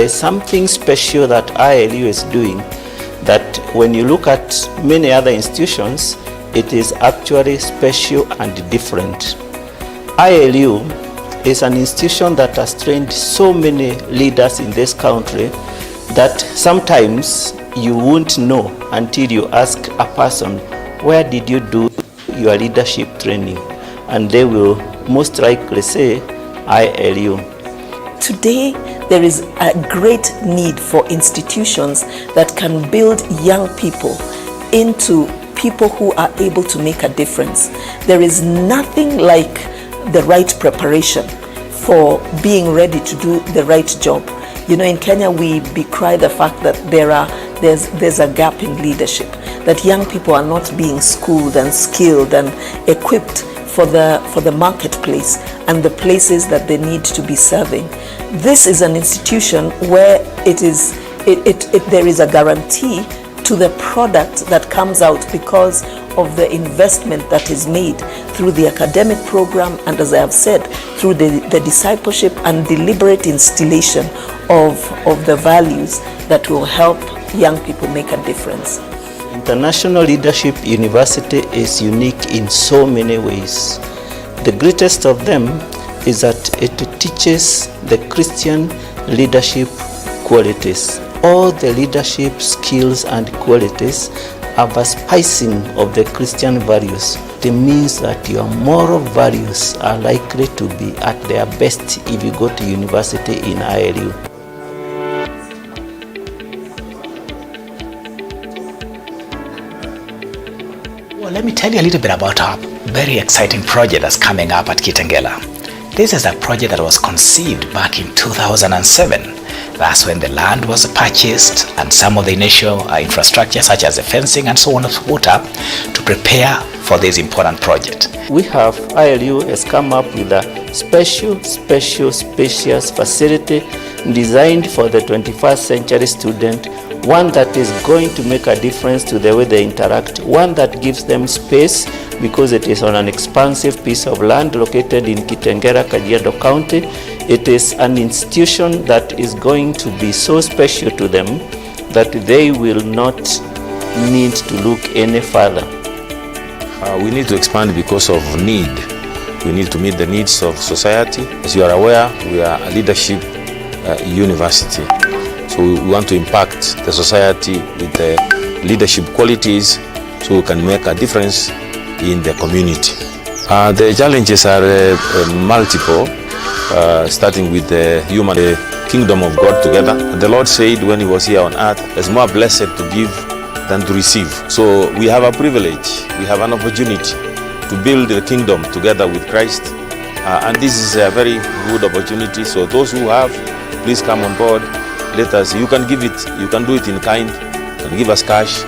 there's something special that ILU is doing that when you look at many other institutions, it is actually special and different. ILU is an institution that has trained so many leaders in this country that sometimes you won't know until you ask a person, where did you do your leadership training? And they will most likely say, ILU. Today, there is a great need for institutions that can build young people into people who are able to make a difference. There is nothing like the right preparation for being ready to do the right job. You know, in Kenya, we decry the fact that there's a gap in leadership, that young people are not being schooled and skilled and equipped for the marketplace and the places that they need to be serving. This is an institution where there is a guarantee to the product that comes out because of the investment that is made through the academic program and, as I have said, through the discipleship and deliberate instillation of the values that will help young people make a difference. International Leadership University is unique in so many ways. The greatest of them is that it teaches the Christian leadership qualities. All the leadership skills and qualities have a spicing of the Christian values. It means that your moral values are likely to be at their best if you go to university in ILU. Well, let me tell you a little bit about our very exciting project that's coming up at Kitengela. This is a project that was conceived back in 2007. That's when the land was purchased and some of the initial infrastructure such as the fencing and so on and so forth to prepare for this important project. ILU has come up with a special spacious facility designed for the 21st century student, one that is going to make a difference to the way they interact, one that gives them space because it is on an expansive piece of land located in Kitengela, Kajiado County. It is an institution that is going to be so special to them that they will not need to look any further. We need to expand because of need. We need to meet the needs of society. As you are aware, we are a leadership university. So we want to impact the society with the leadership qualities so we can make a difference in the community. The challenges are multiple, starting with the kingdom of God together. The Lord said when he was here on earth, it's more blessed to give than to receive. So we have a privilege, we have an opportunity to build the kingdom together with Christ. And this is a very good opportunity. So those who have, please come on board. Let us, you can give it, you can do it in kind, you can give us cash.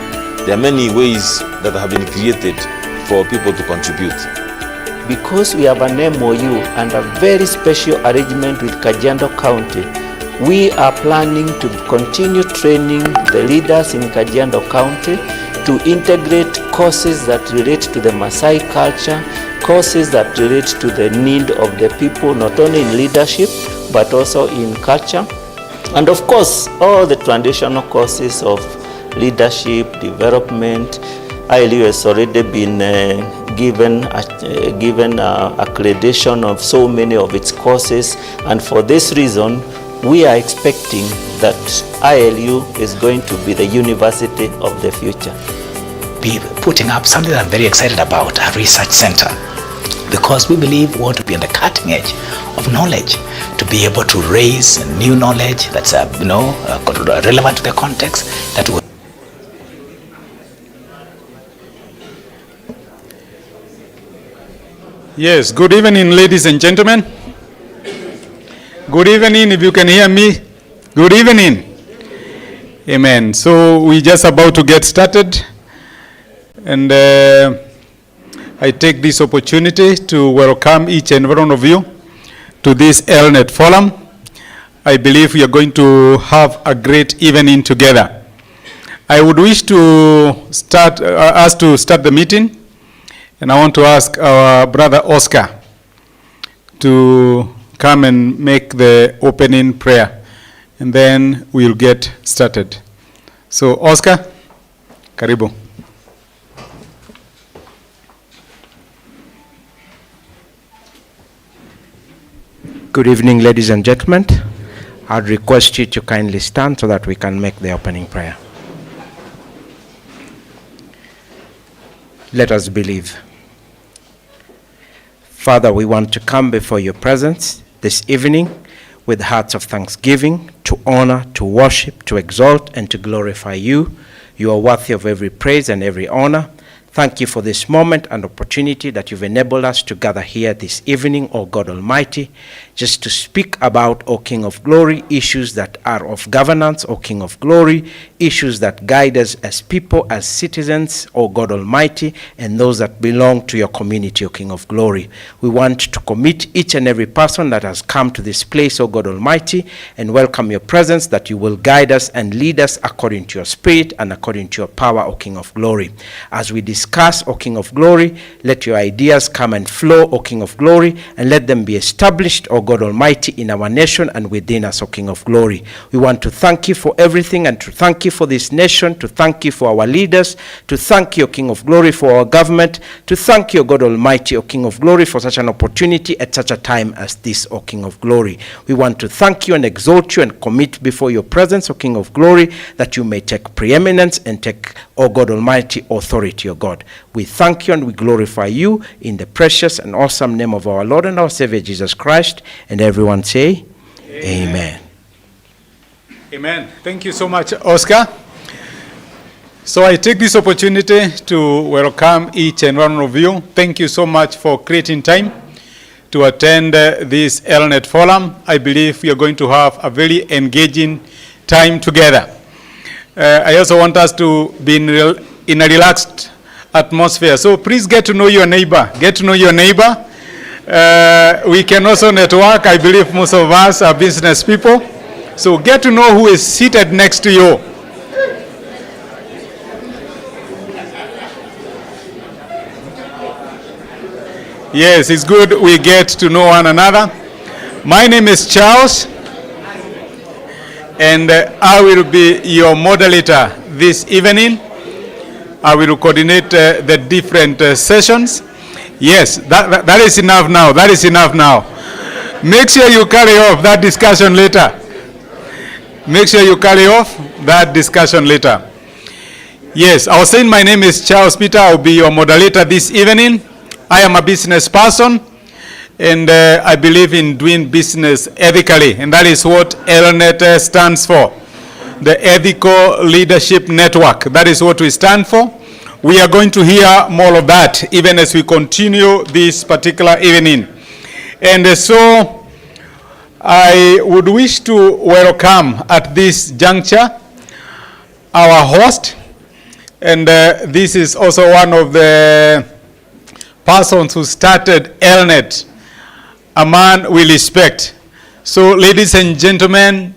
There are many ways that have been created for people to contribute. Because we have an MOU and a very special arrangement with Kajiado County, we are planning to continue training the leaders in Kajiado County to integrate courses that relate to the Maasai culture, courses that relate to the need of the people, not only in leadership, but also in culture. And of course, all the traditional courses of leadership, development. ILU has already been given accreditation of so many of its courses, and for this reason, we are expecting that ILU is going to be the university of the future. Be putting up something that I'm very excited about, a research center, because we believe we want to be on the cutting edge of knowledge, to be able to raise new knowledge that's relevant to the context that will. Yes, good evening, ladies and gentlemen. Good evening, if you can hear me. Good evening. Amen. So we're just about to get started. And I take this opportunity to welcome each and every one of you to this LNet Forum. I believe we are going to have a great evening together. I would wish to start the meeting. And I want to ask our brother Oscar to come and make the opening prayer. and then we'll get started. So, Oscar, karibu. Good evening, ladies and gentlemen. I'd request you to kindly stand so that we can make the opening prayer. Let us believe. Father, we want to come before your presence this evening with hearts of thanksgiving, to honor, to worship, to exalt, and to glorify you. You are worthy of every praise and every honor. Thank you for this moment and opportunity that you've enabled us to gather here this evening, O God Almighty, just to speak about, O King of Glory, issues that are of governance, O King of Glory, issues that guide us as people, as citizens, O God Almighty, and those that belong to your community, O King of Glory. We want to commit each and every person that has come to this place, O God Almighty, and welcome your presence, that you will guide us and lead us according to your spirit and according to your power, O King of Glory. As we discuss, O King of Glory, let your ideas come and flow, O King of Glory, and let them be established, O God Almighty, in our nation and within us, O King of Glory. We want to thank you for everything, and to thank you for this nation, to thank you for our leaders, to thank you, O King of Glory, for our government, to thank you, O God Almighty, O King of Glory, for such an opportunity at such a time as this, O King of Glory. We want to thank you and exalt you and commit before your presence, O King of Glory, that you may take preeminence and take, O God Almighty, authority, O God. We thank you and we glorify you in the precious and awesome name of our Lord and our Savior Jesus Christ. And everyone say, Amen. Amen. Thank you so much, Oscar. So I take this opportunity to welcome each and one of you. Thank you so much for creating time to attend this ELNET forum. I believe we are going to have a very engaging time together. I also want us to be in a relaxed atmosphere. So please get to know your neighbor. Get to know your neighbor. We can also network. I believe most of us are business people. So get to know who is seated next to you. Yes, it's good we get to know one another. My name is Charles, and I will be your moderator this evening. I will coordinate the different sessions. Yes, that is enough now. That is enough now. Make sure you carry off that discussion later. Make sure you carry off that discussion later. Yes, I was saying my name is Charles Peter. I will be your moderator this evening. I am a business person, and I believe in doing business ethically, and that is what ELNET stands for. The Ethical Leadership Network. That is what we stand for. We are going to hear more of that even as we continue this particular evening. And so I would wish to welcome at this juncture our host, and this is also one of the persons who started ELNET, a man we respect. So ladies and gentlemen,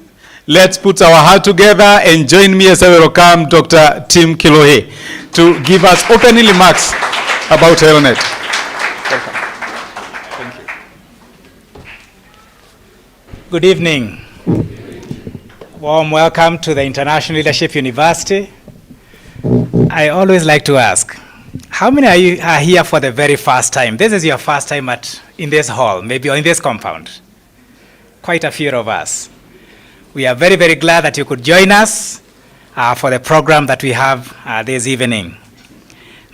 let's put our heart together and join me as I welcome Dr. Tim Kilohe to give us opening remarks about ELNET. Welcome. Thank you. Good evening. Warm welcome to the International Leadership University. I always like to ask, how many of you are here for the very first time? This is your first time in this hall, maybe, or in this compound. Quite a few of us. We are very, very glad that you could join us for the program that we have this evening.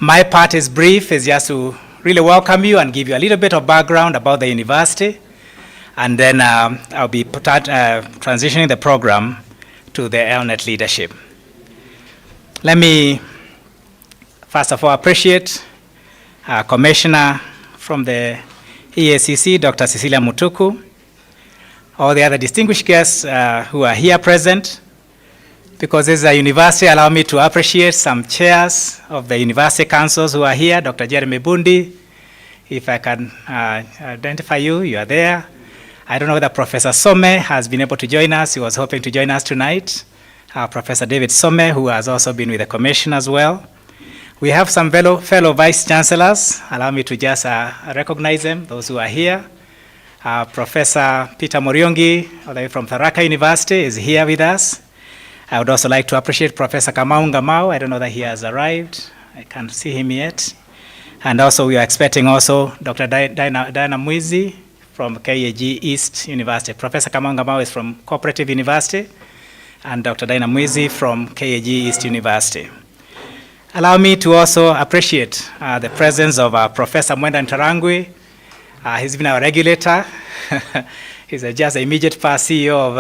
My part is brief, is just to really welcome you and give you a little bit of background about the university. And then I'll be transitioning the program to the ELNET leadership. Let me, first of all, appreciate Commissioner from the EACC, Dr. Cecilia Mutuku, all the other distinguished guests who are here present. Because this is a university, allow me to appreciate some chairs of the university councils who are here. Dr. Jeremy Bundi, if I can identify you, you are there. I don't know whether Professor Some has been able to join us. He was hoping to join us tonight. Professor David Some, who has also been with the commission as well. We have some fellow vice chancellors. Allow me to just recognize them, those who are here. Professor Peter Muriongi, all the way from Tharaka University, is here with us. I would also like to appreciate Professor Kamau Ngamau. I don't know that he has arrived. I can't see him yet. And also we are expecting also Dr. Diana Mwizi from KAG East University. Professor Kamau Ngamau is from Cooperative University, and Dr. Diana Mwizi from KAG East University. Allow me to also appreciate the presence of Professor Mwenda Ntarangwi. He's been our regulator. He's just the immediate past CEO of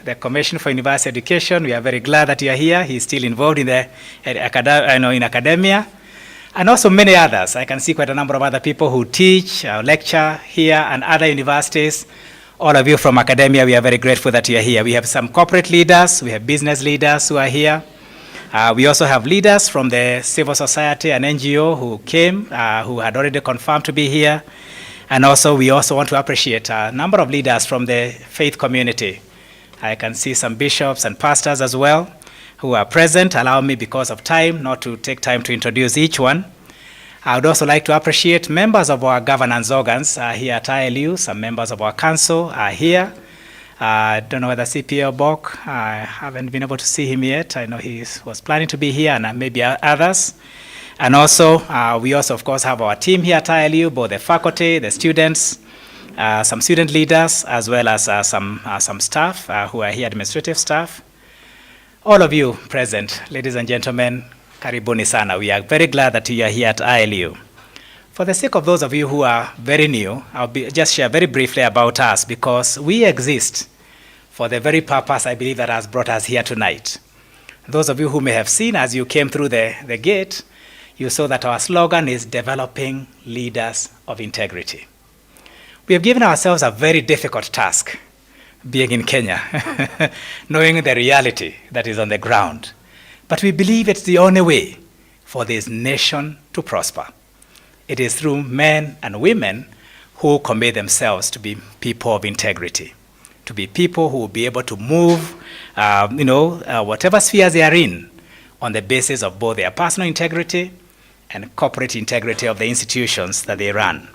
the Commission for University Education. We are very glad that you are here. He's still involved in the in academia, and also many others. I can see quite a number of other people who teach, lecture here, and other universities. All of you from academia, we are very grateful that you are here. We have some corporate leaders, we have business leaders who are here. We also have leaders from the civil society and NGO who came, who had already confirmed to be here. And also, we also want to appreciate a number of leaders from the faith community. I can see some bishops and pastors as well who are present. Allow me, because of time, not to take time to introduce each one. I would also like to appreciate members of our governance organs here at ILU. Some members of our council are here. I don't know whether CPA Bok, I haven't been able to see him yet. I know he was planning to be here, and maybe others. And also, we also, of course, have our team here at ILU, both the faculty, the students, some student leaders, as well as some staff who are here, administrative staff. All of you present, ladies and gentlemen, karibuni sana. We are very glad that you are here at ILU. For the sake of those of you who are very new, I'll just share very briefly about us, because we exist for the very purpose, I believe, that has brought us here tonight. Those of you who may have seen as you came through the gate, you saw that our slogan is developing leaders of integrity. We have given ourselves a very difficult task, being in Kenya, knowing the reality that is on the ground. But we believe it's the only way for this nation to prosper. It is through men and women who commit themselves to be people of integrity, to be people who will be able to move, whatever spheres they are in, on the basis of both their personal integrity and corporate integrity of the institutions that they run.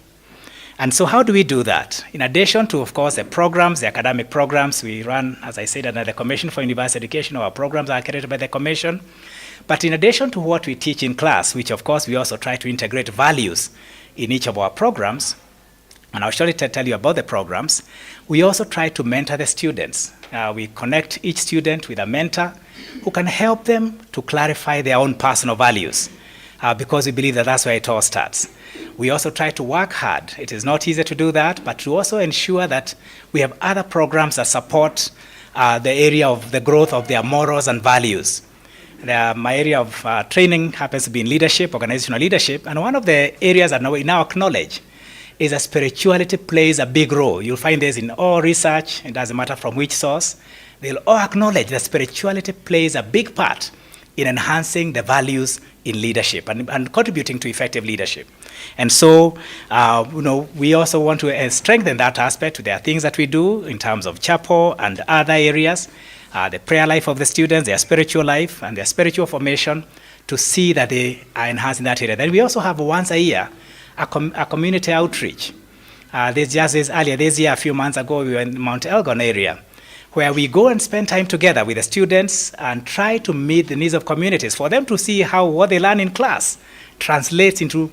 And so how do we do that? In addition to, of course, the programs, the academic programs we run, as I said, under the Commission for University Education, our programs are created by the Commission. But in addition to what we teach in class, which of course we also try to integrate values in each of our programs, and I'll shortly tell you about the programs, we also try to mentor the students. We connect each student with a mentor who can help them to clarify their own personal values, because we believe that that's where it all starts. We also try to work hard. It is not easy to do that, but to also ensure that we have other programs that support the area of the growth of their morals and values. My area of training happens to be in leadership, organizational leadership, and one of the areas that we now acknowledge is that spirituality plays a big role. You'll find this in all research, it doesn't matter from which source. They'll all acknowledge that spirituality plays a big part in enhancing the values in leadership and contributing to effective leadership. And so, we also want to strengthen that aspect. There are things that we do in terms of chapel and other areas, the prayer life of the students, their spiritual life, and their spiritual formation, to see that they are enhancing that area. Then we also have once a year a community outreach. This year, a few months ago, we were in Mount Elgon area, where we go and spend time together with the students and try to meet the needs of communities for them to see how what they learn in class translates into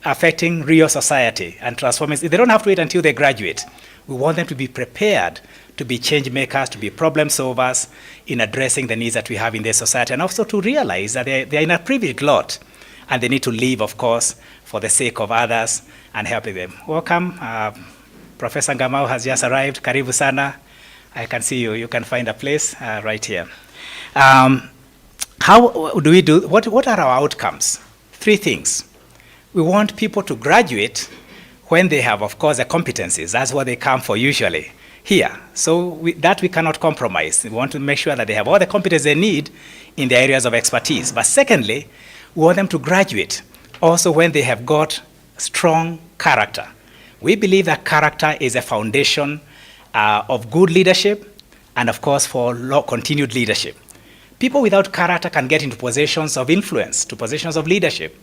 affecting real society and transforming. They don't have to wait until they graduate. We want them to be prepared to be change makers, to be problem solvers in addressing the needs that we have in their society, and also to realize that they're in a privileged lot and they need to live, of course, for the sake of others and helping them. Welcome. Professor Ngamau has just arrived. Karibu sana. I can see you. You can find a place right here. How do we do? What are our outcomes? 3 things. We want people to graduate when they have, of course, the competencies. That's what they come for usually here. So we cannot compromise. We want to make sure that they have all the competence they need in the areas of expertise. But secondly, we want them to graduate also when they have got strong character. We believe that character is a foundation of good leadership and, of course, for continued leadership. People without character can get into positions of influence, to positions of leadership.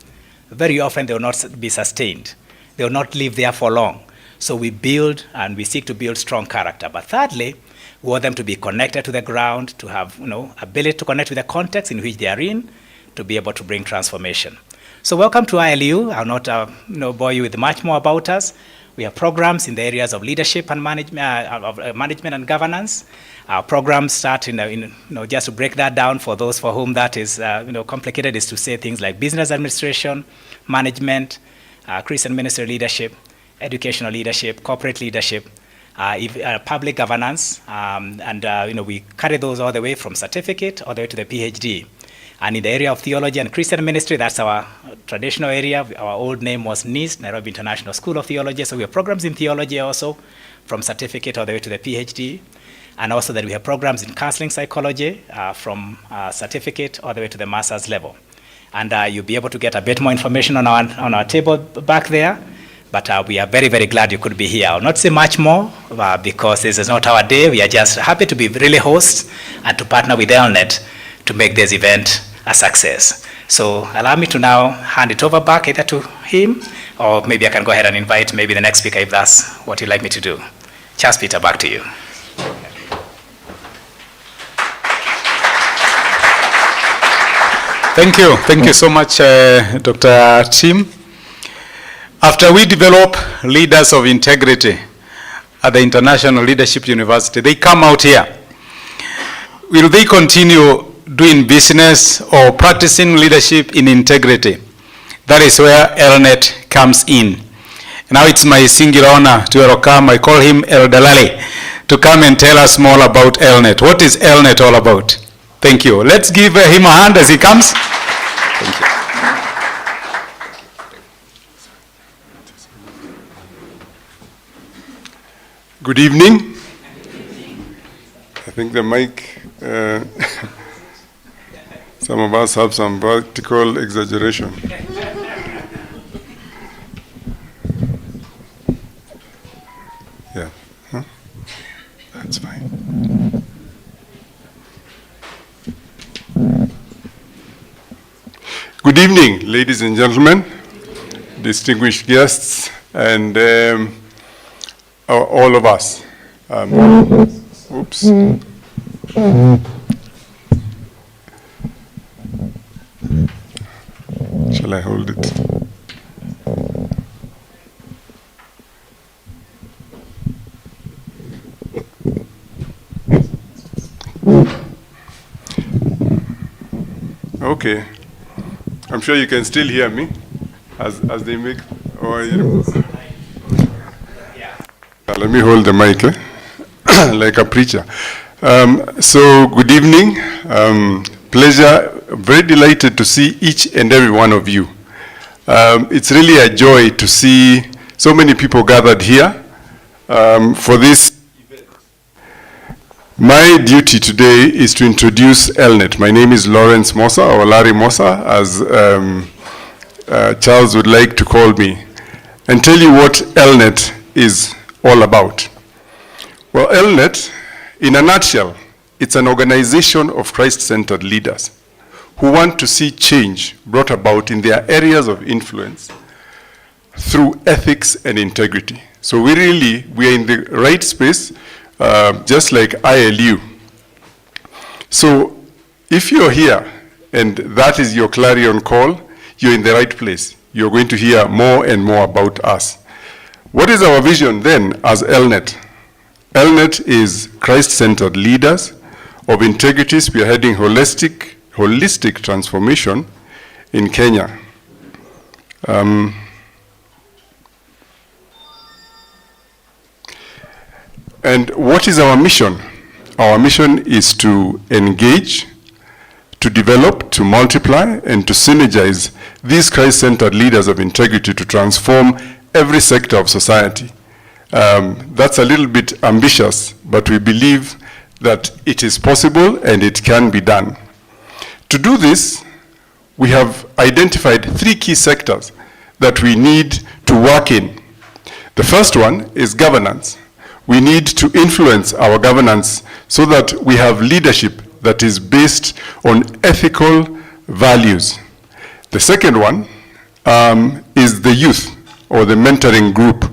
Very often they will not be sustained. They will not live there for long. So we build and we seek to build strong character. But thirdly, we want them to be connected to the ground, to have ability to connect with the context in which they are in, to be able to bring transformation. So welcome to ILU. I'll not bore you with much more about us. We have programs in the areas of leadership and management and governance. Our programs start just to break that down for those for whom that is complicated, is to say things like business administration, management, Christian ministry leadership, educational leadership, corporate leadership, public governance, and we carry those all the way from certificate all the way to the PhD. And in the area of theology and Christian ministry, that's our traditional area. Our old name was NIST, Nairobi International School of Theology. So we have programs in theology also, from certificate all the way to the PhD. And also that we have programs in counseling psychology from certificate all the way to the master's level. And you'll be able to get a bit more information on our table back there. But we are very, very glad you could be here. I'll not say much more because this is not our day. We are just happy to be really hosts and to partner with ELNET to make this event a success. So allow me to now hand it over back either to him, or maybe I can go ahead and invite maybe the next speaker if that's what you'd like me to do. Charles Peter, back to you. Thank you. Thank you so much, Dr. Tim. After we develop leaders of integrity at the International Leadership University, they come out here. Will they continue doing business or practicing leadership in integrity? That is where ELNET comes in. Now it's my singular honor to welcome, I call him El Dalali, to come and tell us more about ELNET. What is ELNET all about? Thank you. Let's give him a hand as he comes. Thank you. Good evening. I think the mic, some of us have some vertical exaggeration. Yeah, huh? That's fine. Good evening, ladies and gentlemen, distinguished guests, and all of us. Oops. Shall I hold it? Okay. I'm sure you can still hear me as they make. Let me hold the mic, like a preacher. So, good evening. Pleasure. Very delighted to see each and every one of you. It's really a joy to see so many people gathered here for this event. My duty today is to introduce ELNET. My name is Lawrence Mosa, or Larry Mosa, as Charles would like to call me, and tell you what ELNET is all about. Well, ELNET, in a nutshell, it's an organization of Christ-centered leaders who want to see change brought about in their areas of influence through ethics and integrity. So we are in the right space, just like ILU. So if you're here and that is your clarion call, you're in the right place. You're going to hear more and more about us. What is our vision then as ELNET? ELNET is Christ-centered leaders of integrity spearheading holistic transformation in Kenya. And what is our mission? Our mission is to engage, to develop, to multiply, and to synergize these Christ-centered leaders of integrity to transform every sector of society. That's a little bit ambitious, but we believe that it is possible and it can be done. To do this, we have identified 3 key sectors that we need to work in. The first one is governance. We need to influence our governance so that we have leadership that is based on ethical values. The second one is the youth, or the mentoring group.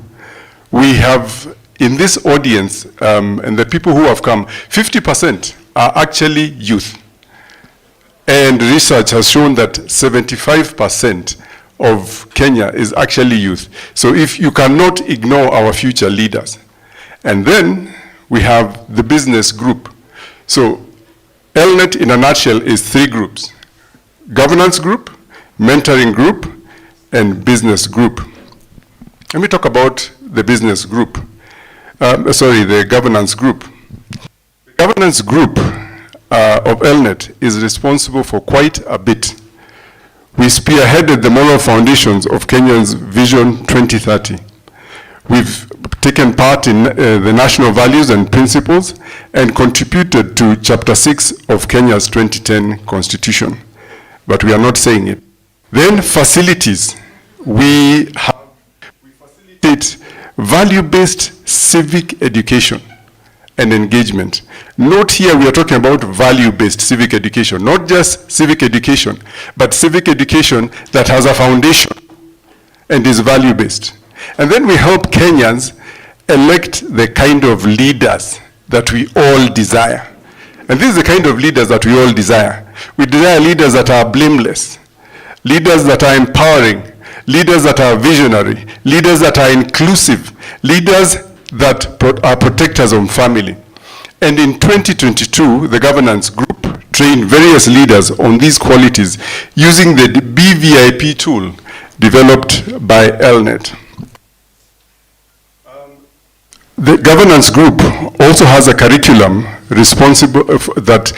we have in this audience, and the people who have come, 50% are actually youth. And research has shown that 75% of Kenya is actually youth. So if you cannot ignore our future leaders. And then we have the business group. So ELNET in a nutshell is 3 groups: governance group, mentoring group, and business group. Let me talk about the business group. The governance group. The governance group of ELNET is responsible for quite a bit. We spearheaded the moral foundations of Kenya's Vision 2030. We've taken part in the national values and principles and contributed to Chapter 6 of Kenya's 2010 Constitution. But we are not saying it. Then facilities. We facilitate value-based civic education and engagement. Note here we are talking about value-based civic education, not just civic education, but civic education that has a foundation and is value-based. And then we help Kenyans elect the kind of leaders that we all desire. And this is the kind of leaders that we all desire. We desire leaders that are blameless, leaders that are empowering, leaders that are visionary, leaders that are inclusive, leaders that are protectors of family. And in 2022, the governance group trained various leaders on these qualities using the BVIP tool developed by ELNET. The governance group also has a curriculum that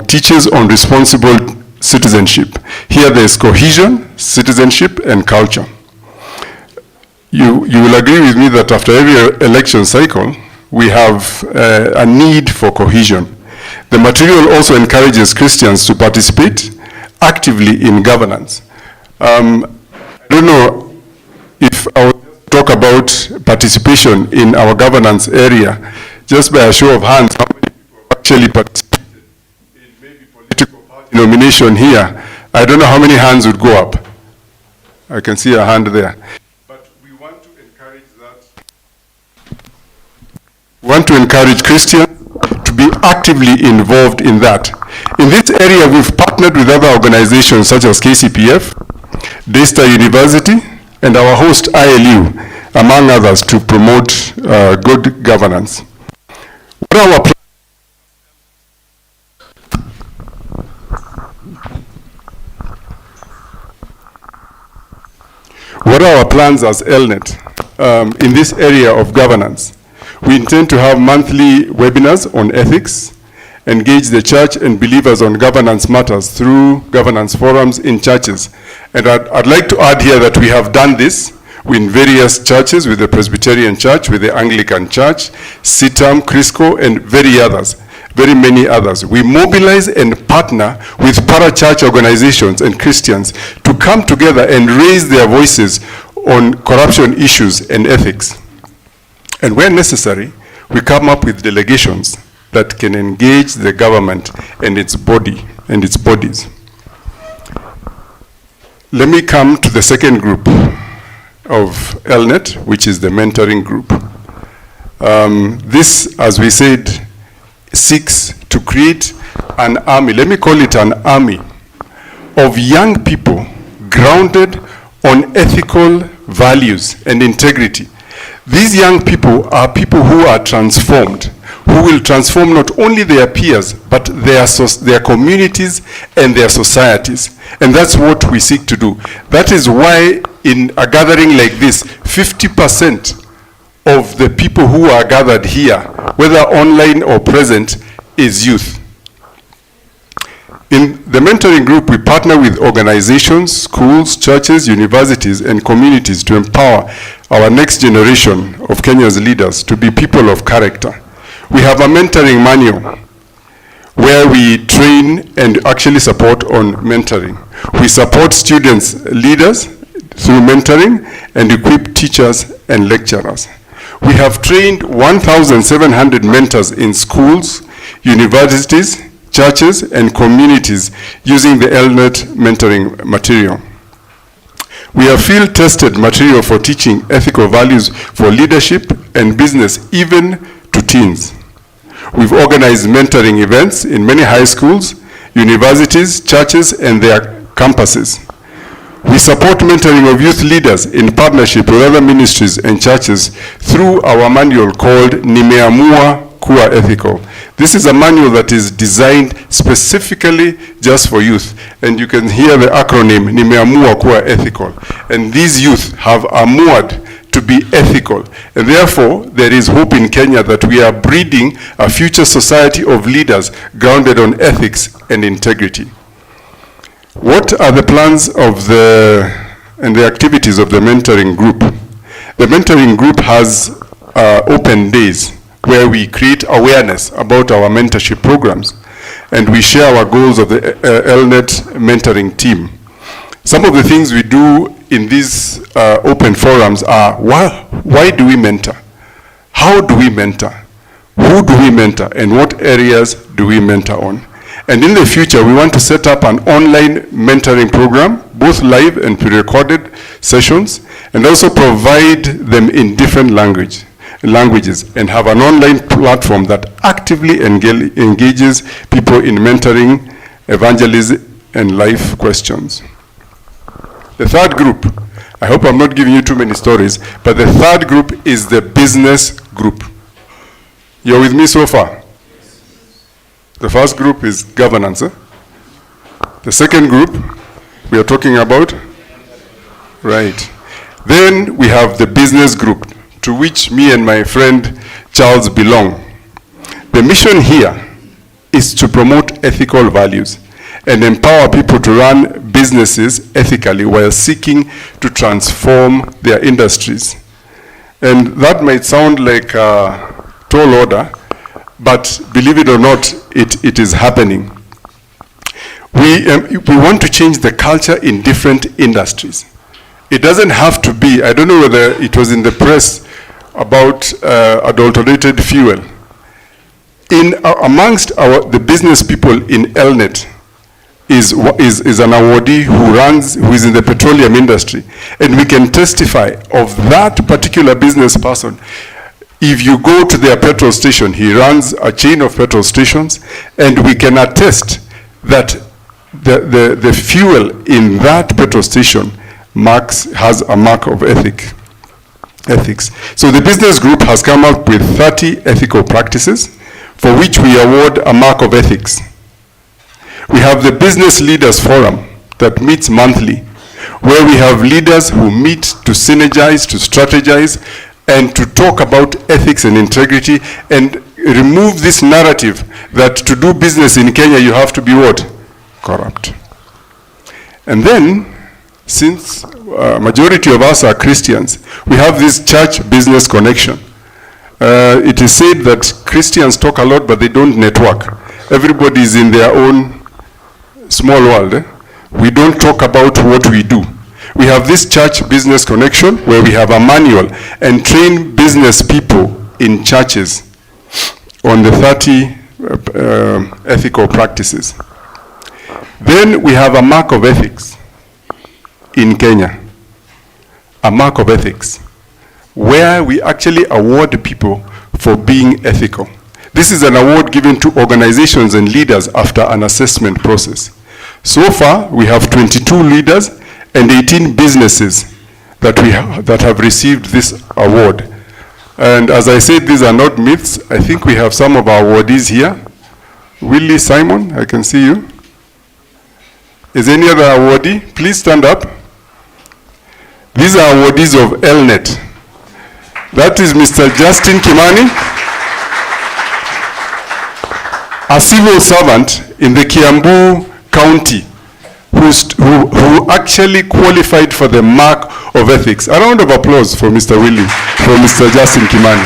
teaches on responsible citizenship. Here there's cohesion, citizenship, and culture. You will agree with me that after every election cycle, we have a need for cohesion. The material also encourages Christians to participate actively in governance. I don't know if I will talk about participation in our governance area, just by a show of hands, how many people actually participated in maybe political party nomination here. I don't know how many hands would go up. I can see a hand there. But we want to encourage that. We want to encourage Christians to be actively involved in that. In this area, we've partnered with other organizations such as KCPF, Daystar University, and our host ILU, among others, to promote good governance. What are our plans as ELNET in this area of governance? We intend to have monthly webinars on ethics, engage the church and believers on governance matters through governance forums in churches. And I'd like to add here that we have done this in various churches, with the Presbyterian Church, with the Anglican Church, CITAM, Crisco, and very many others. We mobilize and partner with parachurch organizations and Christians to come together and raise their voices on corruption issues and ethics. And where necessary, we come up with delegations that can engage the government and its bodies. Let me come to the second group of ELNET, which is the mentoring group. This, as we said, seeks to create an army, let me call it an army, of young people grounded on ethical values and integrity. These young people are people who are transformed, who will transform not only their peers, but their communities and their societies. And that's what we seek to do. That is why in a gathering like this, 50% of the people who are gathered here, whether online or present, is youth. In the mentoring group, we partner with organizations, schools, churches, universities, and communities to empower our next generation of Kenya's leaders to be people of character. We have a mentoring manual where we train and actually support on mentoring. We support students, leaders through mentoring and equip teachers and lecturers. We have trained 1,700 mentors in schools, universities, churches, and communities using the ELNET mentoring material. We have field-tested material for teaching ethical values for leadership and business, even to teens. We've organized mentoring events in many high schools, universities, churches, and their campuses. We support mentoring of youth leaders in partnership with other ministries and churches through our manual called Nimeamua Kuwa Ethical. This is a manual that is designed specifically just for youth. And you can hear the acronym Nimeamua Kuwa Ethical. And these youth have amuad to be ethical. And therefore, there is hope in Kenya that we are breeding a future society of leaders grounded on ethics and integrity. What are the plans of and the activities of the mentoring group? The mentoring group has open days where we create awareness about our mentorship programs, and we share our goals of the ELNET mentoring team. Some of the things we do in these open forums are, why do we mentor? How do we mentor? Who do we mentor? And what areas do we mentor on? And in the future, we want to set up an online mentoring program, both live and pre-recorded sessions, and also provide them in different languages, and have an online platform that actively engages people in mentoring, evangelism, and life questions. The third group, I hope I'm not giving you too many stories, but the third group is the business group. You're with me so far? The first group is governance. The second group we are talking about, right. Then we have the business group, to which me and my friend Charles belong. The mission here is to promote ethical values and empower people to run businesses ethically while seeking to transform their industries. And that might sound like a tall order, but believe it or not, it is happening. We want to change the culture in different industries. It doesn't have to be, I don't know whether it was in the press about adulterated fuel. Amongst the business people in ELNET is an awardee who is in the petroleum industry. And we can testify of that particular business person. If you go to their petrol station, he runs a chain of petrol stations, and we can attest that the fuel in that petrol station has a mark of ethics. So the business group has come up with 30 ethical practices for which we award a mark of ethics. We have the Business Leaders Forum that meets monthly, where we have leaders who meet to synergize, to strategize, and to talk about ethics and integrity, and remove this narrative that to do business in Kenya you have to be what? Corrupt. And then, since majority of us are Christians, we have this church business connection. It is said that Christians talk a lot, but they don't network. Everybody is in their own small world. We don't talk about what we do. We have this church business connection where we have a manual and train business people in churches on the 30 ethical practices. Then we have a mark of ethics in Kenya, a mark of ethics, where we actually award people for being ethical. This is an award given to organizations and leaders after an assessment process. So far, we have 22 leaders and 18 businesses that have received this award. And as I said, these are not myths. I think we have some of our awardees here. Willie Simon, I can see you. Is any other awardee? Please stand up. These are awardees of ELNET. That is Mr. Justin Kimani, a civil servant in the Kiambu County, who actually qualified for the mark of ethics. A round of applause for Mr. Willie, for Mr. Justin Kimani.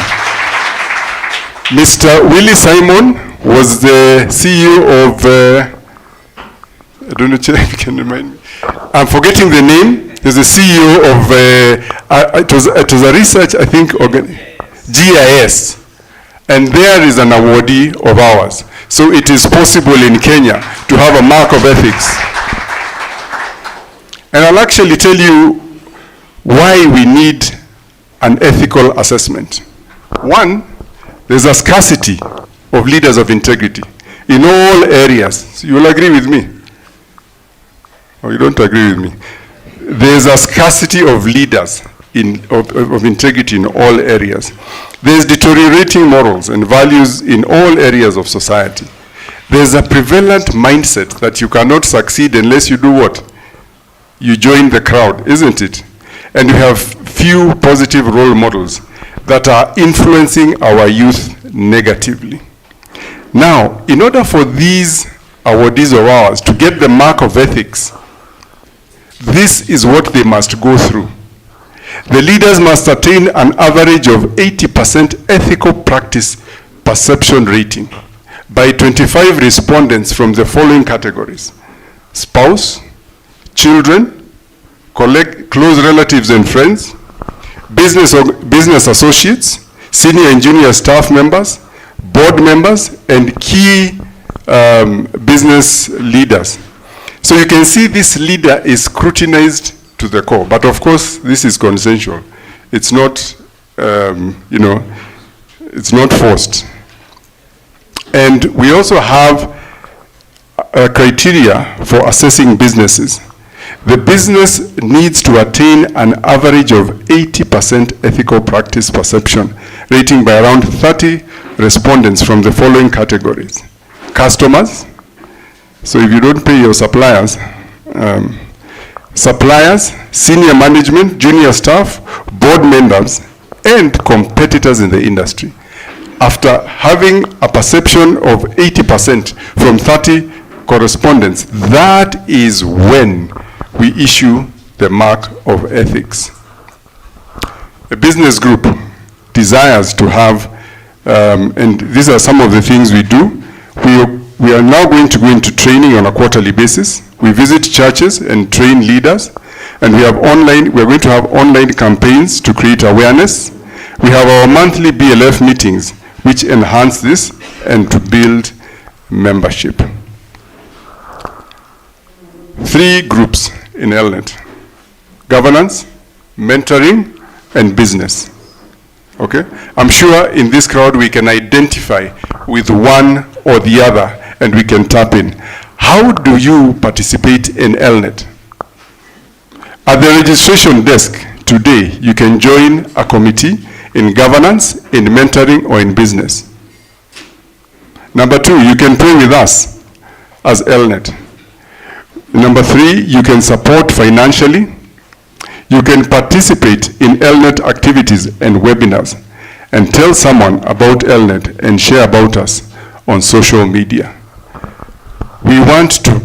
Mr. Willie Simon was the CEO of, I don't know if you can remind me. I'm forgetting the name. He's the CEO of, it was a research, I think, GIS. And there is an awardee of ours. So it is possible in Kenya to have a mark of ethics. And I'll actually tell you why we need an ethical assessment. One, there's a scarcity of leaders of integrity in all areas. You will agree with me? Or you don't agree with me? There's a scarcity of leaders of integrity in all areas. There's deteriorating morals and values in all areas of society. There's a prevalent mindset that you cannot succeed unless you do what? You join the crowd, isn't it? And you have few positive role models that are influencing our youth negatively. Now, in order for these awardees of ours to get the mark of ethics, this is what they must go through. The leaders must attain an average of 80% ethical practice perception rating by 25 respondents from the following categories: spouse, children, close relatives and friends, business associates, senior and junior staff members, board members, and key business leaders. So you can see this leader is scrutinized to the core, but of course this is consensual. It's not, it's not forced. And we also have a criteria for assessing businesses. The business needs to attain an average of 80% ethical practice perception, rating by around 30 respondents from the following categories: customers, so if you don't pay your suppliers, suppliers, senior management, junior staff, board members, and competitors in the industry. After having a perception of 80% from 30 correspondents, that is when we issue the mark of ethics. A business group desires to have, and these are some of the things we do. We are now going to go into training on a quarterly basis. We visit churches and train leaders, and we're going to have online campaigns to create awareness. We have our monthly BLF meetings, which enhance this and to build membership. 3 groups in ELNET: governance, mentoring, and business. Okay? I'm sure in this crowd we can identify with one or the other, and we can tap in. How do you participate in ELNET? At the registration desk today, you can join a committee in governance, in mentoring, or in business. Number 2, you can pray with us as ELNET. Number 3, you can support financially. You can participate in ELNET activities and webinars, and tell someone about ELNET and share about us on social media. We want to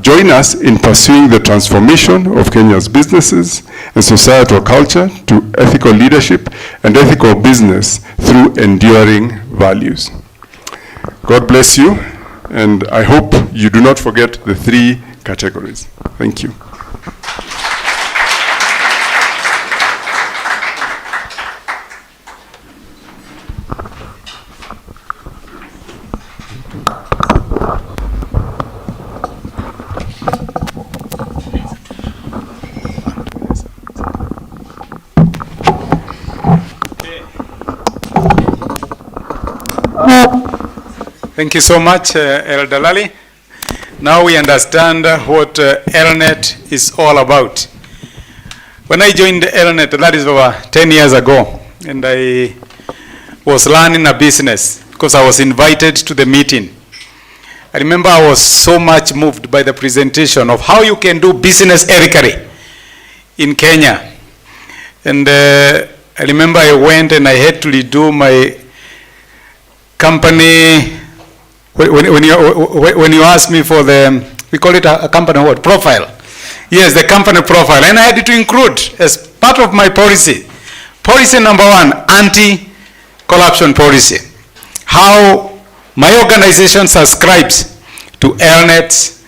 join us in pursuing the transformation of Kenya's businesses and societal culture to ethical leadership and ethical business through enduring values. God bless you, and I hope you do not forget the 3 categories. Thank you. Thank you so much, El Dalali. Now we understand what ELNET is all about. When I joined ELNET, that is over 10 years ago, and I was learning a business because I was invited to the meeting. I remember I was so much moved by the presentation of how you can do business ethically in Kenya. And I remember I went and I had to redo my company. When you ask me for the, we call it a company what? Profile. Yes, the company profile. And I had to include as part of my policy. Policy number 1, anti-corruption policy. How my organization subscribes to ELNET's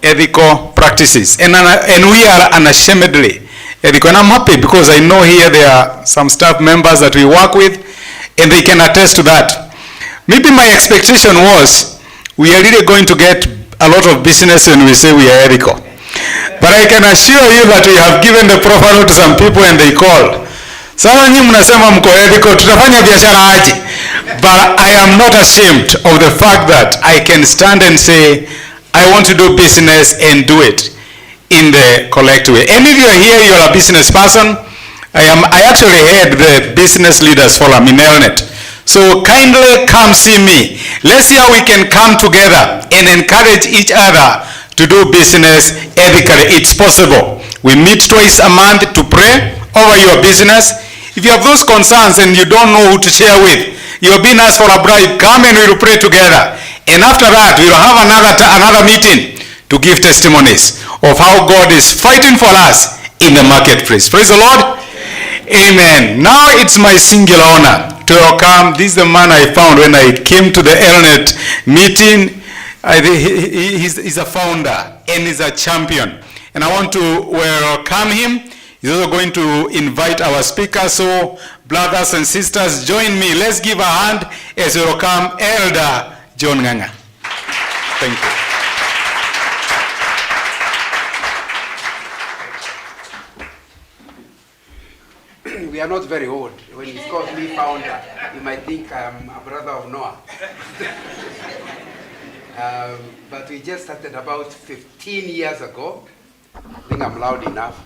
ethical practices. And we are unashamedly ethical. And I'm happy because I know here there are some staff members that we work with, and they can attest to that. Maybe my expectation was we are really going to get a lot of business when we say we are ethical. But I can assure you that we have given the profile to some people and they called. Sasa nyinyi mnasema mko ethical, tutafanya biashara aje? But I am not ashamed of the fact that I can stand and say, I want to do business and do it in the correct way. And if you are here, you are a business person. I actually head the business leaders forum in Elnet. So kindly come see me. Let's see how we can come together and encourage each other to do business ethically. It's possible. We meet twice a month to pray over your business. If you have those concerns and you don't know who to share with, you're being asked for a bribe, come and we'll pray together. And after that, we'll have another meeting to give testimonies of how God is fighting for us in the marketplace. Praise the Lord. Amen. Now it's my singular honor to welcome, this is the man I found when I came to the Elnet meeting. He's a founder and he's a champion. And I want to welcome him. He's also going to invite our speakers. So brothers and sisters, join me. Let's give a hand as we welcome Elder John Nganga. Thank you. We are not very old. When he calls me founder, you might think I'm a brother of Noah. But we just started about 15 years ago. I think I'm loud enough.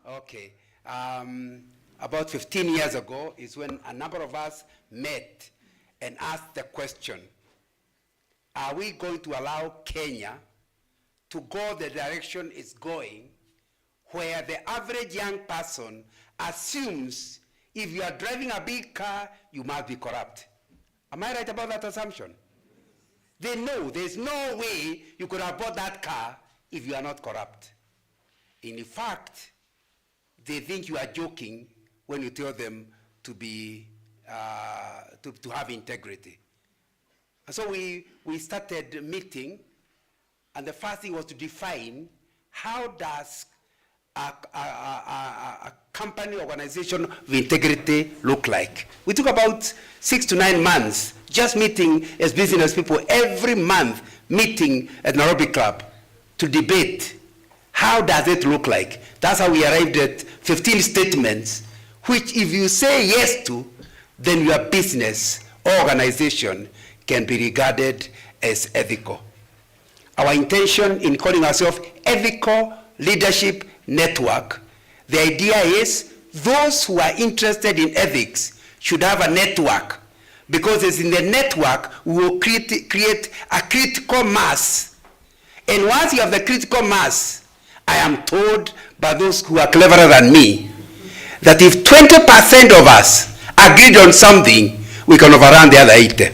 Okay. About 15 years ago is when a number of us met and asked the question, are we going to allow Kenya to go the direction it's going, where the average young person assumes if you are driving a big car, you must be corrupt? Am I right about that assumption? They know there's no way you could have bought that car if you are not corrupt. In fact, they think you are joking when you tell them to be, to have integrity. And so we started meeting, and the first thing was to define how does a company organization of integrity look like. We took about 6 to 9 months just meeting as business people every month, meeting at Nairobi Club to debate how does it look like. That's how we arrived at 15 statements, which if you say yes to, then your business or organization can be regarded as ethical. Our intention in calling ourselves Ethical Leadership Network, the idea is those who are interested in ethics should have a network, because it's in the network we will create a critical mass. And once you have the critical mass, I am told by those who are cleverer than me that if 20% of us agreed on something, we can overrun the other 80.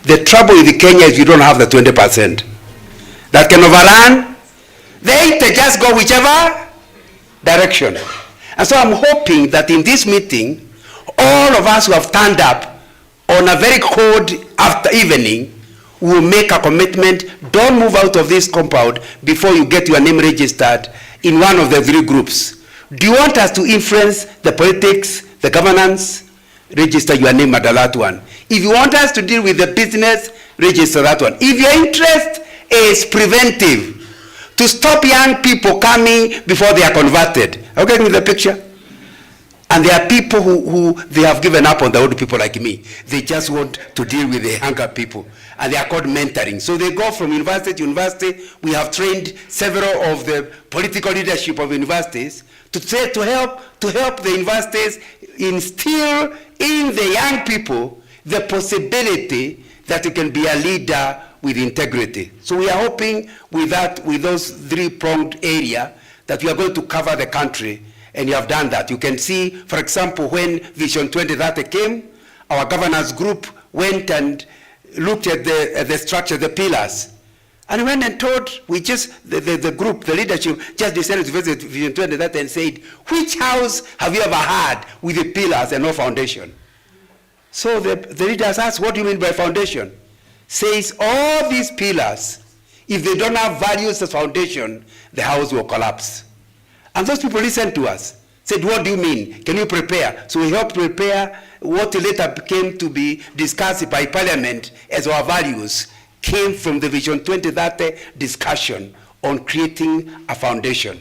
The trouble with Kenya is you don't have the 20% that can overrun. The 80 just go whichever direction. And so I'm hoping that in this meeting, all of us who have turned up on a very cold after evening will make a commitment. Don't move out of this compound before you get your name registered in one of the 3 groups. Do you want us to influence the politics, the governance? Register your name at that one. If you want us to deal with the business, register that one. If your interest is preventive, to stop young people coming before they are converted. Are you getting the picture? And there are people who they have given up on the old people like me. They just want to deal with the younger people. And they are called mentoring. So they go from university to university. We have trained several of the political leadership of universities to help the universities instill in the young people the possibility that you can be a leader with integrity. So we are hoping with that, with those 3-pronged area, that we are going to cover the country, and you have done that. You can see, for example, when Vision 2030 came, our governance group went and looked at the structure, the pillars, and went and told, the group, the leadership, just decided to visit Vision 2030 and said, which house have you ever had with the pillars and no foundation? So the leaders asked, what do you mean by foundation? Says all these pillars, if they don't have values as foundation, the house will collapse. And those people listened to us, said, what do you mean? Can you prepare? So we helped prepare what later came to be discussed by Parliament as our values, came from the Vision 2030 discussion on creating a foundation.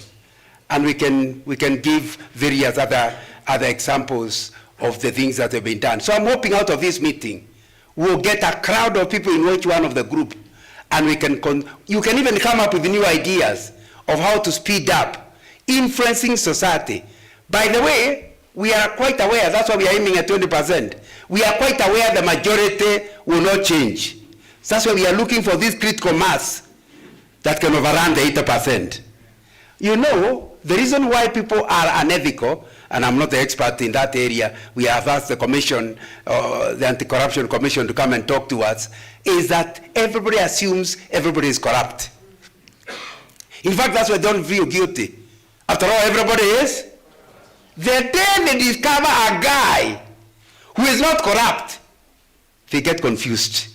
And we can give various other examples of the things that have been done. So I'm hoping out of this meeting, we'll get a crowd of people in each one of the group, and you can even come up with new ideas of how to speed up influencing society. By the way, we are quite aware, that's why we are aiming at 20%. We are quite aware the majority will not change. So that's why we are looking for this critical mass that can overrun the 80%. You know, the reason why people are unethical, and I'm not the expert in that area, we have asked the commission, the Anti-Corruption Commission to come and talk to us, is that everybody assumes everybody is corrupt. In fact, that's why they don't feel guilty. After all, everybody is. The day they discover a guy who is not corrupt, they get confused.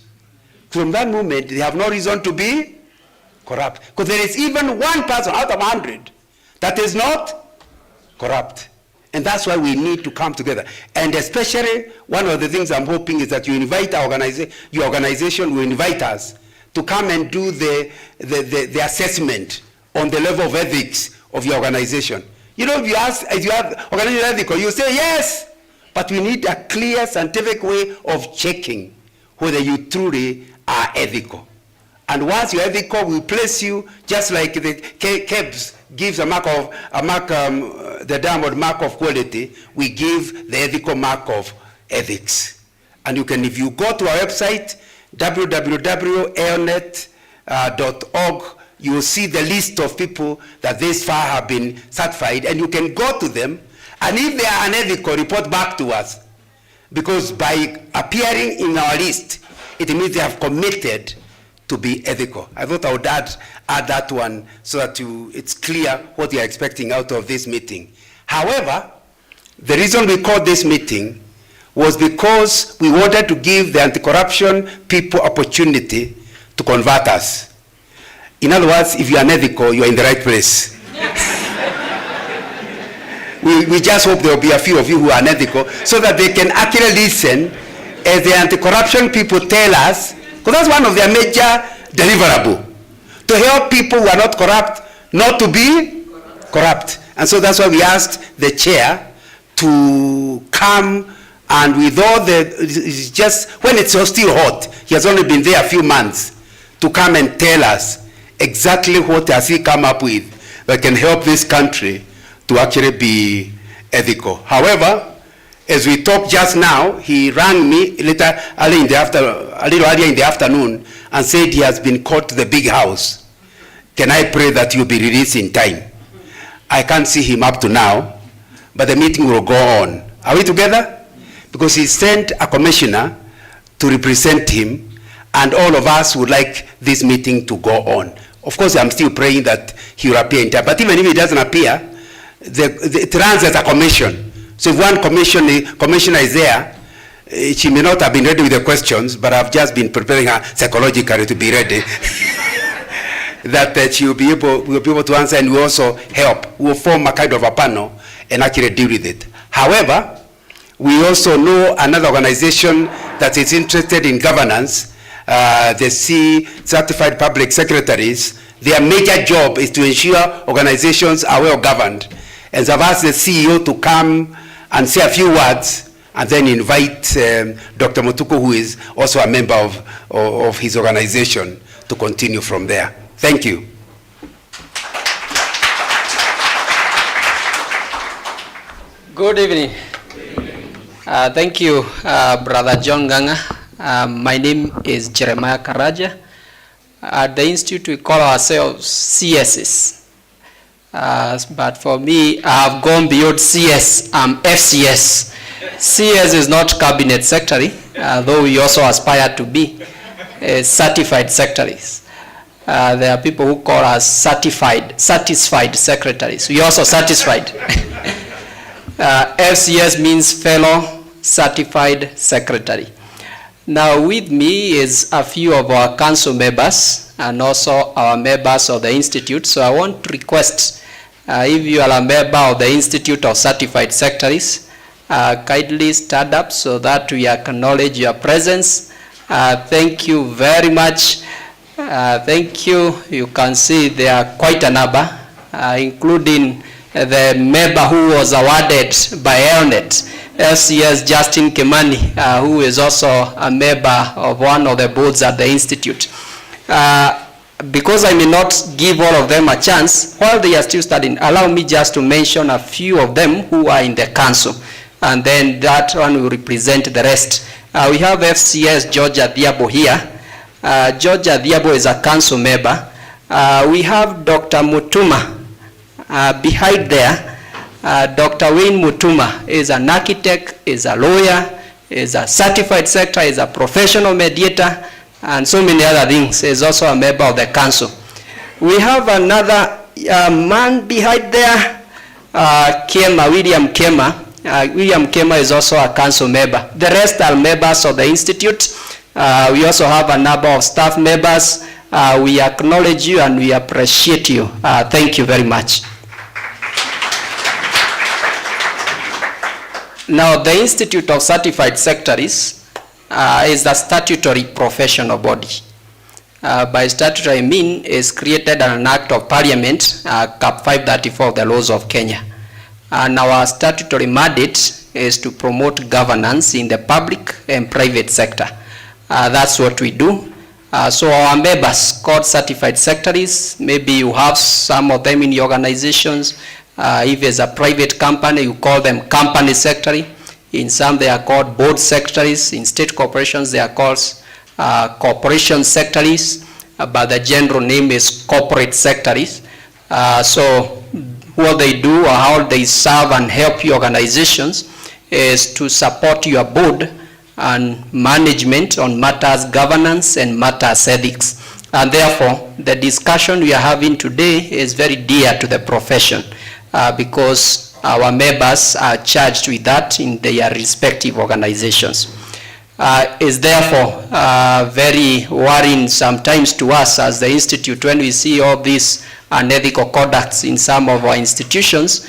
From that moment, they have no reason to be corrupt. Because there is even one person out of 100 that is not corrupt. And that's why we need to come together. And especially, one of the things I'm hoping is that you invite your organization will invite us to come and do the assessment on the level of ethics of your organization. You know, if you have organization ethical, you say yes, but we need a clear scientific way of checking whether you truly are ethical. And once you're ethical, we place you just like the KEBS gives the downward mark of quality. We give the ethical mark of ethics. And you can, if you go to our website, www.airnet.org, you will see the list of people that this far have been certified, and you can go to them, and if they are unethical, report back to us. Because by appearing in our list, it means they have committed to be ethical. I thought I would add that one so that it's clear what you are expecting out of this meeting. However, the reason we called this meeting was because we wanted to give the anti-corruption people opportunity to convert us. In other words, if you are unethical, you are in the right place. we just hope there will be a few of you who are unethical so that they can actually listen as the anti-corruption people tell us, because that's one of their major deliverables, to help people who are not corrupt not to be corrupt. And so that's why we asked the chair to come, and with all it's just, when it's still hot, he has only been there a few months, to come and tell us exactly what has he come up with that can help this country to actually be ethical. However, as we talked just now, he rang me a little earlier in the afternoon and said he has been called to the big house. Can I pray that you'll be released in time? I can't see him up to now, but the meeting will go on. Are we together? Because he sent a commissioner to represent him, and all of us would like this meeting to go on. Of course, I'm still praying that he will appear in time, but even if he doesn't appear, it runs as a commission. So if one commissioner is there, she may not have been ready with the questions, but I've just been preparing her psychologically to be ready. That she will be able to answer, and we also help. We will form a kind of a panel and actually deal with it. However, we also know another organization that is interested in governance, the Certified Public Secretaries. Their major job is to ensure organizations are well governed. And so I've asked the CEO to come and say a few words, and then invite Dr. Mutuku, who is also a member of his organization, to continue from there. Thank you. Good evening. Thank you, Brother John Ganga. My name is Jeremiah Karaja. At the Institute, we call ourselves CSs. But for me, I have gone beyond CS. I'm FCS. CS is not cabinet secretary, though we also aspire to be certified secretaries. There are people who call us satisfied secretaries. We also satisfied. FCS means fellow certified secretary. Now with me is a few of our council members and also our members of the Institute. So I want to request, if you are a member of the Institute of Certified Secretaries, kindly stand up so that we acknowledge your presence. Thank you very much. Thank you. You can see there are quite a number, including the member who was awarded by ELNET, FCS Justin Kimani, who is also a member of one of the boards at the Institute. Because I may not give all of them a chance, while they are still studying, allow me just to mention a few of them who are in the council, and then that one will represent the rest. We have FCS Georgia Diabo here. Georgia Diabo is a council member. We have Dr. Mutuma behind there. Dr. Wayne Mutuma is an architect, is a lawyer, is a certified secretary, is a professional mediator, and so many other things. Is also a member of the council. We have another man behind there, William Kema. William Kema is also a council member. The rest are members of the Institute. We also have a number of staff members. We acknowledge you and we appreciate you. Thank you very much. Now, the Institute of Certified Secretaries is the statutory professional body. By statutory I mean is created an act of parliament, Cap 534 of the laws of Kenya. And our statutory mandate is to promote governance in the public and private sector. That's what we do. So our members called certified secretaries, maybe you have some of them in your organizations. If it's a private company, you call them company secretary. In some they are called board secretaries. In state corporations they are called corporation secretaries, but the general name is corporate secretaries. So what they do or how they serve and help your organizations is to support your board and management on matters governance and matters ethics. And therefore, the discussion we are having today is very dear to the profession because our members are charged with that in their respective organizations. Is therefore very worrying sometimes to us as the Institute when we see all these unethical conducts in some of our institutions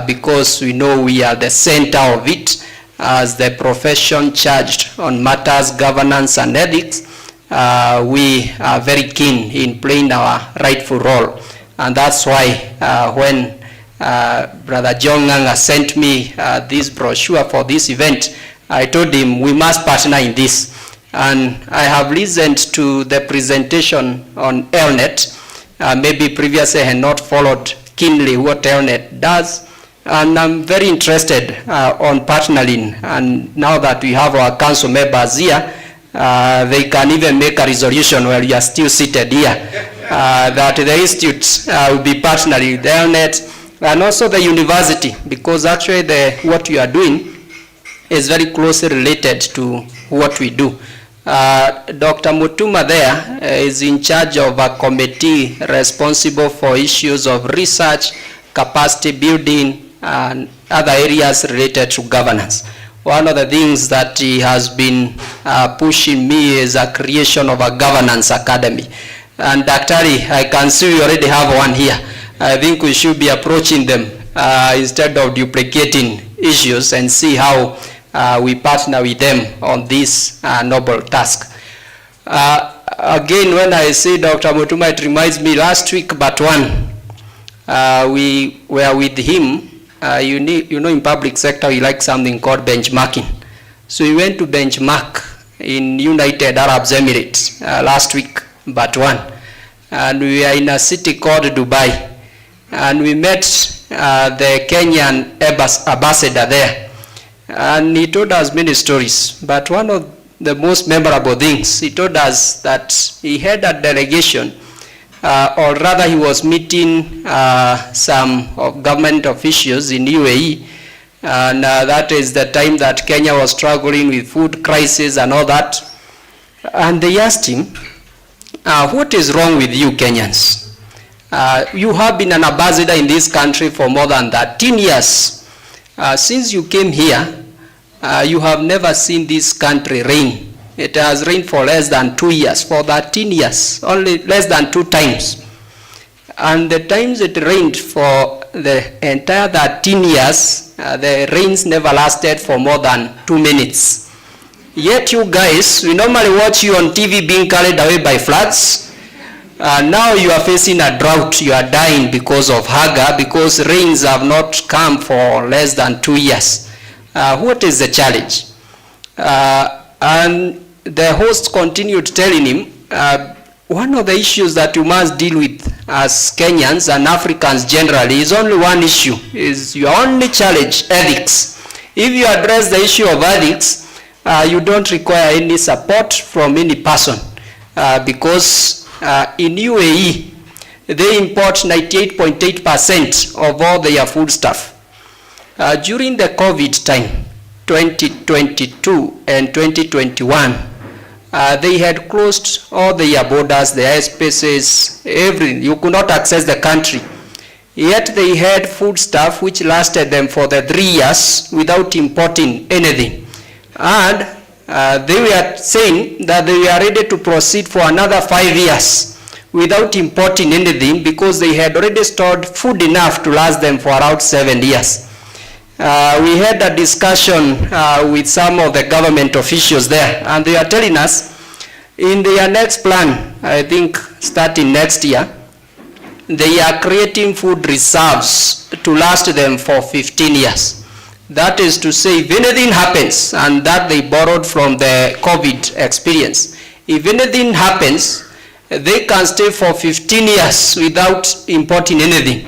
because we know we are the center of it as the profession charged on matters governance and ethics. We are very keen in playing our rightful role, and that's why when Brother John Nganga sent me this brochure for this event, I told him we must partner in this. And I have listened to the presentation on ELNET. Maybe previously I had not followed keenly what ELNET does. And I'm very interested on partnering. And now that we have our council members here, they can even make a resolution while you are still seated here that the Institute will be partnering with ELNET and also the university, because actually what you are doing is very closely related to what we do. Dr. Mutuma there is in charge of a committee responsible for issues of research, capacity building, and other areas related to governance. One of the things that he has been pushing me is a creation of a governance academy. And Daktari, I can see we already have one here. I think we should be approaching them instead of duplicating issues and see how we partner with them on this noble task. Again, when I say Dr. Mutuma, it reminds me last week, but one, we were with him. You know, in public sector, we like something called benchmarking. So we went to benchmark in United Arab Emirates last week, but one. And we are in a city called Dubai. And we met the Kenyan ambassador there. And he told us many stories. But one of the most memorable things, he told us that he had a delegation, or rather he was meeting some of government officials in UAE. And that is the time that Kenya was struggling with food crisis and all that. And they asked him, what is wrong with you Kenyans? You have been an ambassador in this country for more than 13 years. Since you came here, you have never seen this country rain. It has rained for less than 2 years, for 13 years, only less than 2 times. And the times it rained for the entire 13 years, the rains never lasted for more than 2 minutes. Yet you guys, we normally watch you on TV being carried away by floods. Now you are facing a drought, you are dying because of hunger, because rains have not come for less than 2 years. What is the challenge? And the host continued telling him, one of the issues that you must deal with as Kenyans and Africans generally is only one issue, is your only challenge, ethics. If you address the issue of ethics, you don't require any support from any person, because in UAE, they import 98.8% of all their foodstuff. During the COVID time, 2022 and 2021, they had closed all their borders, the airspaces, everything. You could not access the country. Yet they had foodstuff which lasted them for the 3 years without importing anything. And they were saying that they were ready to proceed for another 5 years without importing anything, because they had already stored food enough to last them for around 7 years. We had a discussion with some of the government officials there, and they are telling us in their next plan, I think starting next year, they are creating food reserves to last them for 15 years. That is to say, if anything happens, and that they borrowed from the COVID experience, if anything happens, they can stay for 15 years without importing anything,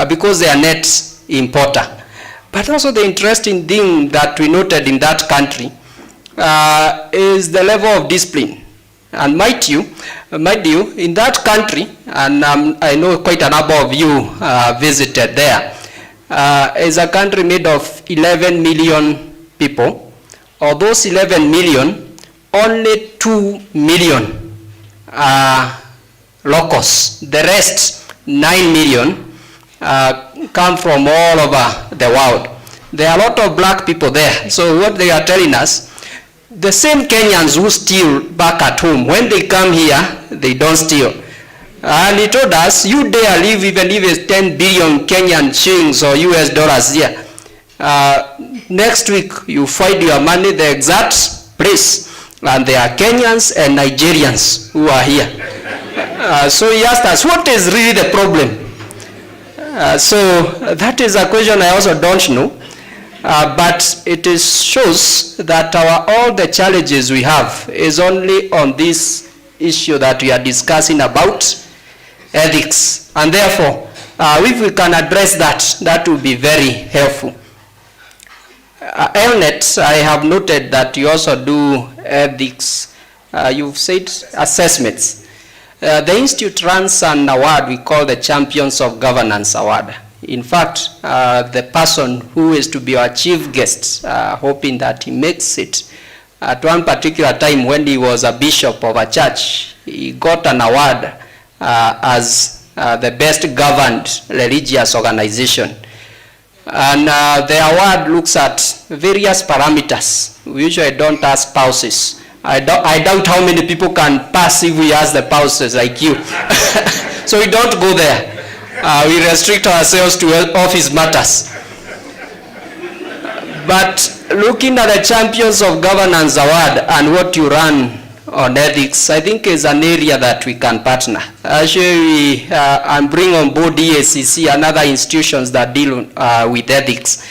because they are net importer. But also the interesting thing that we noted in that country is the level of discipline. And mind you, in that country, and I know quite a number of you visited there, is a country made of 11 million people. Of those 11 million, only 2 million are locals. The rest, 9 million, come from all over the world. There are a lot of black people there. So what they are telling us, the same Kenyans who steal back at home, when they come here, they don't steal. And he told us, you dare leave even if it's 10 billion Kenyan shillings or US dollars here. Next week, you find your money the exact place. And there are Kenyans and Nigerians who are here. So he asked us, what is really the problem? So that is a question I also don't know. But it shows that all the challenges we have is only on this issue that we are discussing about ethics. And therefore, if we can address that, that will be very helpful. Elnet, I have noted that you also do ethics. You've said assessments. The Institute runs an award we call the Champions of Governance Award. In fact, the person who is to be our chief guest, hoping that he makes it, at one particular time when he was a bishop of a church, he got an award as the best governed religious organization. And the award looks at various parameters. We usually don't ask spouses. I doubt how many people can pass if we ask the spouses like you. So we don't go there. We restrict ourselves to office matters. But looking at the Champions of Governance Award and what you run on ethics, I think is an area that we can partner. Actually, and bring on board EACC and other institutions that deal with ethics,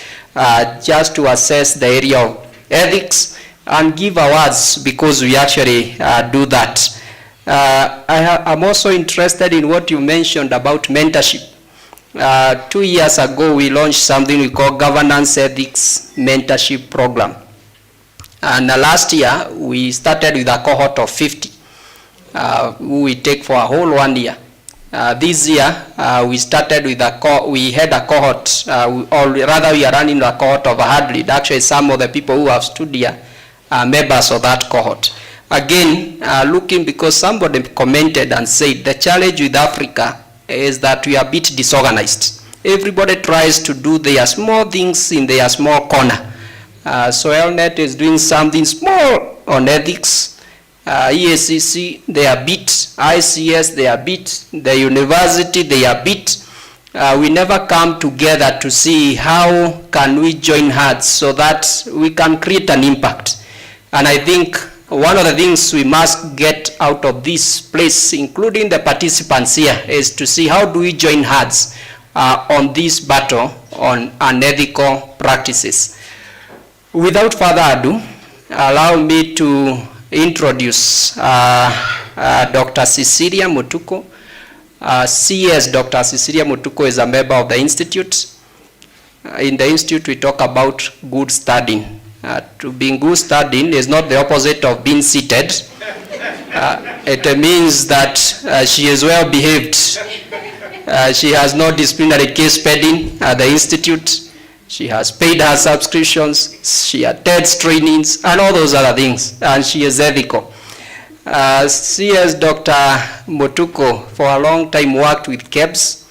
just to assess the area of ethics and give awards, because we actually do that. I'm also interested in what you mentioned about mentorship. 2 years ago, we launched something we call Governance Ethics Mentorship Program. And last year, we started with a cohort of 50, who we take for a whole 1 year. This year, we started with we had a cohort, or rather we are running a cohort of 100. Actually, some of the people who have stood here are members of that cohort. Again, looking, because somebody commented and said the challenge with Africa is that we are a bit disorganized. Everybody tries to do their small things in their small corner. So Elnet is doing something small on ethics. EACC, they are bit. ICS, they are bit. The university, they are bit. We never come together to see how can we join hearts so that we can create an impact. And I think one of the things we must get out of this place, including the participants here, is to see how do we join hands on this battle on unethical practices. Without further ado, allow me to introduce Dr. Cecilia Mutuku. CS Dr. Cecilia Mutuku is a member of the Institute. In the Institute, we talk about good studying. To being good studying is not the opposite of being seated. It means that she is well behaved. She has no disciplinary case pending at the Institute. She has paid her subscriptions, she attends trainings, and all those other things, and she is ethical. CS Dr. Mutuku for a long time worked with KEBS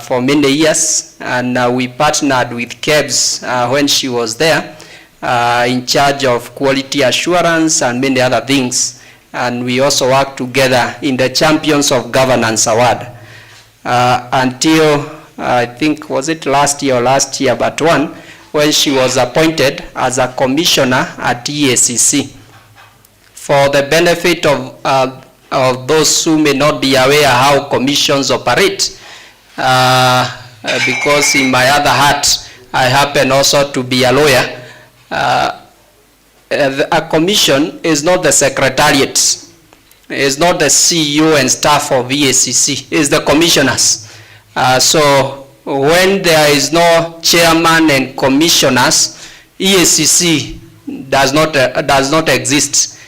for many years, and we partnered with KEBS when she was there in charge of quality assurance and many other things. And we also worked together in the Champions of Governance Award until I think, was it last year, but one, when she was appointed as a commissioner at EACC. For the benefit of those who may not be aware how commissions operate, because in my other hat, I happen also to be a lawyer. A commission is not the secretariat, is not the CEO and staff of EACC, it's the commissioners. So when there is no chairman and commissioners, EACC does not exist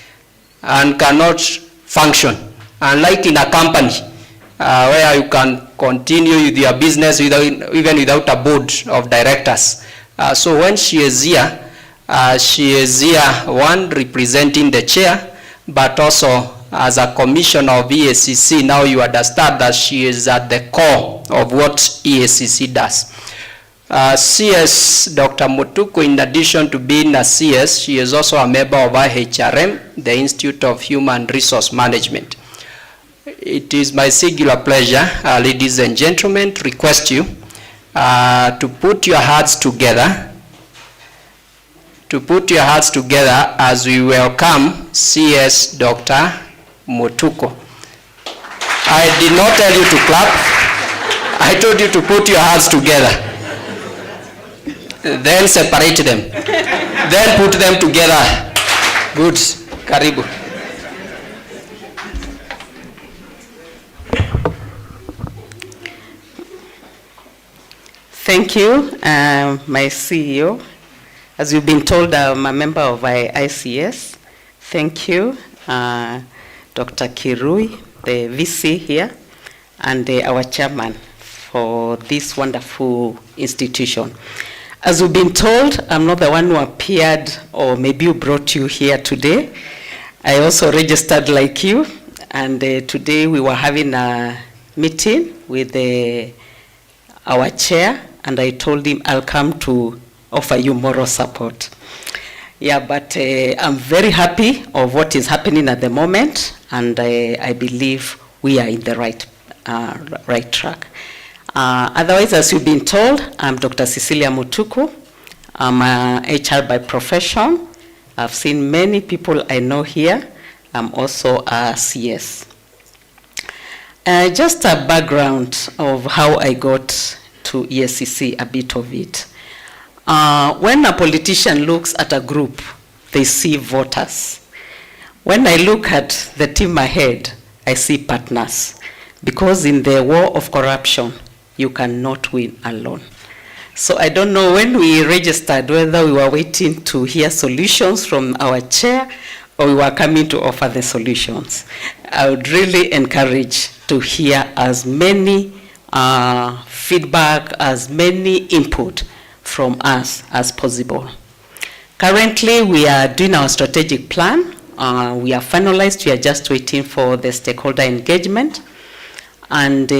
and cannot function. Unlike in a company where you can continue with your business even without a board of directors. So when she is here, one, representing the chair, but also as a commissioner of EACC. Now you understand that she is at the core of what EACC does. CS Dr. Mutuku, in addition to being a CS, she is also a member of IHRM, the Institute of Human Resource Management. It is my singular pleasure, ladies and gentlemen, to request you to put your hearts together as we welcome CS Dr. Mutuku. I did not tell you to clap. I told you to put your hands together. Then separate them. Then put them together. Good. Karibu. Thank you, my CEO. As you've been told, I'm a member of ICS. Thank you, Dr. Kirui, the VC here, and our chairman for this wonderful institution. As we've been told, I'm not the one who appeared, or maybe who brought you here today. I also registered like you, and today we were having a meeting with our chair, and I told him I'll come to offer you moral support. Yeah, but I'm very happy of what is happening at the moment, and I believe we are in the right track. Otherwise, as you've been told, I'm Dr. Cecilia Mutuku. I'm a HR by profession. I've seen many people I know here. I'm also a CS. Just a background of how I got to EACC, a bit of it. When a politician looks at a group, they see voters. When I look at the team ahead, I see partners. Because in the war of corruption, you cannot win alone. So I don't know when we registered whether we were waiting to hear solutions from our chair or we were coming to offer the solutions. I would really encourage to hear as many feedback, as many input from us as possible. Currently, we are doing our strategic plan. We are finalized. We are just waiting for the stakeholder engagement. And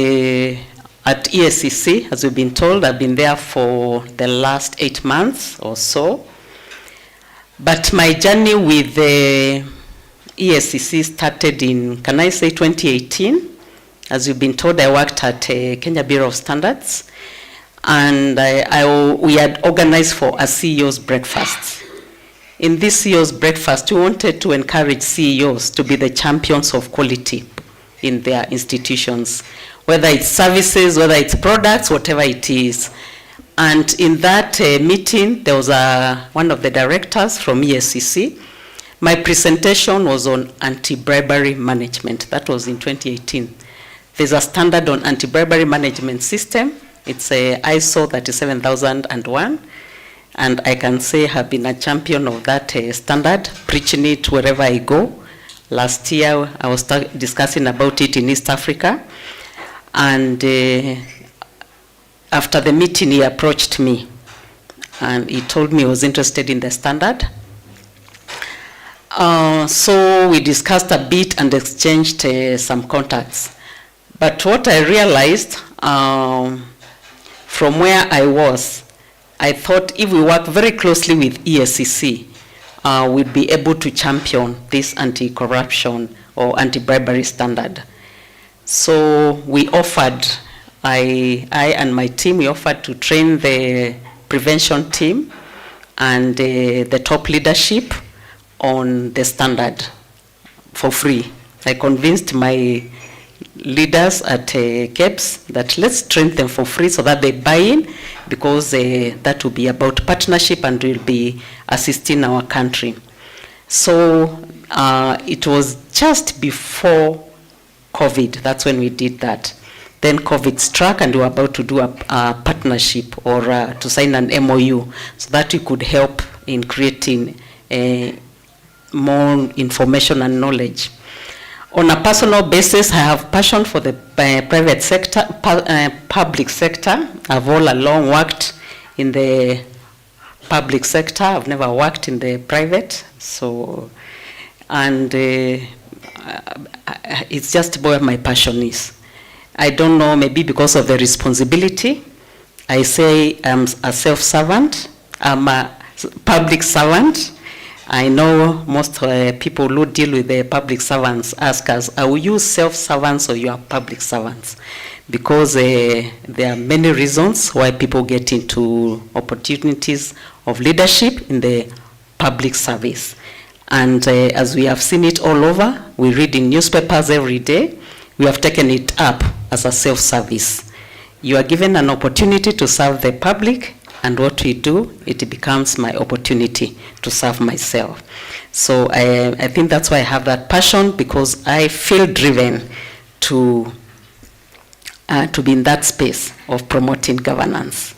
at EACC, as we've been told, I've been there for the last 8 months or so. But my journey with the EACC started in, can I say 2018? As you've been told, I worked at Kenya Bureau of Standards. And we had organized for a CEO's breakfast. in this CEO's breakfast, we wanted to encourage CEOs to be the champions of quality in their institutions, whether it's services, whether it's products, whatever it is. And in that meeting, there was one of the directors from EACC. My presentation was on anti-bribery management. That was in 2018. There's a standard on anti-bribery management system. It's a ISO 37001. And I can say I have been a champion of that standard, preaching it wherever I go. Last year, I was discussing about it in East Africa. And after the meeting, he approached me. And he told me he was interested in the standard. So we discussed a bit and exchanged some contacts. But what I realized from where I was, I thought if we work very closely with EACC, we'd be able to champion this anti-corruption or anti-bribery standard. So we offered, I and my team, we offered to train the prevention team and the top leadership on the standard for free. I convinced my leaders at KEPS that let's train them for free so that they buy in, because that will be about partnership and will be assisting our country. So it was just before COVID, that's when we did that. Then COVID struck and we were about to do a partnership or to sign an MOU so that we could help in creating more information and knowledge. On a personal basis, I have passion for the private sector, public sector. I've all along worked in the public sector. I've never worked in the private. So, and it's just where my passion is. I don't know, maybe because of the responsibility. I say I'm a self-servant. I'm a public servant. I know most people who deal with the public servants ask us, are you self-servants or you are public servants? Because there are many reasons why people get into opportunities of leadership in the public service. And as we have seen it all over, we read in newspapers every day, we have taken it up as a self-service. You are given an opportunity to serve the public, and what we do, it becomes my opportunity to serve myself. So I think that's why I have that passion, because I feel driven to be in that space of promoting governance.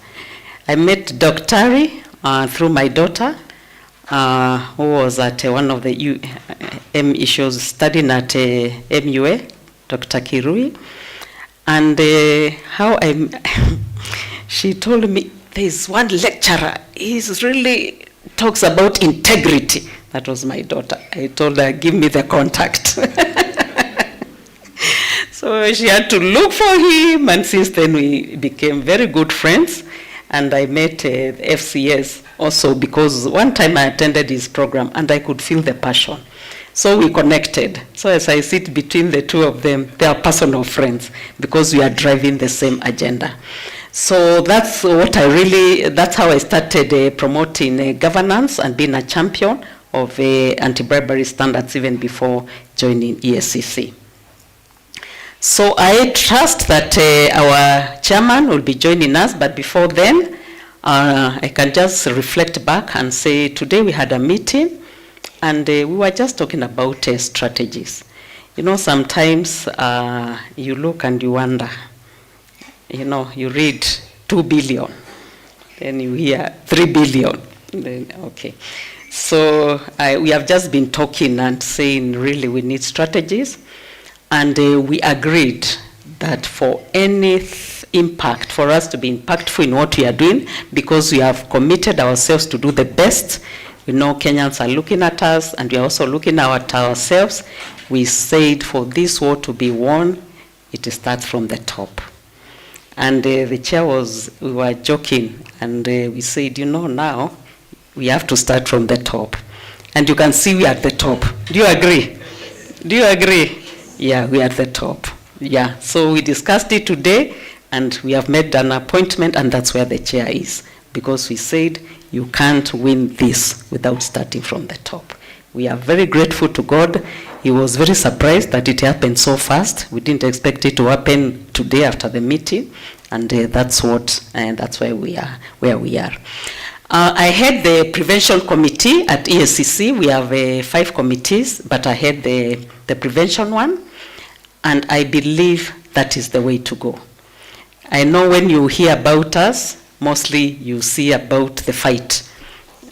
I met Dr. Tari through my daughter, who was at one of the M issues studying at MUA, Dr. Kirui. And she told me, there's one lecturer, he really talks about integrity. That was my daughter. I told her, give me the contact. So she had to look for him, and since then we became very good friends. And I met FCS also, because one time I attended his program and I could feel the passion. So we connected. So as I sit between the two of them, they are personal friends because we are driving the same agenda. So that's what that's how I started promoting governance and being a champion of anti-bribery standards even before joining EACC. So I trust that our chairman will be joining us, but before then, I can just reflect back and say today we had a meeting and we were just talking about strategies. You know, sometimes you look and you wonder, you know, you read 2 billion, then you hear 3 billion, then okay. So we have just been talking and saying really we need strategies, and we agreed that for any impact, for us to be impactful in what we are doing, because we have committed ourselves to do the best. We know Kenyans are looking at us and we are also looking at ourselves. We said for this war to be won, it starts from the top. And the chair we were joking, and we said, you know, now we have to start from the top. And you can see we are at the top. Do you agree? Do you agree? Yeah, we are at the top. Yeah, so we discussed it today, and we have made an appointment, and that's where the chair is. because we said you can't win this without starting from the top. We are very grateful to God. He was very surprised that it happened so fast. We didn't expect it to happen today after the meeting, and that's why we are where we are. I head the prevention committee at EACC. We have 5 committees, but I head the prevention one, and I believe that is the way to go. I know when you hear about us, mostly you see about the fight.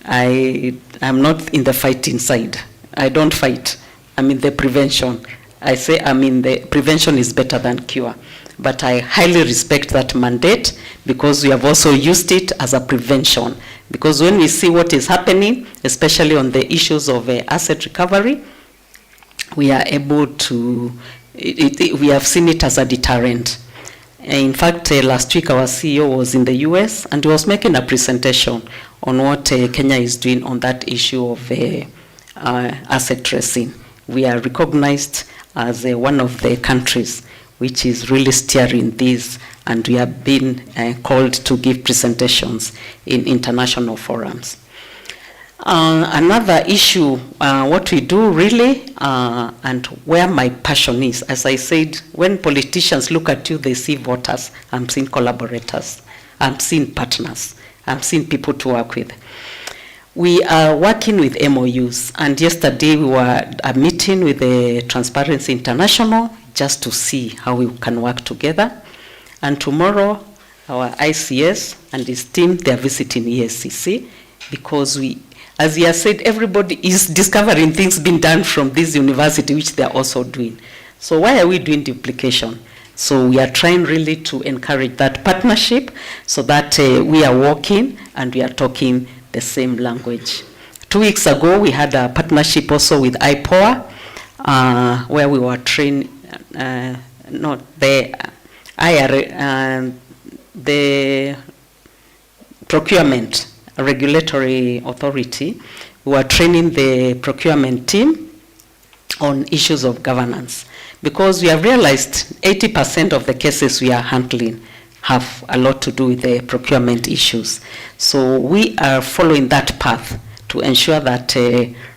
I'm not in the fighting side. I don't fight. I'm in the prevention. I say the prevention is better than cure. But I highly respect that mandate, because we have also used it as a prevention. Because when we see what is happening, especially on the issues of asset recovery, we are able to, we have seen it as a deterrent. In fact, last week our CEO was in the US, and he was making a presentation on what Kenya is doing on that issue of asset tracing. We are recognized as one of the countries which is really steering this, and we have been called to give presentations in international forums. Another issue, what we do really, and where my passion is, as I said, when politicians look at you, they see voters. I'm seeing collaborators. I'm seeing partners. I'm seeing people to work with. We are working with MOUs, and yesterday we were a meeting with the Transparency International just to see how we can work together. And tomorrow, our ICS and his team, they are visiting EACC, because we, as he has said, everybody is discovering things being done from this university, which they are also doing. So why are we doing duplication? So we are trying really to encourage that partnership, so that we are working and we are talking the same language. 2 weeks ago, we had a partnership also with IPOA, where we were training, the procurement regulatory authority. We were training the procurement team on issues of governance, because we have realized 80% of the cases we are handling have a lot to do with the procurement issues. So we are following that path to ensure that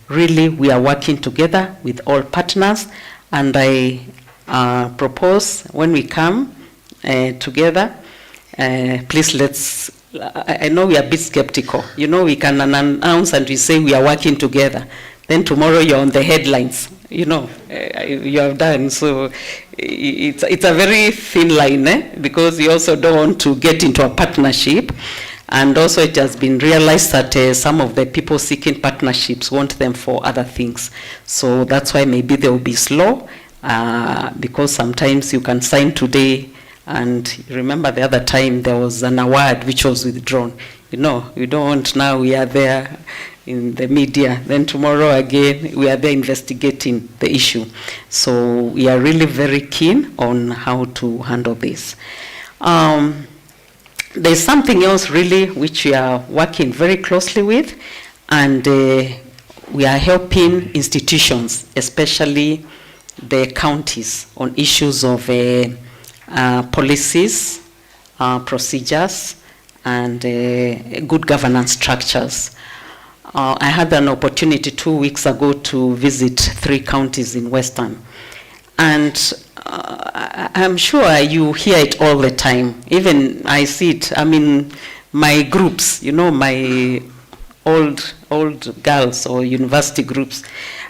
really we are working together with all partners. And I propose, when we come together, please let's, I know we are a bit skeptical. You know, we can announce and we say we are working together. Then tomorrow you're on the headlines, you know, you have done. So it's a very thin line, because you also don't want to get into a partnership. And also it has been realized that some of the people seeking partnerships want them for other things. So that's why maybe they will be slow, because sometimes you can sign today, and remember the other time there was an award which was withdrawn. You know, you don't want, now we are there in the media, then tomorrow again we are there investigating the issue. So we are really very keen on how to handle this. There's something else really which we are working very closely with, and we are helping institutions, especially the counties, on issues of policies, procedures, and good governance structures. I had an opportunity 2 weeks ago to visit 3 counties in Western. And I'm sure you hear it all the time. Even I see it, I mean, my groups, you know, my old girls or university groups.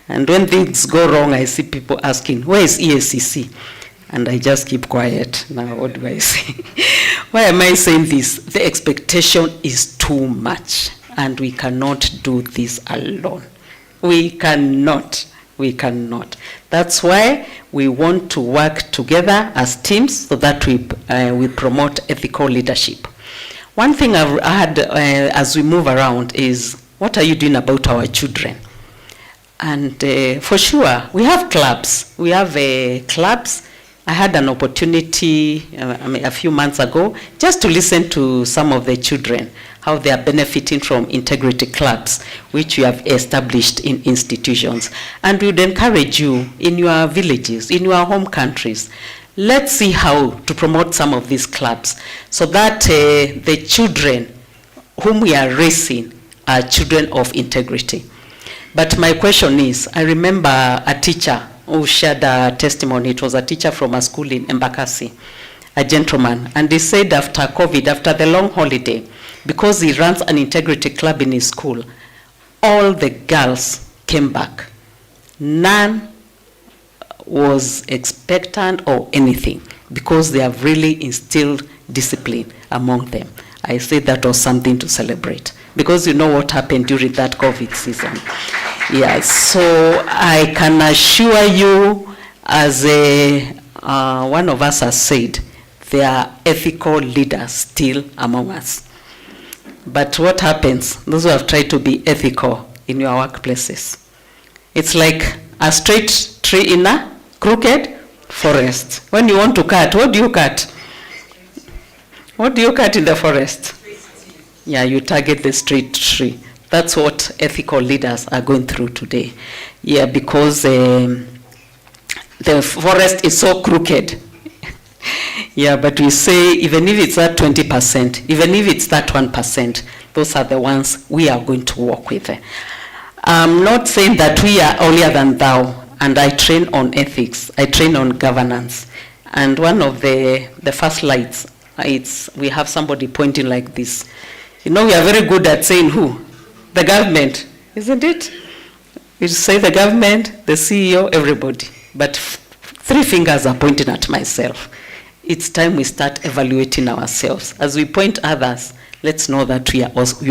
And when things go wrong, I see people asking, where is EACC? And I just keep quiet. Now, what do I say? Why am I saying this? The expectation is too much, and we cannot do this alone. We cannot. That's why we want to work together as teams, so that we promote ethical leadership. One thing I've had as we move around is, what are you doing about our children? And for sure, we have clubs. We have clubs. I had an opportunity a few months ago just to listen to some of the children, how they are benefiting from integrity clubs, which we have established in institutions. And we would encourage you in your villages, in your home countries, let's see how to promote some of these clubs, so that the children whom we are raising are children of integrity. But my question is, I remember a teacher who shared a testimony. It was a teacher from a school in Embakasi, a gentleman, and he said after COVID, after the long holiday, because he runs an integrity club in his school, all the girls came back. None was expectant or anything, because they have really instilled discipline among them. I said that was something to celebrate, because you know what happened during that COVID season. Yeah, so I can assure you, as one of us has said, there are ethical leaders still among us. But what happens, those who have tried to be ethical in your workplaces, it's like a straight tree in a crooked forest. When you want to cut, what do you cut? What do you cut in the forest? Yeah, you target the straight tree. That's what ethical leaders are going through today. Yeah, because the forest is so crooked. Yeah, but we say even if it's that 20%, even if it's that 1%, those are the ones we are going to work with. I'm not saying that we are holier than thou, and I train on ethics, I train on governance. And one of the first slides, we have somebody pointing like this. You know, we are very good at saying who? The government, isn't it? You say the government, the CEO, everybody. But three fingers are pointing at myself. It's time we start evaluating ourselves. As we point others, let's know that we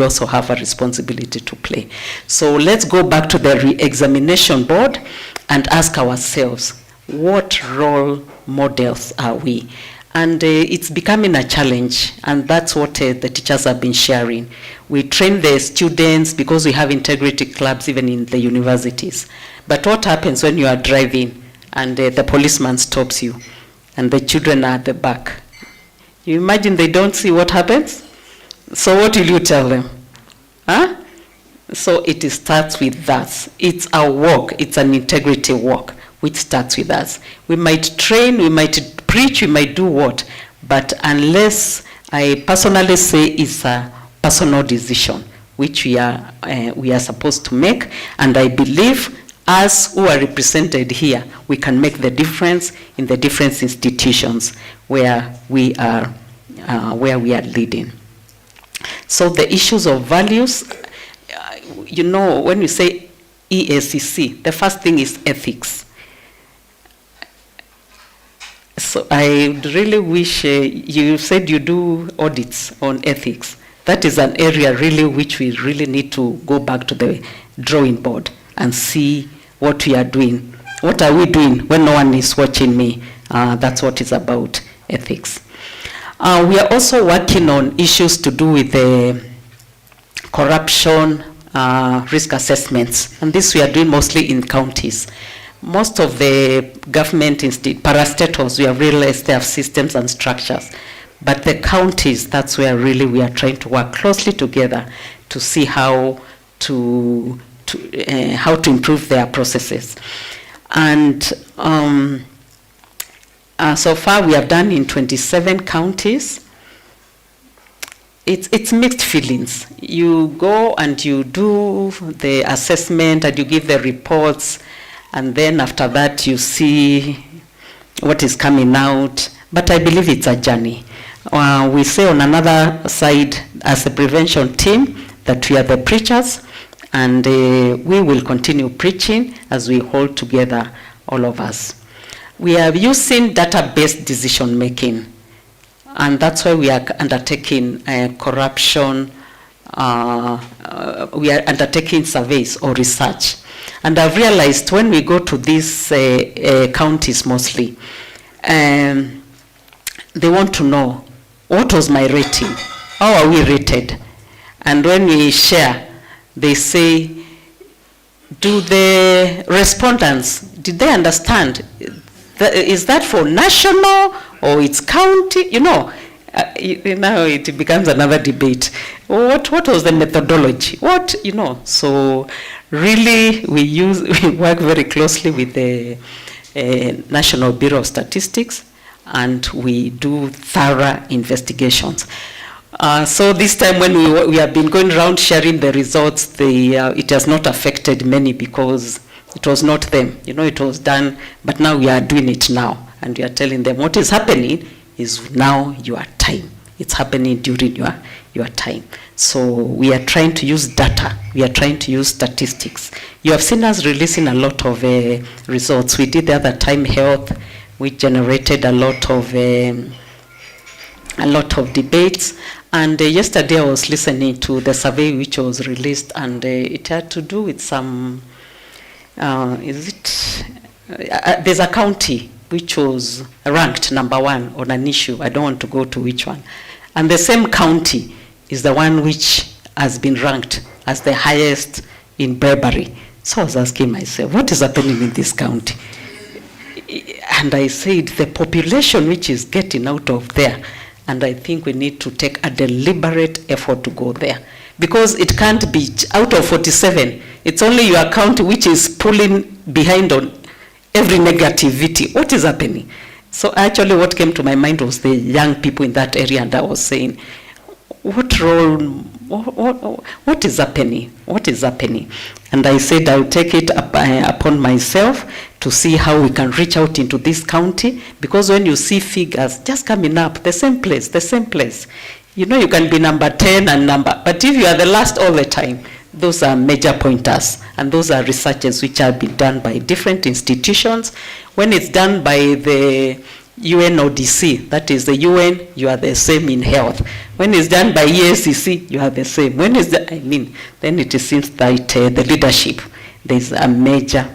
also have a responsibility to play. So let's go back to the re-examination board and ask ourselves, what role models are we? And it's becoming a challenge, and that's what the teachers have been sharing. We train the students because we have integrity clubs even in the universities. But what happens when you are driving and the policeman stops you and the children are at the back? You imagine they don't see what happens? So what will you tell them? Huh? So it starts with us. It's our work. It's an integrity work, which starts with us. We might train, we might preach, we might do what, but unless, I personally say, it's a personal decision which we are supposed to make, and I believe us who are represented here, we can make the difference in the different institutions where we are leading. So the issues of values, you know, when you say EACC, the first thing is ethics. So I really wish, you said you do audits on ethics. That is an area really which we really need to go back to the drawing board and see what we are doing. What are we doing when no one is watching me? That's what it's about, ethics. We are also working on issues to do with the corruption, risk assessments. And this we are doing mostly in counties. Most of the government parastatals, we have realized they have systems and structures. But the counties, that's where really we are trying to work closely together to see how to improve their processes. And so far we have done in 27 counties. It's mixed feelings. You go and you do the assessment and you give the reports, and then after that you see what is coming out. But I believe it's a journey. We say on another side, as a prevention team, that we are the preachers, and we will continue preaching as we hold together, all of us. We are using data-based decision making, and that's why we are undertaking corruption. We are undertaking surveys or research. And I've realized when we go to these counties mostly, they want to know, what was my rating? How are we rated? And when we share, they say, do the respondents, did they understand? Is that for national or it's county? You know, now it becomes another debate. What was the methodology? What, you know, so really we work very closely with the National Bureau of Statistics, and we do thorough investigations. So this time when we have been going around sharing the results, it has not affected many because it was not them. It was done, but now we are doing it now. And we are telling them what is happening is now your time. It's happening during your time. So we are trying to use data. We are trying to use statistics. You have seen us releasing a lot of results. We did the other time health. We generated a lot of debates. And yesterday I was listening to the survey which was released, and it had to do with some, there's a county which was ranked number 1 on an issue. I don't want to go to which one. And the same county is the one which has been ranked as the highest in bribery. So I was asking myself, what is happening in this county? And I said, the population which is getting out of there, and I think we need to take a deliberate effort to go there. Because it can't be, out of 47, it's only your county which is pulling behind on every negativity. What is happening? So actually what came to my mind was the young people in that area, and I was saying, what role, what is happening? What is happening? And I said I'll take it upon myself to see how we can reach out into this county, because when you see figures just coming up, the same place. You can be number 10 and but if you are the last all the time, those are major pointers, and those are researches which have been done by different institutions. When it's done by the UNODC, that is the UN, you are the same in health. When it's done by EACC, you are the same. Then it seems that the leadership, there's a major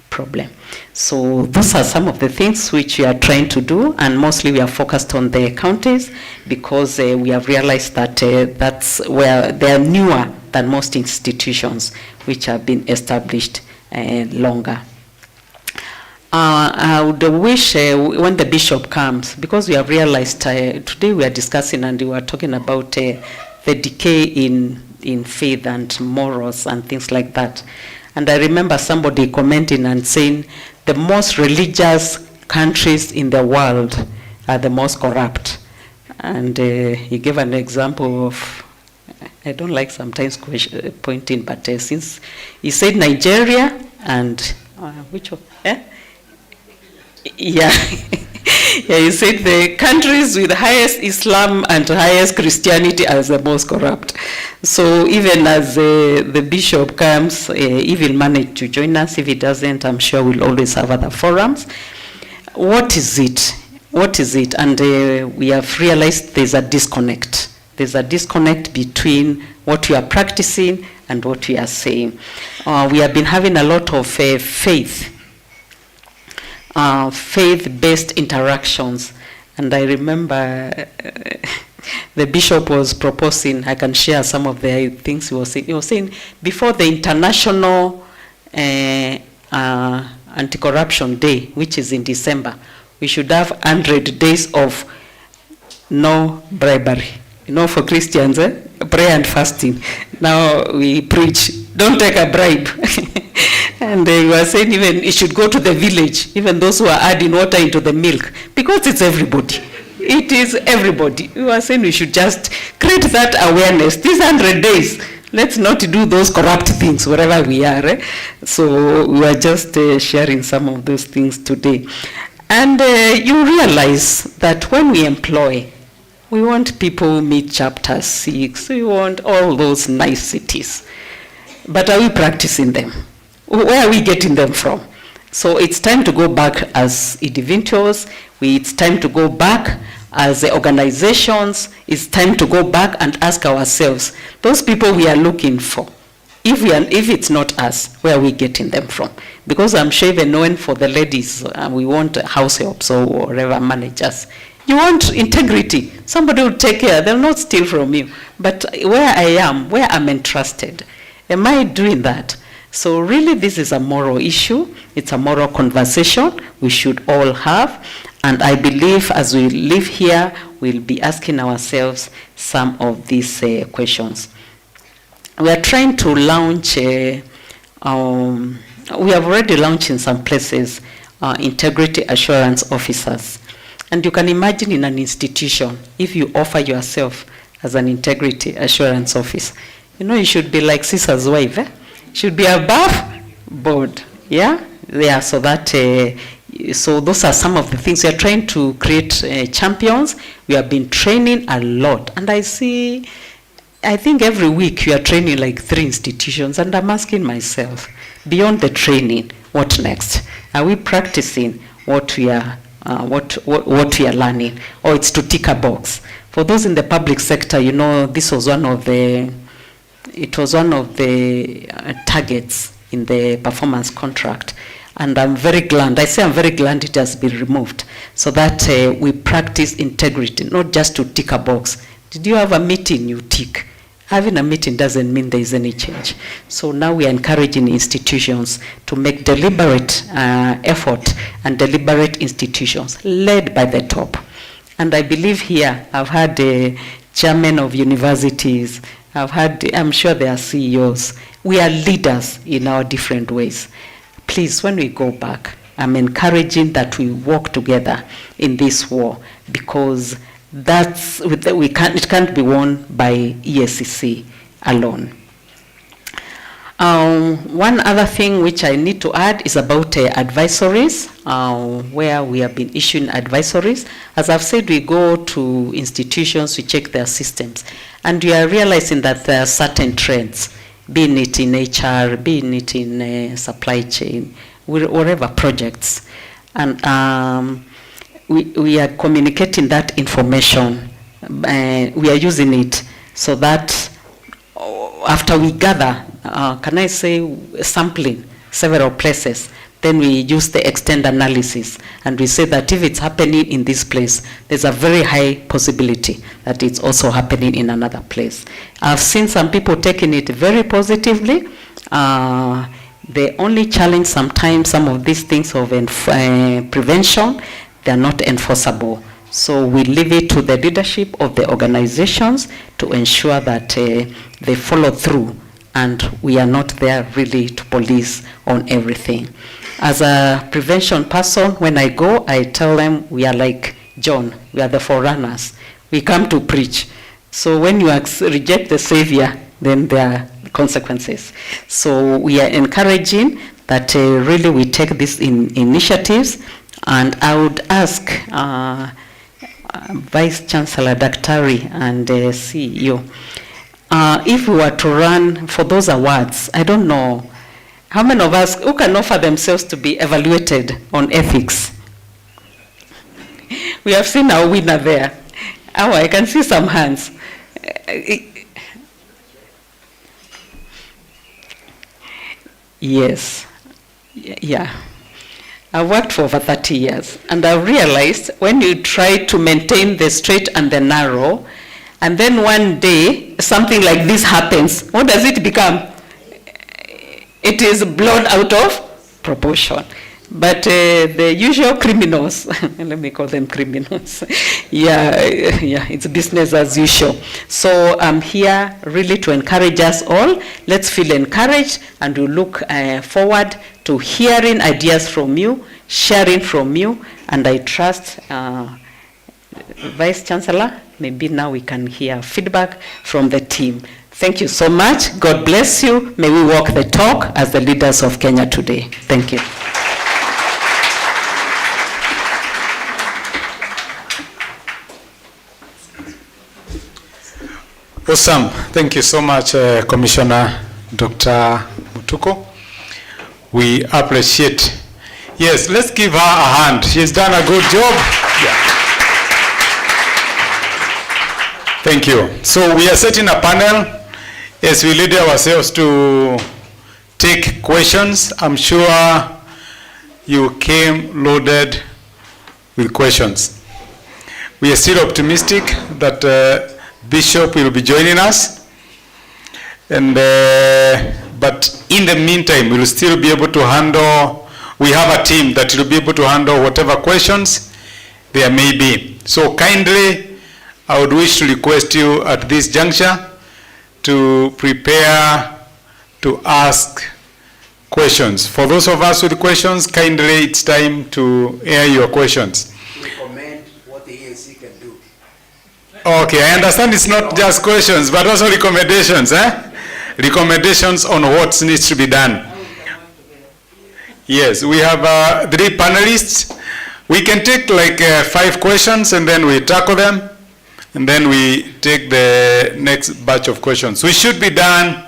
problem. So those are some of the things which we are trying to do, and mostly we are focused on the counties, because we have realized that that's where they are newer than most institutions which have been established longer. I would wish when the bishop comes, because we have realized today we are discussing and we are talking about the decay in faith and morals and things like that. And I remember somebody commenting and saying the most religious countries in the world are the most corrupt. And he gave an example of, I don't like sometimes pointing, but since he said Nigeria and which one? Yeah. Yeah, he said the countries with the highest Islam and highest Christianity are the most corrupt. So even as the bishop comes, he will manage to join us. If he doesn't, I'm sure we'll always have other forums. What is it? And we have realized there's a disconnect. There's a disconnect between what we are practicing and what we are saying. We have been having a lot of faith-based interactions. And I remember the bishop was proposing, I can share some of the things he was saying. He was saying before the International Anti-Corruption Day, which is in December, we should have 100 days of no bribery. For Christians, prayer and fasting. Now we preach, don't take a bribe. And they were saying even it should go to the village, even those who are adding water into the milk, because it's everybody. It is everybody. We were saying we should just create that awareness. These 100 days, let's not do those corrupt things wherever we are. So we are just sharing some of those things today. And you realize that when we employ, we want people who meet chapter 6. We want all those niceties. But are we practicing them? Where are we getting them from? So it's time to go back as individuals. It's time to go back as organizations. It's time to go back and ask ourselves, those people we are looking for, if it's not us, where are we getting them from? Because I'm sure even knowing for the ladies, we want house helps or whatever managers. You want integrity. Somebody will take care. They'll not steal from you. But where I am, where I'm entrusted, am I doing that? So really this is a moral issue. It's a moral conversation we should all have. And I believe as we live here, we'll be asking ourselves some of these questions. We are trying to launch, we have already launched in some places, integrity assurance officers. And you can imagine in an institution, if you offer yourself as an integrity assurance officer. You know, you should be like Caesar's wife, eh? Should be above board, yeah? Yeah, so that, so those are some of the things. We are trying to create champions. We have been training a lot. And I think every week we are training like 3 institutions, and I'm asking myself, beyond the training, what next? Are we practicing what we are what we are learning, or it's to tick a box? For those in the public sector, you know, this was one of the targets in the performance contract, and I'm very glad. I say I'm very glad it has been removed, so that we practice integrity, not just to tick a box. Did you have a meeting? You tick. Having a meeting doesn't mean there is any change. So now we are encouraging institutions to make deliberate effort and deliberate institutions led by the top. And I believe here, I've had a chairman of universities, I'm sure there are CEOs. We are leaders in our different ways. Please, when we go back, I'm encouraging that we work together in this war, because it can't be won by EACC alone. One other thing which I need to add is about advisories, where we have been issuing advisories. As I've said, we go to institutions, we check their systems, and we are realizing that there are certain trends, be it in HR, be it in supply chain, whatever projects. And we are communicating that information. We are using it so that after we gather, can I say sampling several places, then we use the extend analysis, and we say that if it's happening in this place, there's a very high possibility that it's also happening in another place. I've seen some people taking it very positively. The only challenge sometimes, some of these things of prevention, they are not enforceable. So we leave it to the leadership of the organizations to ensure that they follow through, and we are not there really to police on everything. As a prevention person, when I go, I tell them we are like John, we are the forerunners. We come to preach. So when you reject the Savior, then there are consequences. So we are encouraging that really we take these initiatives, and I would ask Vice Chancellor Daktari and CEO, if we were to run for those awards, I don't know, how many of us who can offer themselves to be evaluated on ethics? We have seen our winner there. Oh, I can see some hands. Yes, yeah. I worked for over 30 years, and I realized when you try to maintain the straight and the narrow, and then one day something like this happens, what does it become? It is blown out of proportion. But the usual criminals, let me call them criminals, yeah, it's business as usual. So I'm here really to encourage us all. Let's feel encouraged, and we look forward to hearing ideas from you, sharing from you, and I trust Vice Chancellor, maybe now we can hear feedback from the team. Thank you so much. God bless you. May we walk the talk as the leaders of Kenya today. Thank you. Awesome. Thank you so much, Commissioner Dr. Mutuku. We appreciate. Yes, let's give her a hand. She's done a good job. Yeah. Thank you. So we are setting a panel as we lead ourselves to take questions. I'm sure you came loaded with questions. We are still optimistic that Bishop will be joining us, and but in the meantime we'll still be able to handle, we have a team that will be able to handle whatever questions there may be. So kindly, I would wish to request you at this juncture to prepare to ask questions. For those of us with questions, kindly, it's time to air your questions. Recommend what the EACC can do. Okay, I understand it's not just questions, but also recommendations, Recommendations on what needs to be done. Yes, we have 3 panelists. We can take like 5 questions and then we tackle them, and then we take the next batch of questions. We should be done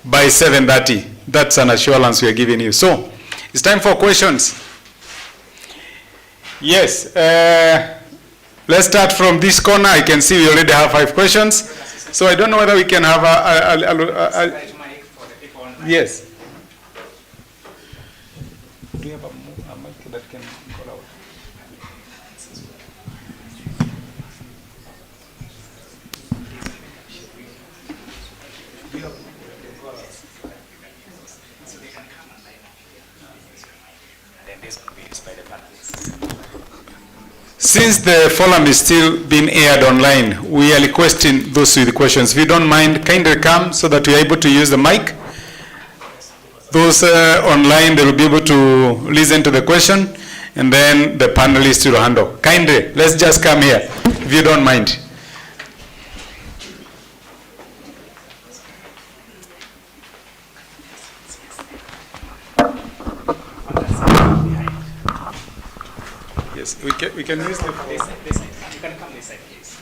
by 7:30. That's an assurance we are giving you. So, it's time for questions. Yes, let's start from this corner. I can see we already have 5 questions. So I don't know whether we can have yes. Do you have a mic that can call out? Since the forum is still being aired online, we are requesting those with questions. If you don't mind, kindly come so that we are able to use the mic. Those online, they will be able to listen to the question, and then the panelists will handle. Kindly, let's just come here, if you don't mind. Yes, we can use the this side. You can come this side, please.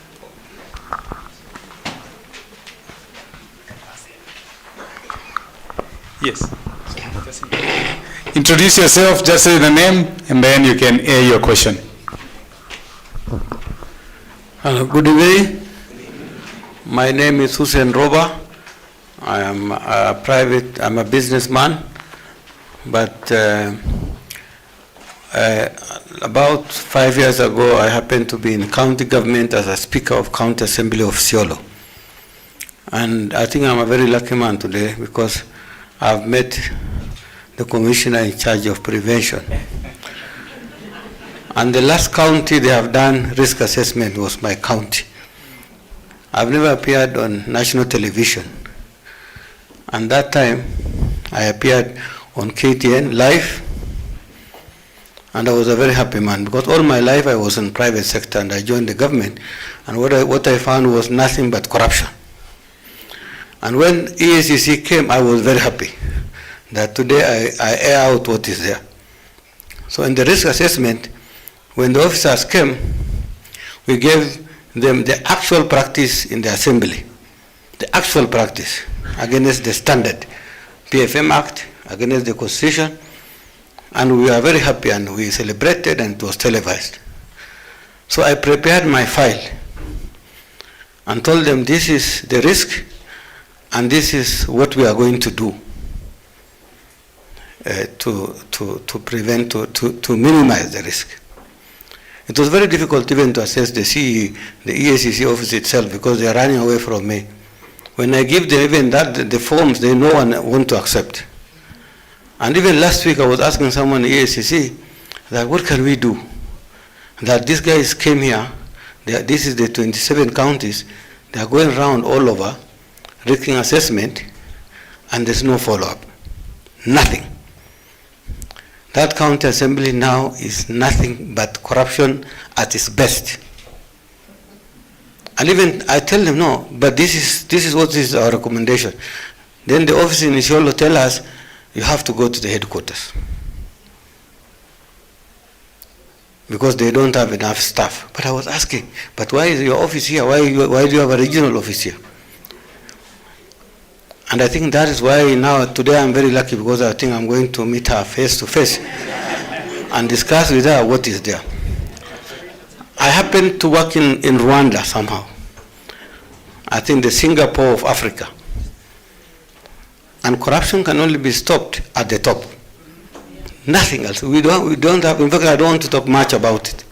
Yes. Introduce yourself, just say the name, and then you can air your question. Hello, good evening. My name is Hussein Roba. I am I'm a businessman, but about 5 years ago, I happened to be in county government as a Speaker of County Assembly of Isiolo. And I think I'm a very lucky man today because I've met the commissioner in charge of prevention. And the last county they have done risk assessment was my county. I've never appeared on national television. And that time, I appeared on KTN live, and I was a very happy man because all my life I was in private sector and I joined the government, and what I found was nothing but corruption. And when EACC came, I was very happy that today I air out what is there. So in the risk assessment, when the officers came, we gave them the actual practice in the assembly, the actual practice against the standard PFM Act, against the Constitution, and we are very happy and we celebrated and it was televised. So I prepared my file and told them this is the risk and this is what we are going to do to prevent, to minimize the risk. It was very difficult even to assess the EACC office itself because they are running away from me. When I give them even that, the forms, they no one want to accept. And even last week I was asking someone in EACC that what can we do? That these guys came here, this is the 27 counties, they are going around all over, risking assessment, and there's no follow-up. Nothing. That county assembly now is nothing but corruption at its best. And even I tell them, no, but this is what is our recommendation. Then the office in Isiolo tell us, you have to go to the headquarters. Because they don't have enough staff. But I was asking, but why is your office here? Why do you have a regional office here? And I think that is why now, today I'm very lucky because I think I'm going to meet her face to face and discuss with her what is there. I happened to work in Rwanda somehow. I think the Singapore of Africa. And corruption can only be stopped at the top. Nothing else. We don't have, in fact, I don't want to talk much about it.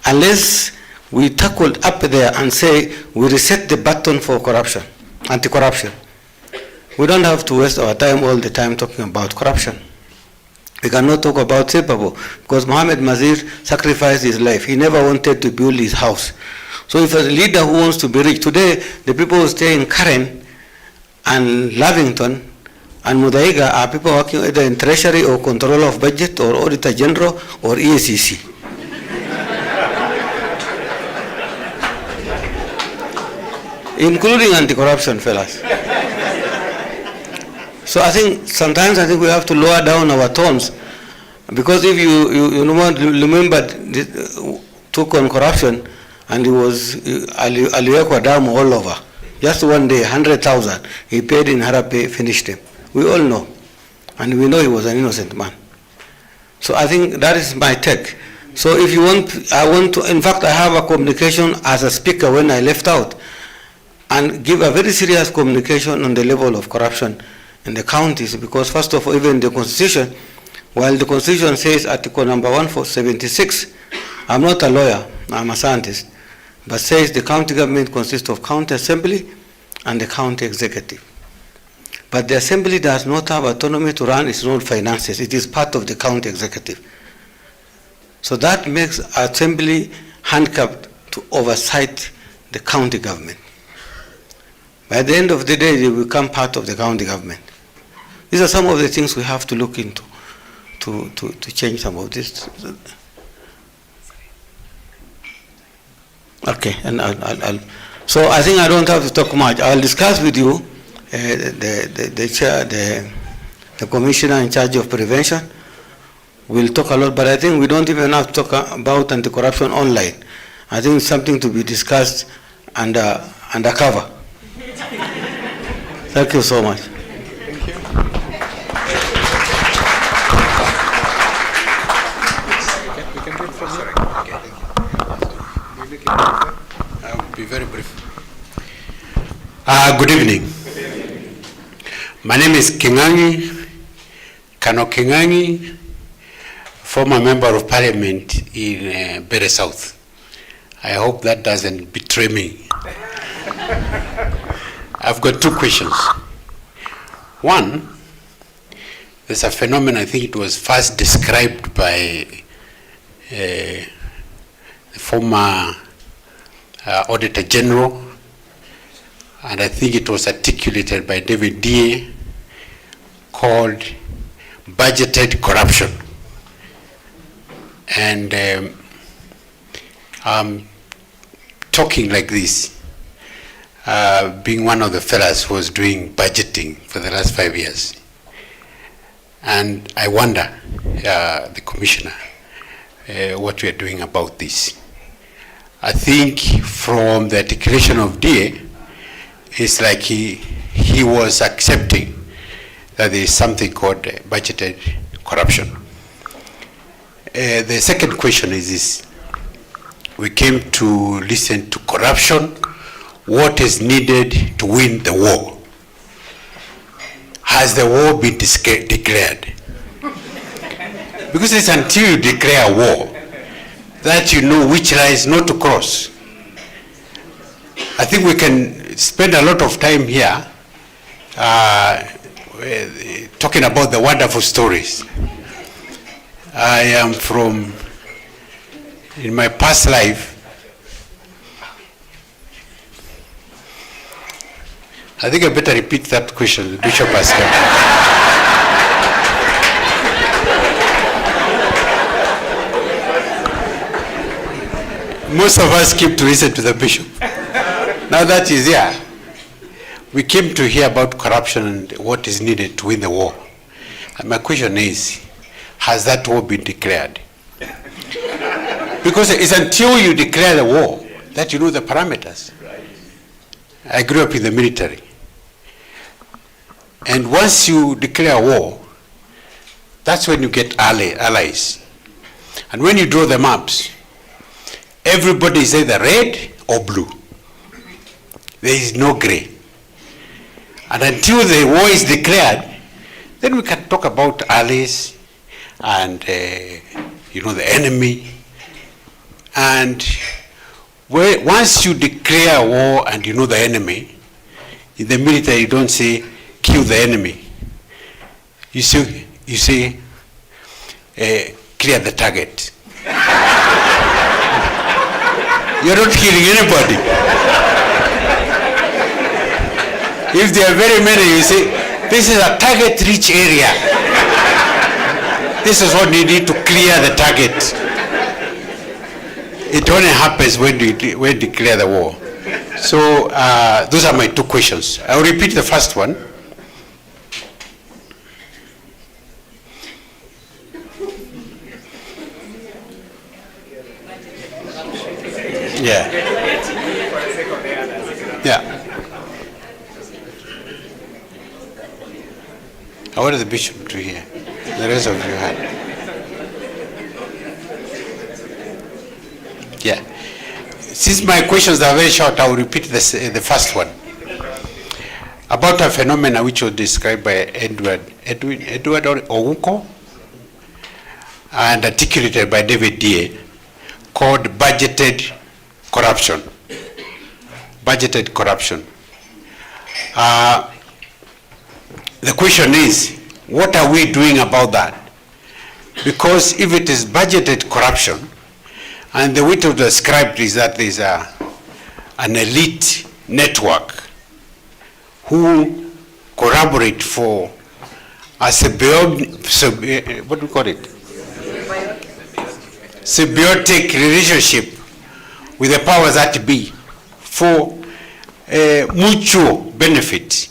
Unless we tackled up there and say, we reset the button for corruption, anti-corruption. We don't have to waste our time all the time talking about corruption. We cannot talk about Sepabo because Mohammed Mazir sacrificed his life. He never wanted to build his house. So if a leader who wants to be rich, today the people who stay in Karen and Lavington and Mudaiga are people working either in Treasury or Control of Budget or Auditor General or EACC. including anti-corruption fellas. So sometimes I think we have to lower down our tones, because if you remember took on corruption, and it was Aliwekwa Dam all over. Just one day, 100,000 he paid in Harape, finished him. We all know, and we know he was an innocent man. So I think that is my take. So if you want, in fact, I have a communication as a speaker when I left out, and give a very serious communication on the level of corruption in the counties, because first of all, even the Constitution, while the Constitution says Article number 176, I'm not a lawyer, I'm a scientist, but says the county government consists of county assembly and the county executive. But the assembly does not have autonomy to run its own finances. It is part of the county executive. So that makes assembly handcuffed to oversight the county government. By the end of the day, they become part of the county government. These are some of the things we have to look into to change some of this. Okay, and so I think I don't have to talk much. I'll discuss with you the commissioner in charge of prevention. We'll talk a lot, but I think we don't even have to talk about anti-corruption online. I think it's something to be discussed undercover. Thank you so much. Thank you. We can do it from here. I'll be very brief. Good evening. My name is Kingangi, Kano Kingangi, former member of parliament in Bere South. I hope that doesn't betray me. I've got two questions. One, there's a phenomenon, I think it was first described by the former Auditor General, and I think it was articulated by David D. called budgeted corruption. And I'm talking like this, being one of the fellows who was doing budgeting for the last 5 years. And I wonder, the commissioner, what we are doing about this. I think from the articulation of DA, it's like he was accepting that there is something called budgeted corruption. The second question is this. We came to listen to corruption, what is needed to win the war. Has the war been declared? Because it's until you declare war that you know which lines not to cross. I think we can spend a lot of time here talking about the wonderful stories. I am from, in my past life, I think I better repeat that question the Bishop has come. Most of us keep to listen to the Bishop. Now that he's here, we came to hear about corruption and what is needed to win the war. And my question is, has that war been declared? Because it's until you declare the war that you know the parameters. I grew up in the military. And once you declare war, that's when you get allies. And when you draw the maps, everybody is either red or blue. There is no gray. And until the war is declared, then we can talk about allies and the enemy. And once you declare war and you know the enemy, in the military you don't say kill the enemy. You say clear the target. You're not killing anybody. If there are very many, you say, this is a target-rich area. This is what you need to clear the target. It only happens when you declare the war. So those are my two questions. I'll repeat the first one. Yeah. Yeah. I wanted the bishop to hear. The rest of you had. Yeah. Since my questions are very short, I will repeat the first one. About a phenomenon which was described by Edward Ouko and articulated by David D. called budgeted corruption. Budgeted corruption. The question is, what are we doing about that? Because if it is budgeted corruption, and the way to describe it is that there is an elite network who collaborate for a what do we call it? Symbiotic relationship with the powers that be for mutual benefit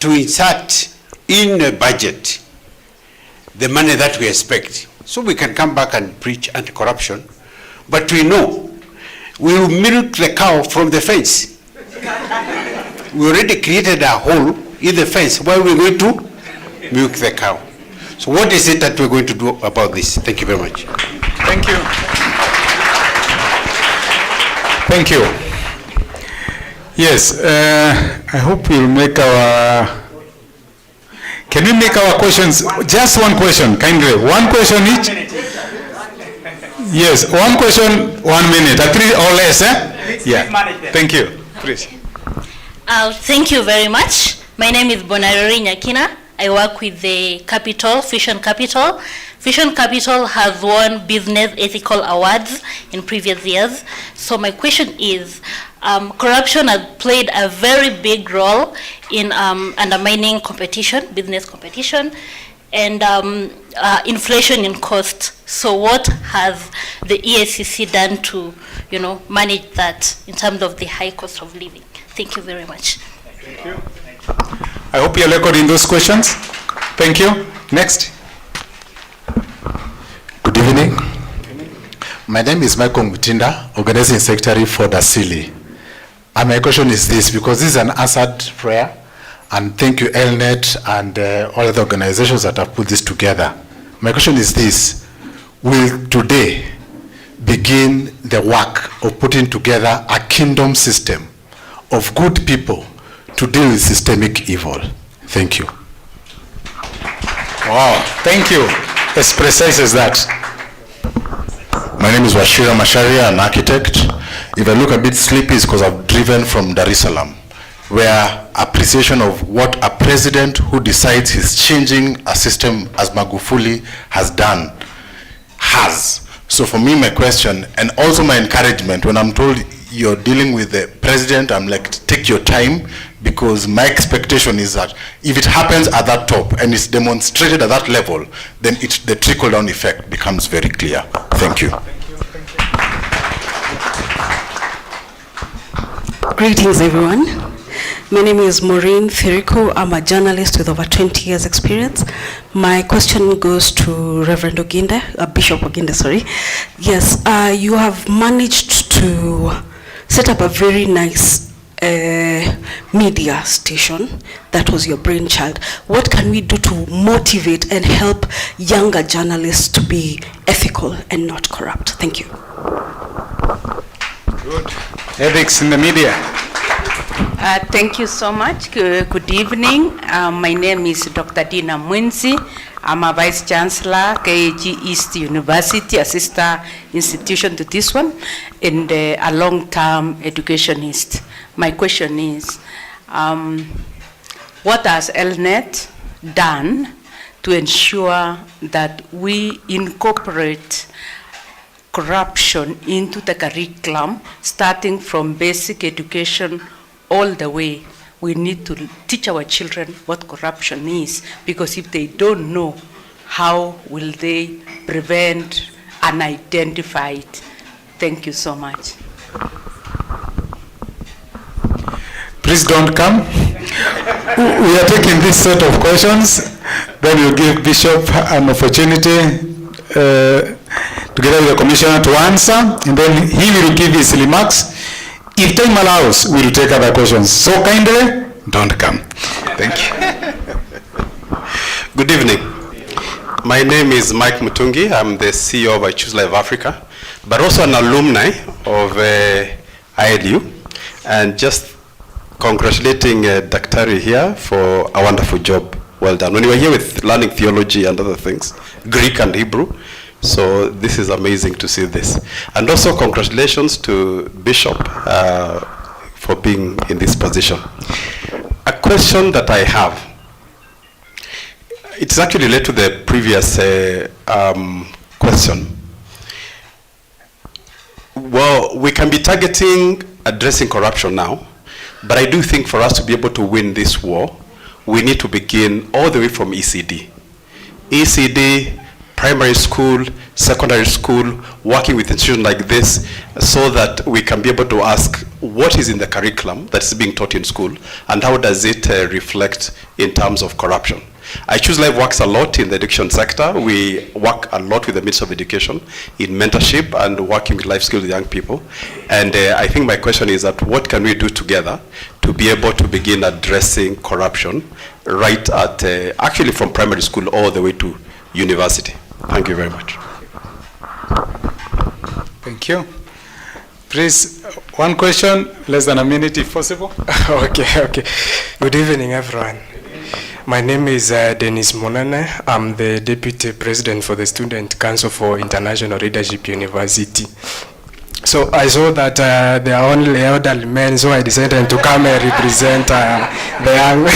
to insert in a budget the money that we expect. So we can come back and preach anti-corruption, but we know we will milk the cow from the fence. We already created a hole in the fence. Why are we going to milk the cow? So what is it that we're going to do about this? Thank you very much. Thank you. Thank you. Yes, I hope we'll make our... Can we make our questions, just one question, kindly, one question each? Yes, one question, 1 minute, at least or less, eh? Yeah, thank you, please. Thank you very much. My name is Bonarori Nyakina. I work with the Capital, Fusion Capital. Fusion Capital has won business ethical awards in previous years. So my question is, corruption has played a very big role in undermining competition, business competition, and inflation in cost. So what has the EACC done to, manage that in terms of the high cost of living? Thank you very much. Thank you. I hope you're recording those questions. Thank you. Next. Good evening. My name is Michael Mutinda, Organizing Secretary for DASILI. And my question is this, because this is an answered prayer, and thank you, ELNET, and all the organizations that have put this together. My question is this: will today begin the work of putting together a kingdom system of good people to deal with systemic evil? Thank you. Wow, thank you. As precise as that. My name is Washira Masharia, an architect. If I look a bit sleepy, it's because I've driven from Dar es Salaam, where appreciation of what a president who decides he's changing a system as Magufuli has done has. So for me, my question, and also my encouragement, when I'm told you're dealing with the president, I'm like, take your time, because my expectation is that if it happens at that top and it's demonstrated at that level, then the trickle-down effect becomes very clear. Thank you. Greetings, everyone. My name is Maureen Thiriko. I'm a journalist with over 20 years experience. My question goes to Reverend Oginde, Bishop Oginde, sorry. Yes, you have managed to set up a very nice media station. That was your brainchild. What can we do to motivate and help younger journalists to be ethical and not corrupt? Thank you. Good. Ethics in the media. Thank you so much. Good evening. My name is Dr. Dina Mwenzi. I'm a Vice Chancellor, KAG East University, a sister institution to this one, and a long-term educationist. My question is, what has ELNET done to ensure that we incorporate corruption into the curriculum, starting from basic education all the way? We need to teach our children what corruption is, because if they don't know, how will they prevent and identify it? Thank you so much. Please don't come. We are taking this set of questions. Then we'll give Bishop an opportunity together with the Commissioner to answer, and then he will give his remarks. If time allows, we will take other questions. So kindly, don't come. Thank you. Good evening. My name is Mike Mutungi. I'm the CEO of I Choose Life Africa, but also an alumni of ILU, and just congratulating Daktari here for a wonderful job. Well done. When you were here with learning theology and other things, Greek and Hebrew, so this is amazing to see this. And also congratulations to Bishop for being in this position. A question that I have, it's actually related to the previous question. Well, we can be targeting addressing corruption now, but I do think for us to be able to win this war, we need to begin all the way from ECD. ECD, primary school, secondary school, working with institutions like this, so that we can be able to ask what is in the curriculum that is being taught in school, and how does it reflect in terms of corruption. I Choose Life works a lot in the education sector. We work a lot with the Ministry of Education in mentorship and working with life skills with young people. And I think my question is that what can we do together to be able to begin addressing corruption right at, actually from primary school all the way to university. Thank you very much. Thank you. Please, one question, less than a minute if possible. Okay. Good evening, everyone. My name is Dennis Monane. I'm the Deputy President for the Student Council for International Leadership University. So I saw that there are only elderly men, so I decided to come and represent the young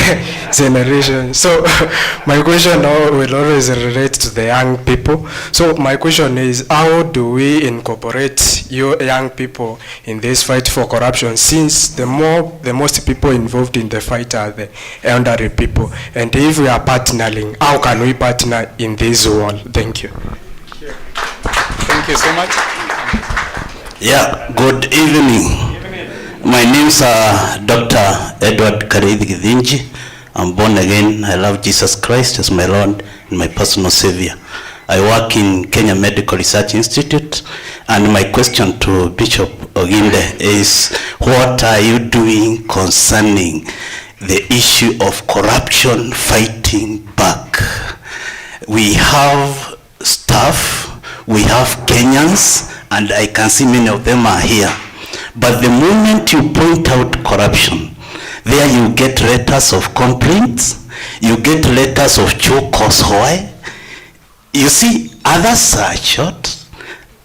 generation. So my question will always relate to the young people. So my question is, how do we incorporate young people in this fight for corruption, since the most people involved in the fight are the elderly people? And if we are partnering, how can we partner in this world? Thank you. Thank you so much. Yeah, good evening. My name is Dr. Edward Kareithi Githinji. I'm born again. I love Jesus Christ as my Lord and my personal Savior. I work in Kenya Medical Research Institute, and my question to Bishop Oginde is, what are you doing concerning the issue of corruption fighting back? We have staff, we have Kenyans, and I can see many of them are here. But the moment you point out corruption, there you get letters of complaints, you get letters of chokoshoy. You see, others are short.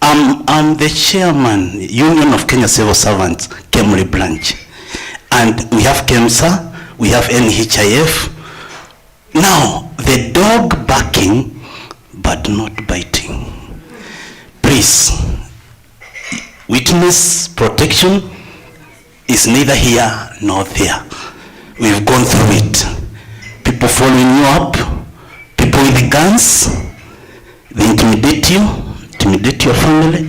I'm the chairman, Union of Kenya Civil Servants, Kemri branch. And we have KEMSA, we have NHIF. Now, the dog barking, but not biting. Please, witness protection is neither here nor there. We've gone through it. People following you up, people with guns, they intimidate your family.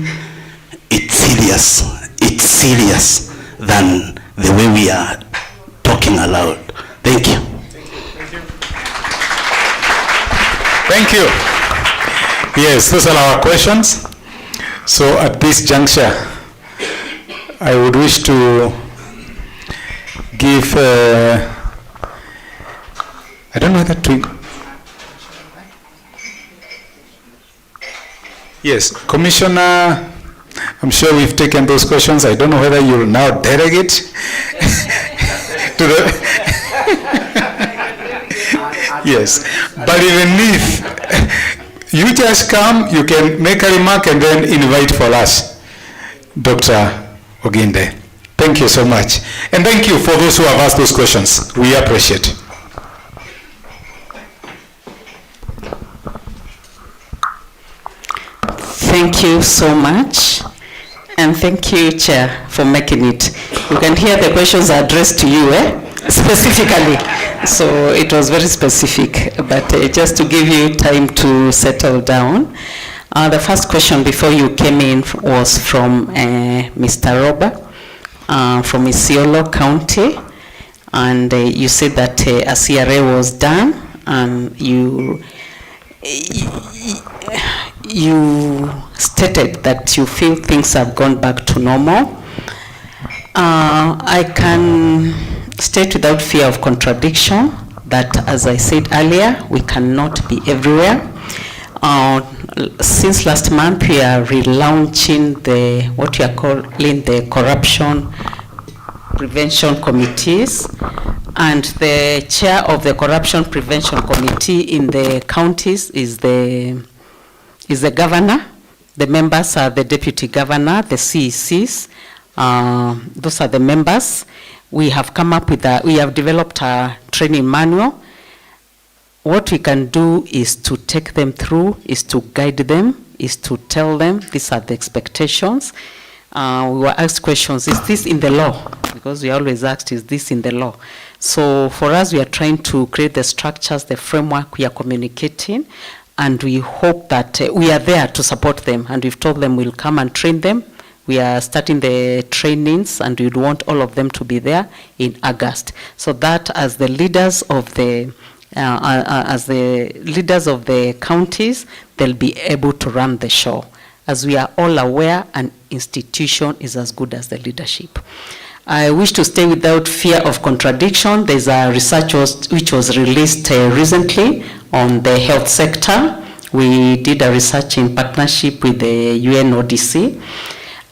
It's serious than the way we are talking aloud. Thank you. Thank you. Yes, those are our questions. So at this juncture, I would wish to give, I don't know whether to, yes, Commissioner, I'm sure we've taken those questions. I don't know whether you'll now delegate to the, yes, but even if you just come, you can make a remark and then invite for us, Dr. Oginde. Thank you so much. And thank you for those who have asked those questions. We appreciate it. Thank you so much. And thank you, Chair, for making it. You can hear the questions are addressed to you, specifically. So it was very specific, but just to give you time to settle down. The first question before you came in was from Mr. Robert from Isiolo County. and you said that a CRA was done, and you stated that you feel things have gone back to normal. I can state without fear of contradiction that, as I said earlier, we cannot be everywhere. Since last month, we are relaunching what we are calling the corruption prevention committees, and the chair of the corruption prevention committee in the counties is the governor. The members are the deputy governor, the CECs. Those are the members. We have come up with we have developed a training manual. What we can do is to take them through, is to guide them, is to tell them these are the expectations. We were asked questions, is this in the law? Because we always asked, is this in the law? So for us, we are trying to create the structures, the framework, we are communicating, and we hope that we are there to support them, and we've told them we'll come and train them. We are starting the trainings, and we'd want all of them to be there in August, so that as the leaders of the counties, they'll be able to run the show. As we are all aware, an institution is as good as the leadership. I wish to stay without fear of contradiction. There's a research which was released recently on the health sector. We did a research in partnership with the UNODC.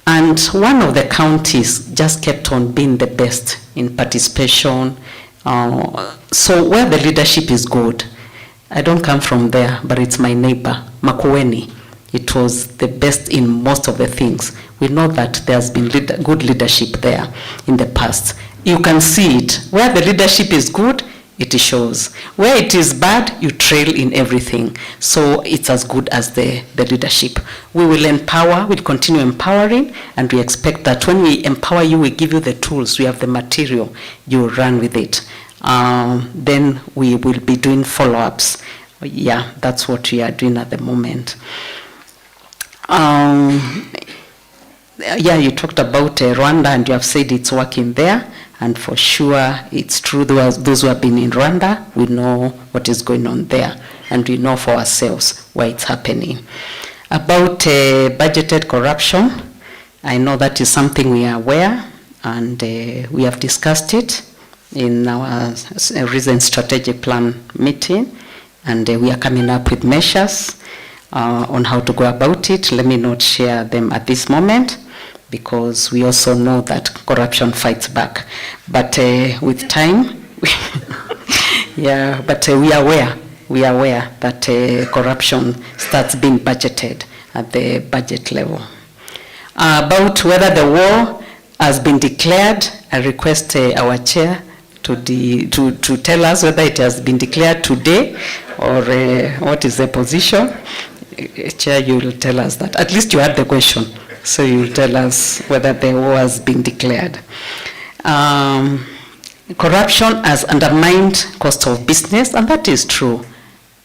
And one of the counties just kept on being the best in participation. So where the leadership is good, I don't come from there, but it's my neighbor, Makueni. It was the best in most of the things. We know that there's been good leadership there in the past. You can see it. Where the leadership is good, it shows. Where it is bad, you trail in everything. So it's as good as the leadership. We will empower, we'll continue empowering, and we expect that when we empower you, we give you the tools, we have the material, you run with it. Then we will be doing follow-ups. Yeah, that's what we are doing at the moment. Yeah, you talked about Rwanda, and you have said it's working there, and for sure it's true. Those who have been in Rwanda, we know what is going on there, and we know for ourselves why it's happening. About budgeted corruption, I know that is something we are aware, and we have discussed it in our recent strategic plan meeting, and we are coming up with measures on how to go about it. Let me not share them at this moment, because we also know that corruption fights back. But with time, yeah, but we are aware that corruption starts being budgeted at the budget level. About whether the war has been declared, I request our chair to tell us whether it has been declared today, or what is the position. Chair, you will tell us that. At least you had the question, so you will tell us whether the war has been declared. Corruption has undermined cost of business, and that is true.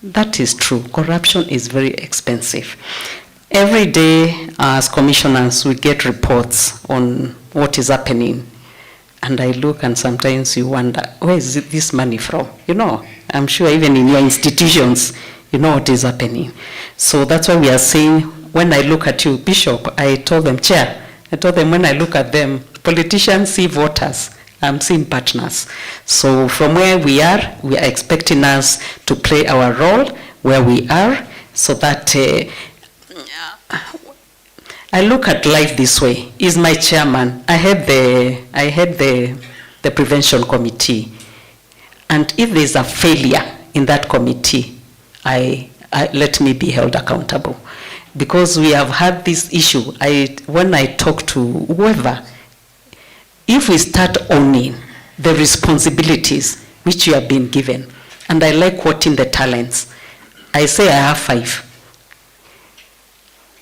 That is true. Corruption is very expensive. Every day, as commissioners, we get reports on what is happening. And I look, and sometimes you wonder, where is this money from? You know, I'm sure even in your institutions, you know what is happening. So that's why we are saying, when I look at you, Bishop, I told them, Chair, I told them when I look at them, politicians see voters, I'm seeing partners. So from where we are expecting us to play our role where we are, so that I look at life this way. He's my chairman. I head the prevention committee. And if there's a failure in that committee, I let me be held accountable. Because we have had this issue. When I talk to whoever, if we start owning the responsibilities which you have been given, and I like quoting the talents, I say I have 5.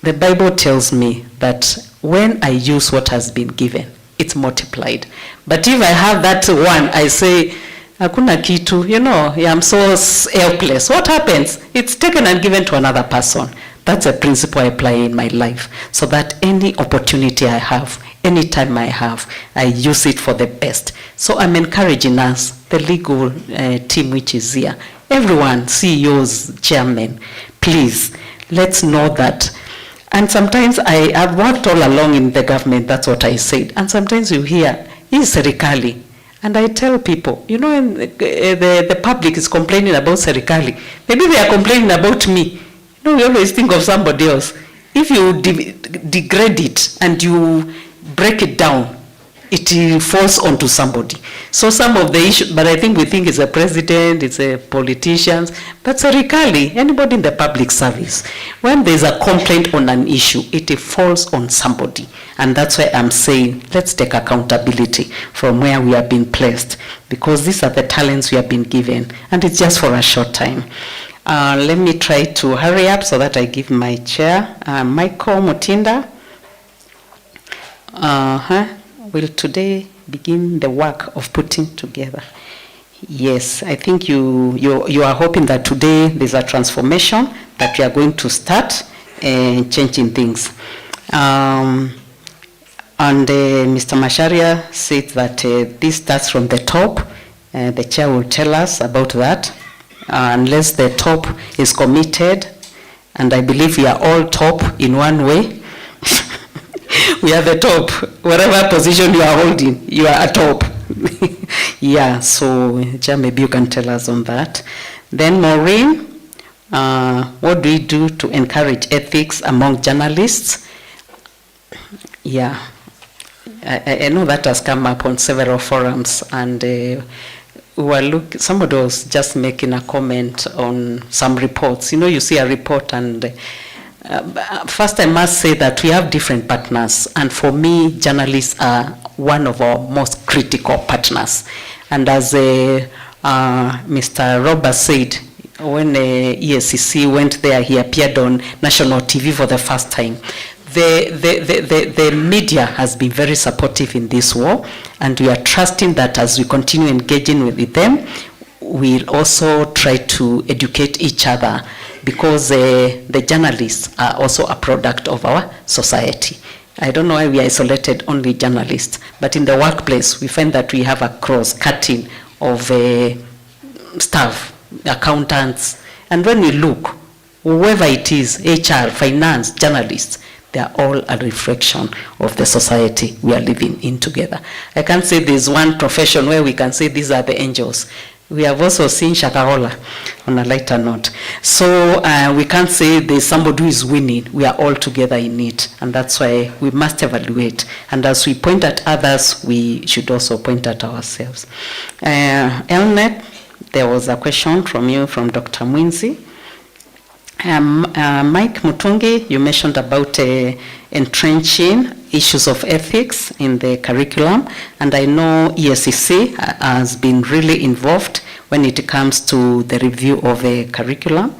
The Bible tells me that when I use what has been given, it's multiplied. But if I have that one, I say, hakuna kitu, you know, I'm so helpless. What happens? It's taken and given to another person. That's a principle I apply in my life, so that any opportunity I have, any time I have, I use it for the best. So I'm encouraging us, the legal team which is here, everyone, CEOs, chairmen, please, let's know that. And sometimes I've worked all along in the government, that's what I said. And sometimes you hear, hii serikali. And I tell people, you know, the public is complaining about serikali. Maybe they are complaining about me. You know, we always think of somebody else. If you degrade it and you break it down, it falls onto somebody. So some of the issues, but I think we think it's a president, it's a politicians, but serikali, anybody in the public service, when there's a complaint on an issue, it falls on somebody. And that's why I'm saying, let's take accountability from where we have been placed, because these are the talents we have been given, and it's just for a short time. Let me try to hurry up so that I give my chair, Michael Mutinda. Will today begin the work of putting together. Yes, I think you are hoping that today there's a transformation, that we are going to start changing things. And Mr. Masharia said that this starts from the top. The chair will tell us about that. Unless the top is committed, and I believe we are all top in one way. We are the top. Whatever position you are holding, you are a top. Yeah, so Chair, maybe you can tell us on that. Then Maureen, what do we do to encourage ethics among journalists? Yeah, I know that has come up on several forums, and somebody was just making a comment on some reports. You know, you see a report, and first I must say that we have different partners, and for me, journalists are one of our most critical partners. And as Mr. Roberts said, when EACC went there, he appeared on national TV for the first time. The media has been very supportive in this war, and we are trusting that as we continue engaging with them, we'll also try to educate each other, because the journalists are also a product of our society. I don't know why we isolated only journalists, but in the workplace, we find that we have a cross-cutting of staff, accountants, and when we look, whoever it is, HR, finance, journalists, they are all a reflection of the society we are living in together. I can't say there's one profession where we can say these are the angels. We have also seen Shakahola on a lighter note. So we can't say there's somebody who is winning. We are all together in it. And that's why we must evaluate. And as we point at others, we should also point at ourselves. Elnet, there was a question from you, from Dr. Mwinzi. Mike Mutungi, you mentioned about entrenching issues of ethics in the curriculum, and I know EACC has been really involved when it comes to the review of a curriculum.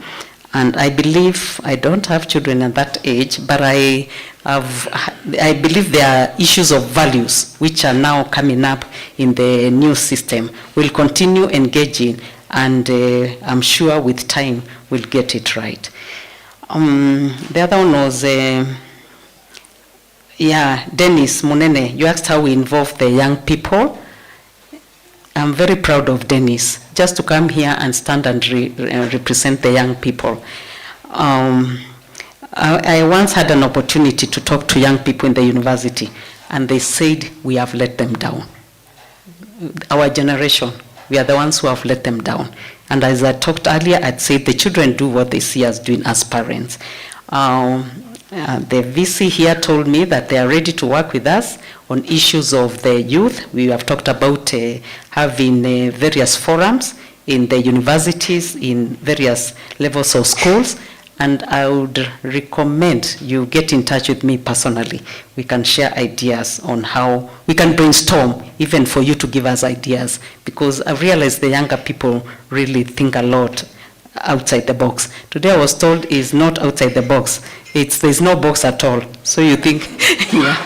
And I believe, I don't have children at that age, but I believe there are issues of values which are now coming up in the new system. We'll continue engaging, and I'm sure with time we'll get it right. The other one was, Dennis Munene, you asked how we involve the young people. I'm very proud of Dennis, just to come here and stand and represent the young people. I once had an opportunity to talk to young people in the university, and they said we have let them down. Our generation, we are the ones who have let them down. And as I talked earlier, I'd say the children do what they see us doing as parents. The VC here told me that they are ready to work with us on issues of the youth. We have talked about having various forums in the universities, in various levels of schools, and I would recommend you get in touch with me personally. We can share ideas on how we can brainstorm, even for you to give us ideas, because I realize the younger people really think a lot outside the box. Today I was told is not outside the box. There's no box at all. So you think, yeah,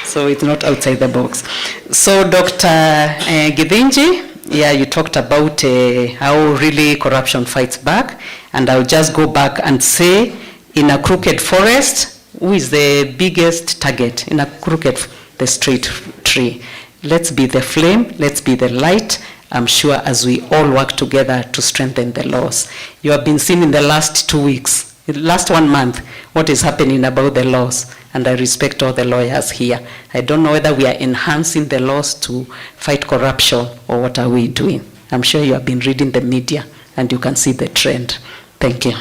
so it's not outside the box. So Dr. Githinji, yeah, you talked about how really corruption fights back, and I'll just go back and say In a crooked forest, who is the biggest target? In a crooked, the straight tree. Let's be the flame, let's be the light. I'm sure as we all work together to strengthen the laws. You have been seeing in the last 2 weeks, the last 1 month, what is happening about the laws. And I respect all the lawyers here. I don't know whether we are enhancing the laws to fight corruption or what are we doing. I'm sure you have been reading the media and you can see the trend. Thank you.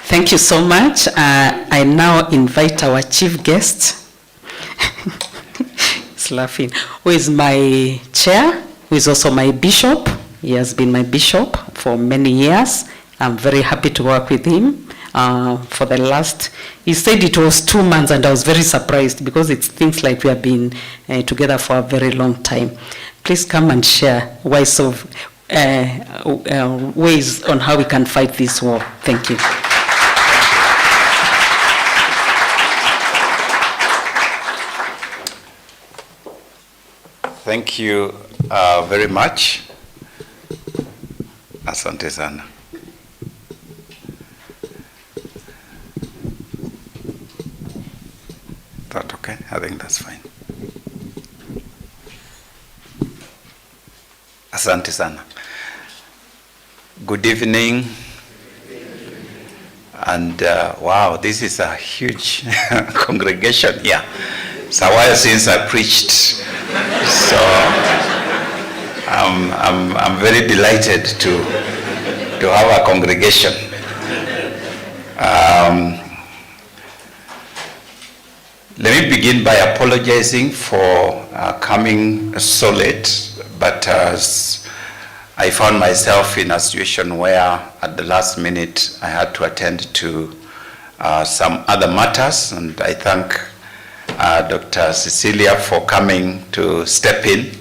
Thank you so much. I now invite our chief guest, he's laughing, who is my chair, who is also my bishop. He has been my bishop for many years. I'm very happy to work with him. For the last, he said it was 2 months, and I was very surprised because it seems like we have been together for a very long time. Please come and share ways on how we can fight this war. Thank you. Thank you very much. Asante sana. That okay? I think that's fine. Asante sana. Good evening. And wow, this is a huge congregation here. It's a while since I preached, so I'm very delighted to have a congregation. Let me begin by apologizing for coming so late, but I found myself in a situation where at the last minute I had to attend to some other matters, and I thank Dr. Cecilia for coming to step in.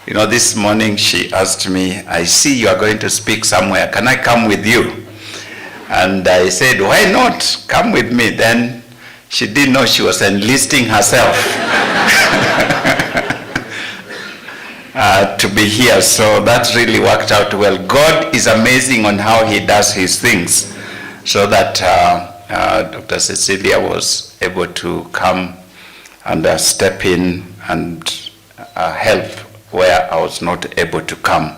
You know, this morning she asked me, I see you are going to speak somewhere, can I come with you? And I said, why not? Come with me. Then she didn't know she was enlisting herself to be here. So that really worked out well. God is amazing on how he does his things. So that Dr. Cecilia was able to come and step in and help where I was not able to come.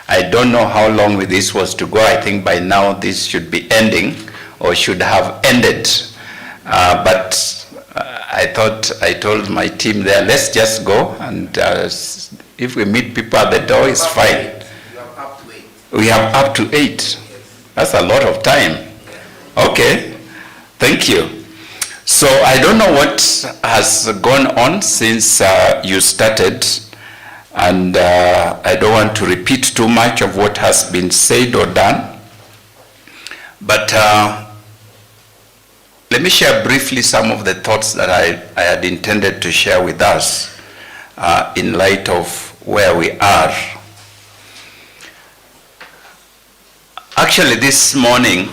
I don't know how long this was to go. I think by now this should be ending or should have ended. But I told my team there, let's just go, and if we meet people at the door, it's fine. We have up to 8. That's a lot of time. Okay, thank you. So I don't know what has gone on since you started, and I don't want to repeat too much of what has been said or done, but let me share briefly some of the thoughts that I had intended to share with us in light of where we are. Actually, this morning,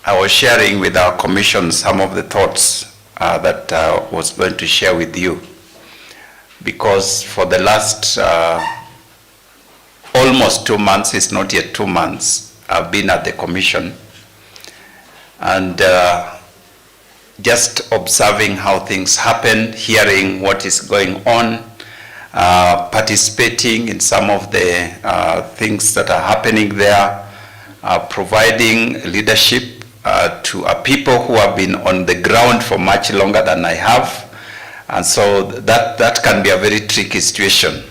I was sharing with our commission some of the thoughts that I was going to share with you, because for the last almost 2 months, it's not yet 2 months, I've been at the commission, and just observing how things happen, hearing what is going on, participating in some of the things that are happening there, providing leadership to people who have been on the ground for much longer than I have. And so that can be a very tricky situation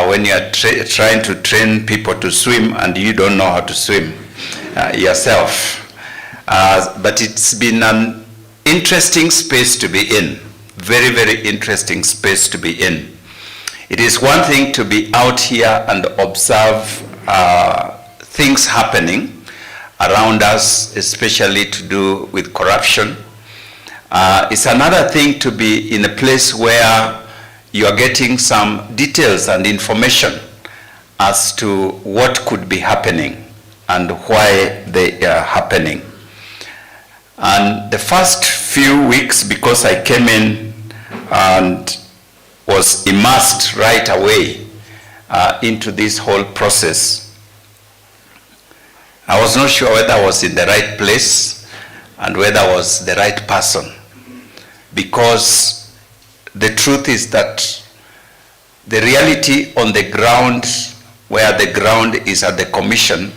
when you are trying to train people to swim and you don't know how to swim yourself. But it's been an interesting space to be in, very, very interesting space to be in. It is one thing to be out here and observe things happening around us, especially to do with corruption. It's another thing to be in a place where you are getting some details and information as to what could be happening and why they are happening. And the first few weeks, because I came in and was immersed right away into this whole process, I was not sure whether I was in the right place and whether I was the right person, because the truth is that the reality on the ground, where the ground is at the commission,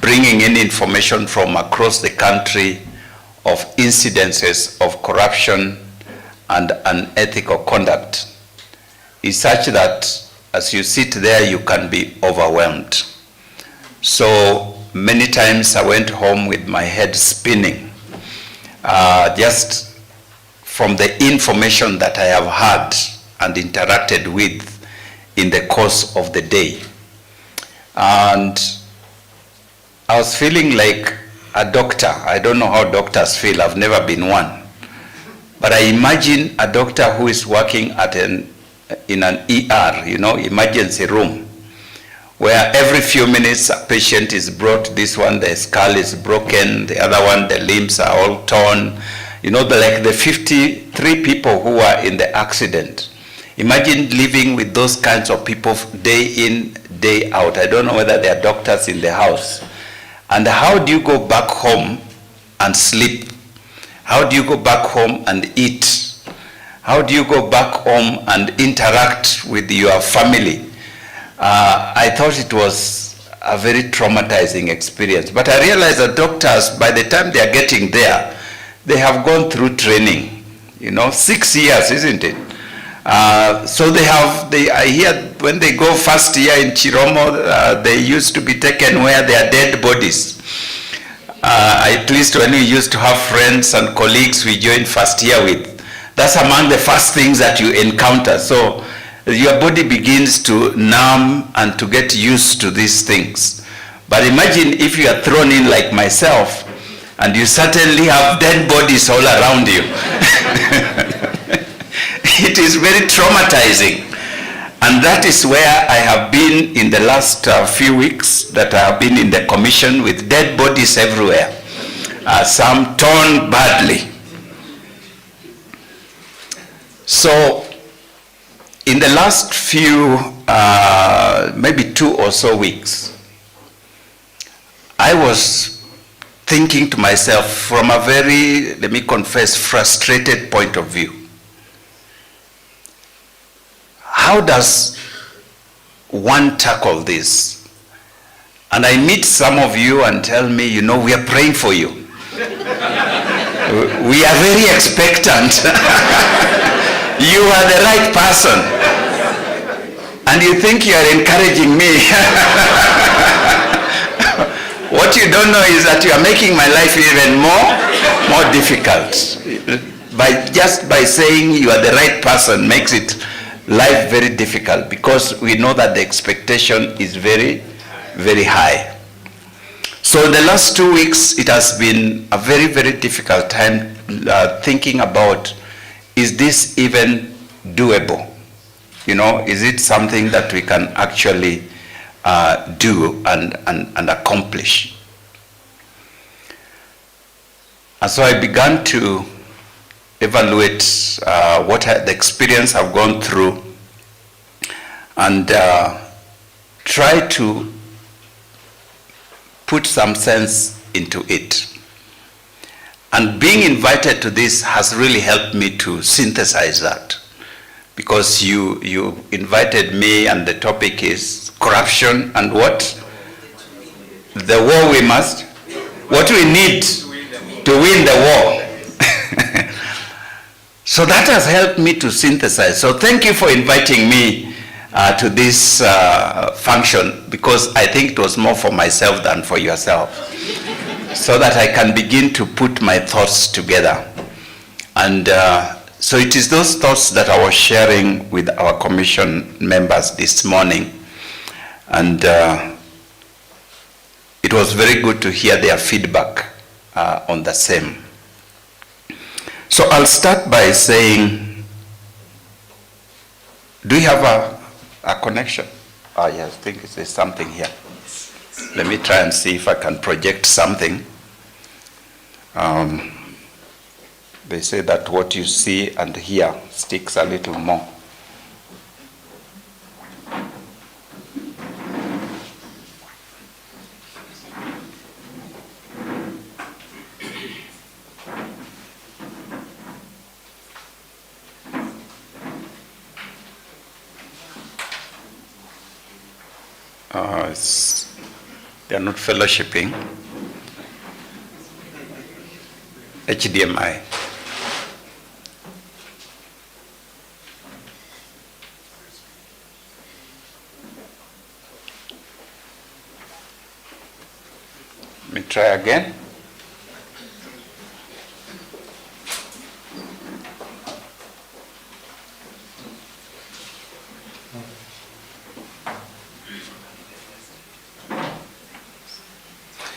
bringing in information from across the country of incidences of corruption and unethical conduct, is such that as you sit there, you can be overwhelmed. So many times I went home with my head spinning, just from the information that I have had and interacted with in the course of the day. And I was feeling like a doctor. I don't know how doctors feel. I've never been one. But I imagine a doctor who is working at in an ER, emergency room, where every few minutes a patient is brought. This one, the skull is broken. The other one, the limbs are all torn. Like the 53 people who were in the accident. Imagine living with those kinds of people day in, day out. I don't know whether there are doctors in the house. And how do you go back home and sleep? How do you go back home and eat? How do you go back home and interact with your family? I thought it was a very traumatizing experience. But I realized that doctors, by the time they are getting there, they have gone through training. 6 years, isn't it? So I hear when they go first year in Chiromo, they used to be taken where there are dead bodies. At least when we used to have friends and colleagues we joined first year with, that's among the first things that you encounter. So your body begins to numb and to get used to these things. But imagine if you are thrown in like myself and you certainly have dead bodies all around you. It is very traumatizing. And that is where I have been in the last few weeks, that I have been in the commission with dead bodies everywhere. Some torn badly. So in the last few, maybe 2 or so weeks, I was thinking to myself from a very, let me confess, frustrated point of view. How does one tackle this? And I meet some of you and tell me, we are praying for you. We are very expectant. You are the right person. And you think you are encouraging me. What you don't know is that you are making my life even more difficult. Just by saying you are the right person makes it life very difficult, because we know that the expectation is very, very high. So in the last 2 weeks, it has been a very, very difficult time thinking about, is this even doable? Is it something that we can actually do and accomplish? And so I began to evaluate the experience I've gone through and try to put some sense into it. And being invited to this has really helped me to synthesize that, because you invited me and the topic is corruption and what? The war we must, what we need to win the war. So that has helped me to synthesize. So thank you for inviting me to this function, because I think it was more for myself than for yourself, so that I can begin to put my thoughts together. And so it is those thoughts that I was sharing with our commission members this morning. And it was very good to hear their feedback on the same. So I'll start by saying, do you have a connection? Yes, I think there's something here. Let me try and see if I can project something. They say that what you see and hear sticks a little more. They are not fellowshipping. HDMI. Let me try again.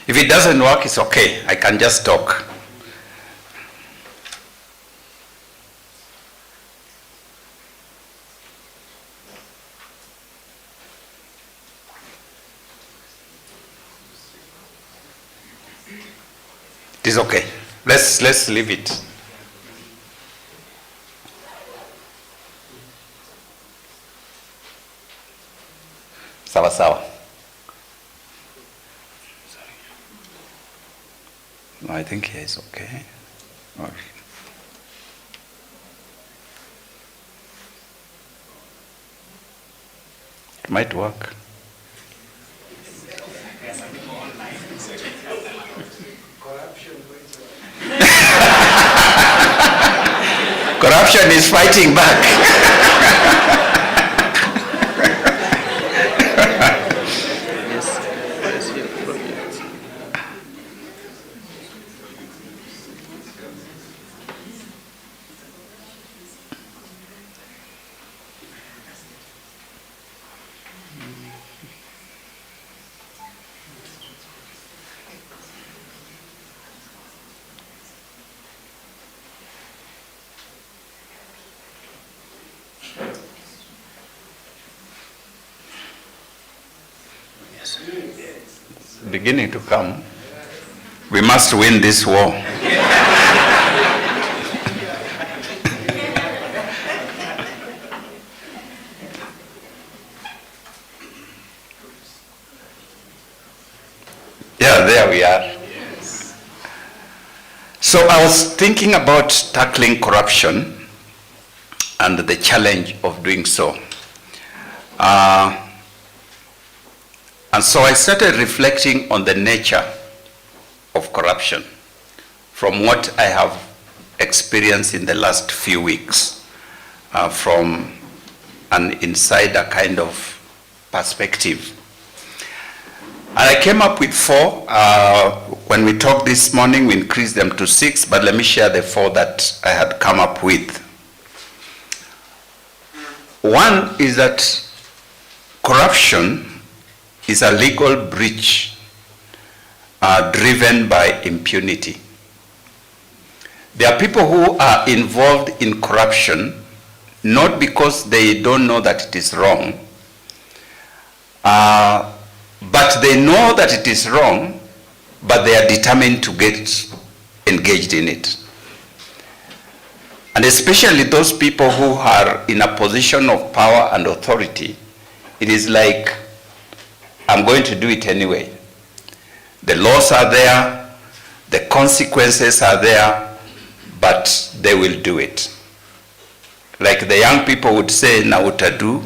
If it doesn't work, it's okay. I can just talk. It is okay. Let's leave it. Sawa sawa. No, I think he is okay. Or it might work. Corruption is fighting back. Beginning to come. We must win this war. Yeah, there we are. So I was thinking about tackling corruption and the challenge of doing so. And so I started reflecting on the nature of corruption from what I have experienced in the last few weeks, from an insider kind of perspective. And I came up with 4. When we talked this morning, we increased them to 6, but let me share the 4 that I had come up with. One is that corruption is a legal breach driven by impunity. There are people who are involved in corruption not because they don't know that it is wrong, but they know that it is wrong, but they are determined to get engaged in it. And especially those people who are in a position of power and authority, it is like, I'm going to do it anyway. The laws are there, the consequences are there, but they will do it. Like the young people would say, na utadu.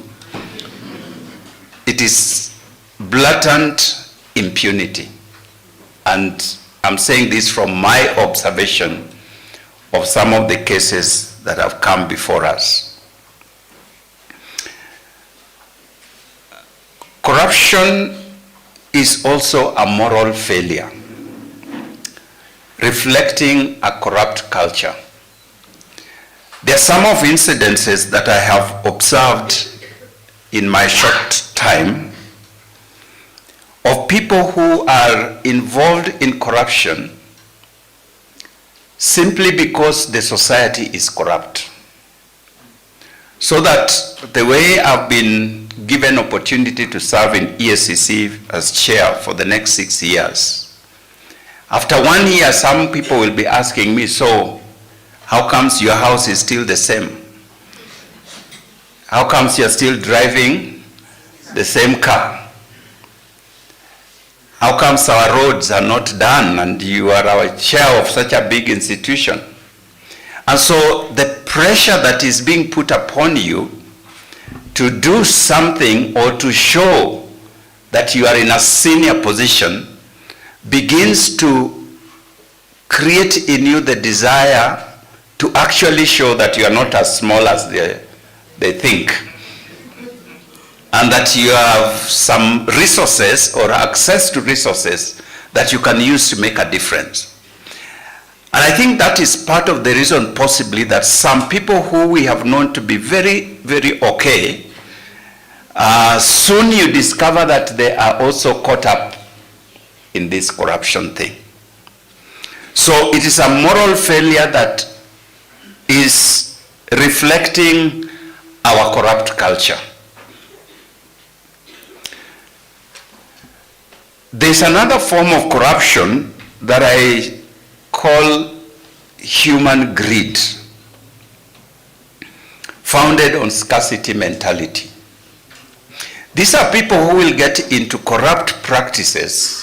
It is blatant impunity. And I'm saying this from my observation of some of the cases that have come before us. Corruption is also a moral failure, reflecting a corrupt culture. There are some of incidences that I have observed in my short time of people who are involved in corruption simply because the society is corrupt. So that the way I've been given opportunity to serve in EACC as chair for the next 6 years, after 1 year, some people will be asking me, so how comes your house is still the same? How comes you're still driving the same car? How comes our roads are not done and you are our chair of such a big institution? And so the pressure that is being put upon you to do something or to show that you are in a senior position begins to create in you the desire to actually show that you are not as small as they think, and that you have some resources or access to resources that you can use to make a difference. And I think that is part of the reason possibly that some people who we have known to be very, very okay, soon you discover that they are also caught up in this corruption thing. So it is a moral failure that is reflecting our corrupt culture. There's another form of corruption that I call human greed, founded on scarcity mentality. These are people who will get into corrupt practices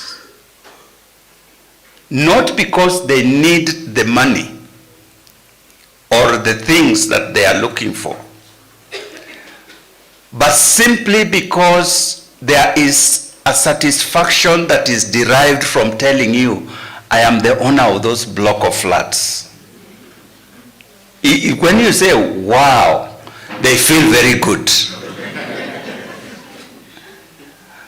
not because they need the money or the things that they are looking for, but simply because there is a satisfaction that is derived from telling you, I am the owner of those block of flats. When you say, wow, they feel very good.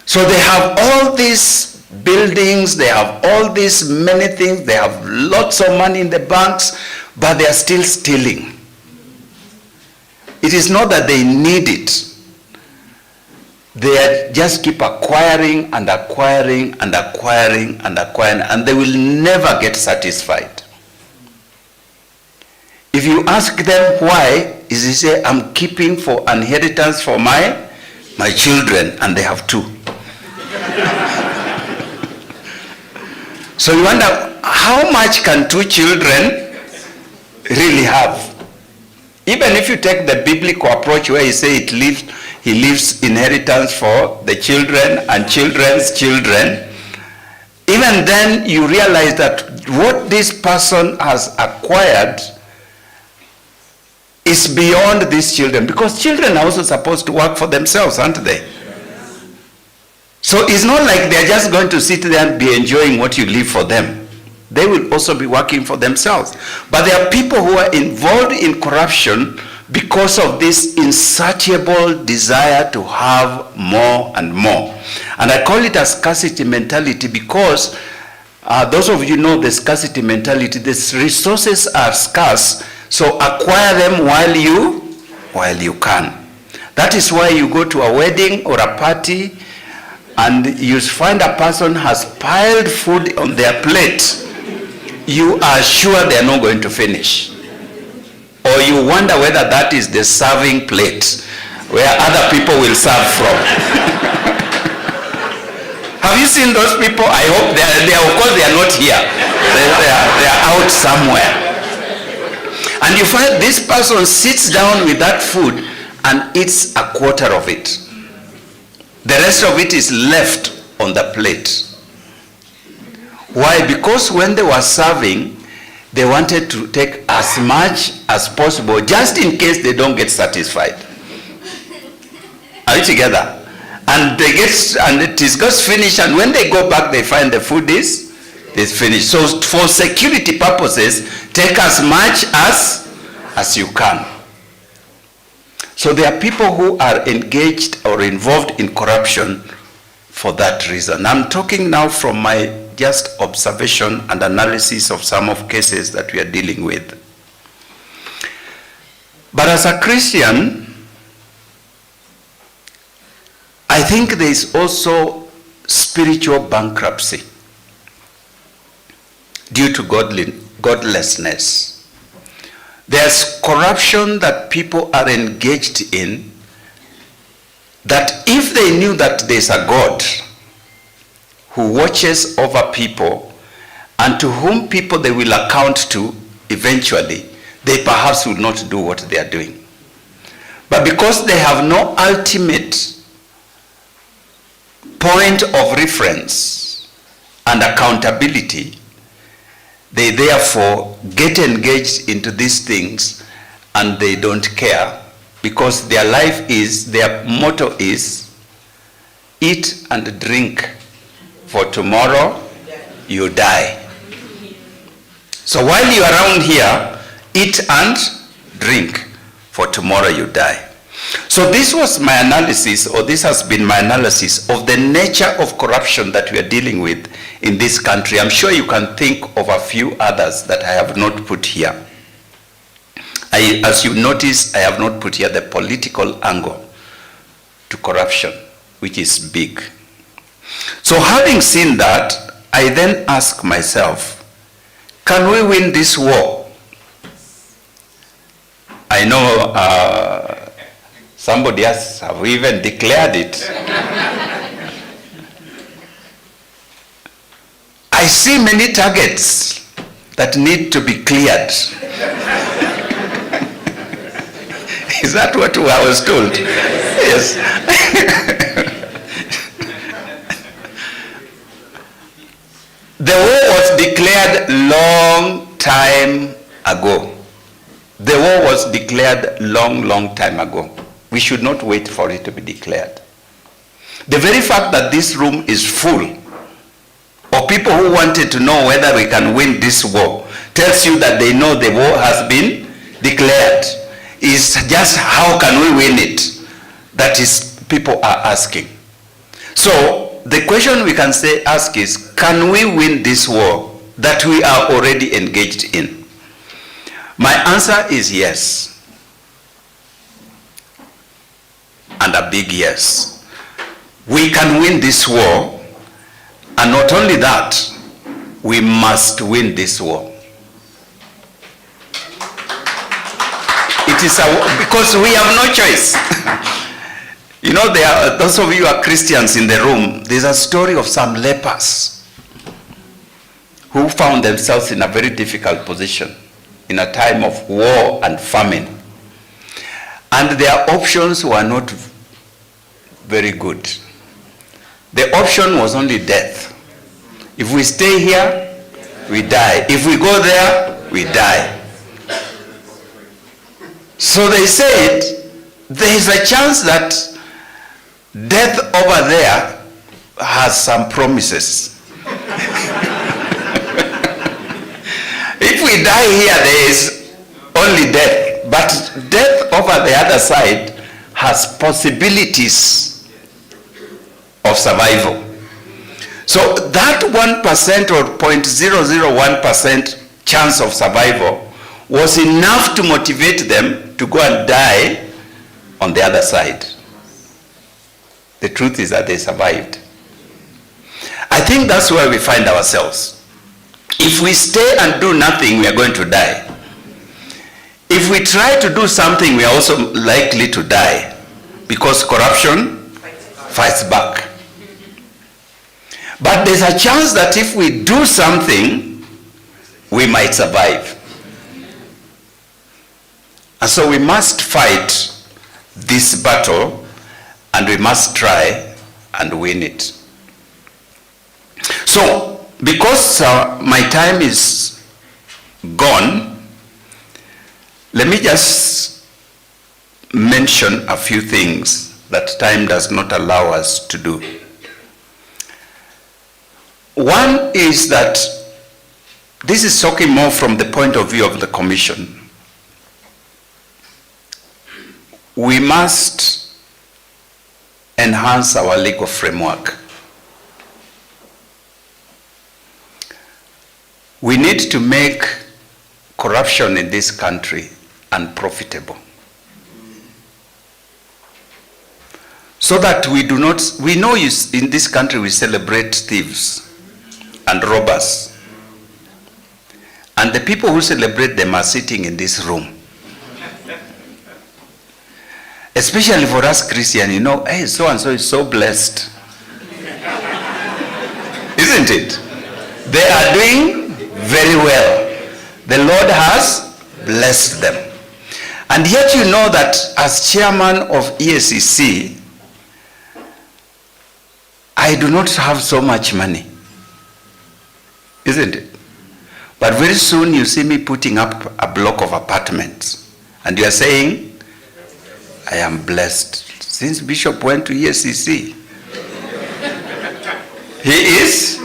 So they have all these buildings, they have all these many things, they have lots of money in the banks, but they are still stealing. It is not that they need it. They just keep acquiring and acquiring and acquiring and acquiring, and they will never get satisfied. If you ask them why, is they say, I'm keeping for inheritance for my children, and they have 2. So you wonder, how much can 2 children really have? Even if you take the biblical approach where you say he leaves inheritance for the children and children's children, even then you realize that what this person has acquired is beyond these children, because children are also supposed to work for themselves, aren't they? So it's not like they're just going to sit there and be enjoying what you leave for them. They will also be working for themselves. But there are people who are involved in corruption because of this insatiable desire to have more and more. And I call it a scarcity mentality because those of you know the scarcity mentality. The resources are scarce, so acquire them while you can. That is why you go to a wedding or a party and you find a person has piled food on their plate. You are sure they are not going to finish. Or you wonder whether that is the serving plate where other people will serve from. Have you seen those people? I hope they are, of course they are not here. They are out somewhere. And you find this person sits down with that food and eats a quarter of it. The rest of it is left on the plate. Why? Because when they were serving, they wanted to take as much as possible, just in case they don't get satisfied. Are you together? And it gets finished, and when they go back, they find the food is finished. So for security purposes, take as much as you can. So there are people who are engaged or involved in corruption for that reason. I'm talking now from my just observation and analysis of some of cases that we are dealing with. But as a Christian, I think there is also spiritual bankruptcy due to godlessness. There's corruption that people are engaged in, that if they knew that there's a God who watches over people and to whom people they will account to eventually, they perhaps will not do what they are doing. But because they have no ultimate point of reference and accountability, they therefore get engaged into these things and they don't care, because their life is, their motto is, eat and drink, for tomorrow you die. So while you are around here, eat and drink, for tomorrow you die. So this was my analysis, or this has been my analysis of the nature of corruption that we are dealing with in this country. I'm sure you can think of a few others that I have not put here. As you notice, I have not put here the political angle to corruption, which is big. So having seen that, I then ask myself, can we win this war? I know somebody else have even declared it. I see many targets that need to be cleared. Is that what I was told? Yes. The war was declared long time ago. The war was declared long time ago. We should not wait for it to be declared. The very fact that this room is full of people who wanted to know whether we can win this war tells you that they know the war has been declared. It's just how can we win it that is people are asking. So the question we can ask is, can we win this war that we are already engaged in? My answer is yes. And a big yes. We can win this war, and not only that, we must win this war. It is because we have no choice. You know, those of you who are Christians in the room, there's a story of some lepers who found themselves in a very difficult position in a time of war and famine. And their options were not very good. The option was only death. If we stay here, we die. If we go there, we die. So they said, there is a chance that death over there has some promises. If we die here, there is only death. But death over the other side has possibilities of survival. So that 1% or 0.001% chance of survival was enough to motivate them to go and die on the other side. The truth is that they survived. I think that's where we find ourselves. If we stay and do nothing, we are going to die. If we try to do something, we are also likely to die, because corruption fights back. But there's a chance that if we do something, we might survive. And so we must fight this battle, and we must try and win it. So, because my time is gone, let me just mention a few things that time does not allow us to do. One is that this is talking more from the point of view of the Commission. We must enhance our legal framework. We need to make corruption in this country unprofitable, so that we do not, we know in this country we celebrate thieves and robbers, and the people who celebrate them are sitting in this room. Especially for us Christians, you know, hey, so and so is so blessed. Isn't it? They are doing very well. The Lord has blessed them. And yet you know that as chairman of EACC, I do not have so much money. Isn't it? But very soon you see me putting up a block of apartments, and you are saying, I am blessed. Since Bishop went to EACC, He is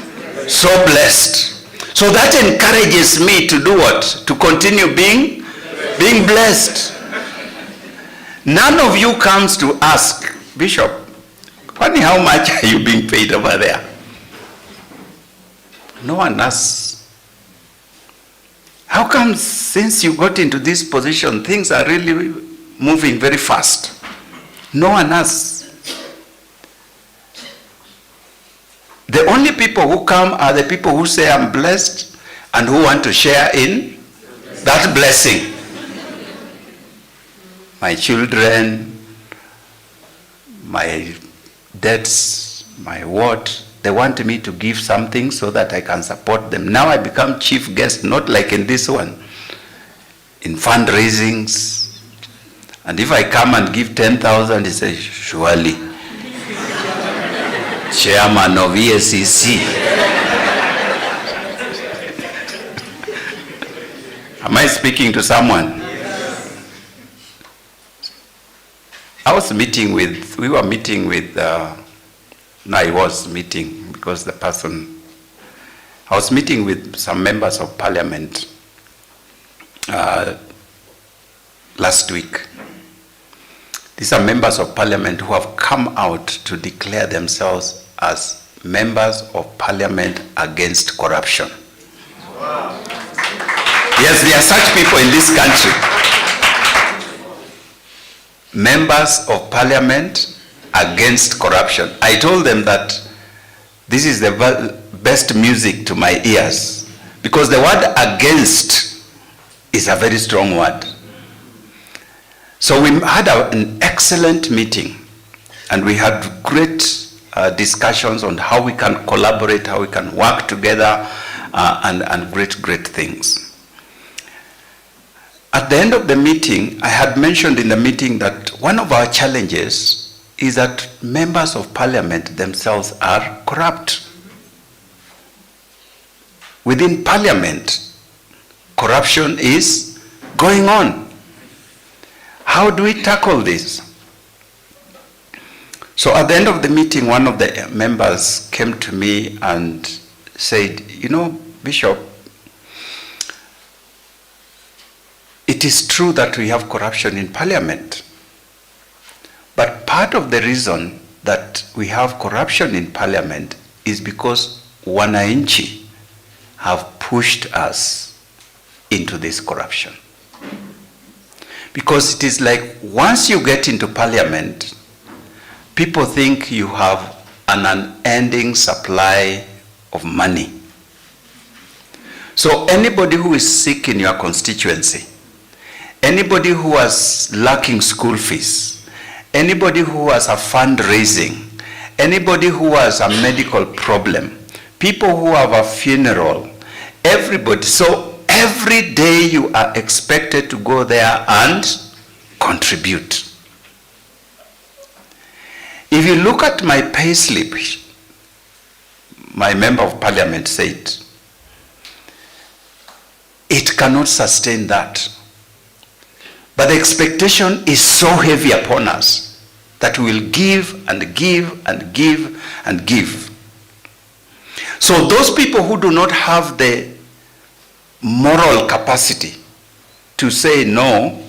so blessed. So that encourages me to do what? To continue being blessed. None of you comes to ask, Bishop, funny, how much are you being paid over there? No one asks. How come since you got into this position, things are really moving very fast? No one asks. The only people who come are the people who say, I'm blessed, and who want to share in that blessing. My children, my debts, my what, they want me to give something so that I can support them. Now I become chief guest, not like in this one, in fundraisings. And if I come and give 10,000, he says, surely, chairman of EACC. Am I speaking to someone? I was meeting with, because the person, I was meeting with some members of parliament last week. These are members of parliament who have come out to declare themselves as members of parliament against corruption. Wow. Yes, there are such people in this country. Members of parliament against corruption. I told them that this is the best music to my ears, because the word against is a very strong word. So we had an excellent meeting, and we had great discussions on how we can collaborate, how we can work together, and great things. At the end of the meeting, I had mentioned in the meeting that one of our challenges is that members of parliament themselves are corrupt. Within parliament, corruption is going on. How do we tackle this? So at the end of the meeting, one of the members came to me and said, you know, Bishop, it is true that we have corruption in parliament. But part of the reason that we have corruption in parliament is because wananchi have pushed us into this corruption. Because it is like once you get into parliament, people think you have an unending supply of money. So anybody who is sick in your constituency, anybody who was lacking school fees, anybody who has a fundraising, anybody who has a medical problem, people who have a funeral, everybody. So every day you are expected to go there and contribute. If you look at my pay slip, my member of parliament said, it cannot sustain that. But the expectation is so heavy upon us that we will give and give and give and give. So those people who do not have the moral capacity to say no,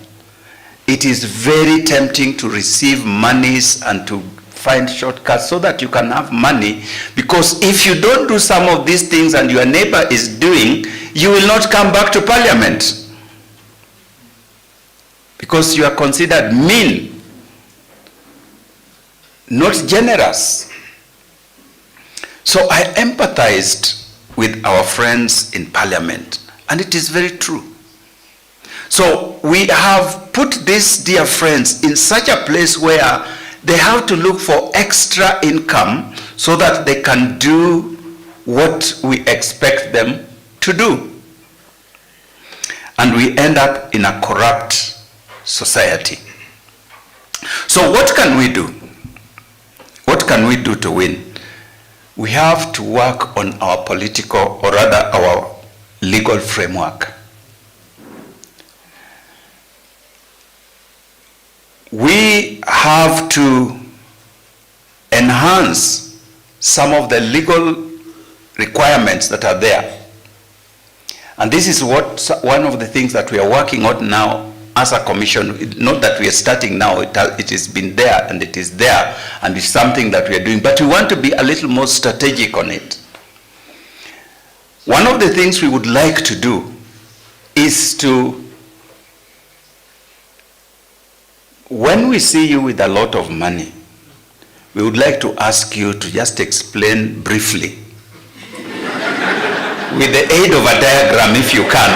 it is very tempting to receive monies and to find shortcuts so that you can have money, because if you don't do some of these things and your neighbor is doing, you will not come back to parliament. Because you are considered mean, not generous. So I empathized with our friends in parliament, and it is very true. So we have put these dear friends in such a place where they have to look for extra income so that they can do what we expect them to do. And we end up in a corrupt society. So what can we do? What can we do to win? We have to work on our political, or rather our legal framework. We have to enhance some of the legal requirements that are there. And this is one of the things that we are working on now as a commission. Not that we are starting now, it has been there and it is there, and it's something that we are doing, but we want to be a little more strategic on it. One of the things we would like to do is to, when we see you with a lot of money, we would like to ask you to just explain briefly, with the aid of a diagram if you can.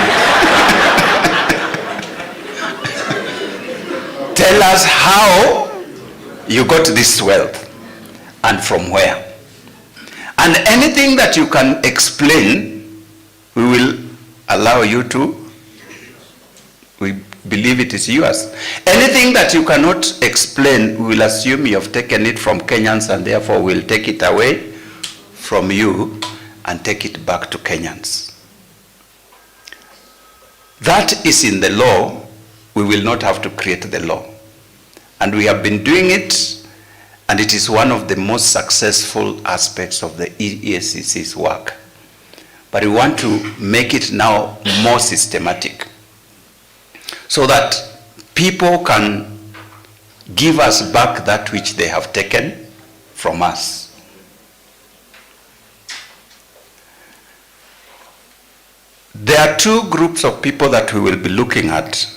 Tell us how you got this wealth and from where. And anything that you can explain, we will allow you to. We believe it is yours. Anything that you cannot explain, we will assume you have taken it from Kenyans, and therefore we'll take it away from you and take it back to Kenyans. That is in the law. We will not have to create the law. And we have been doing it, and it is one of the most successful aspects of the EACC's work. But we want to make it now more systematic, so that people can give us back that which they have taken from us. There are two groups of people that we will be looking at.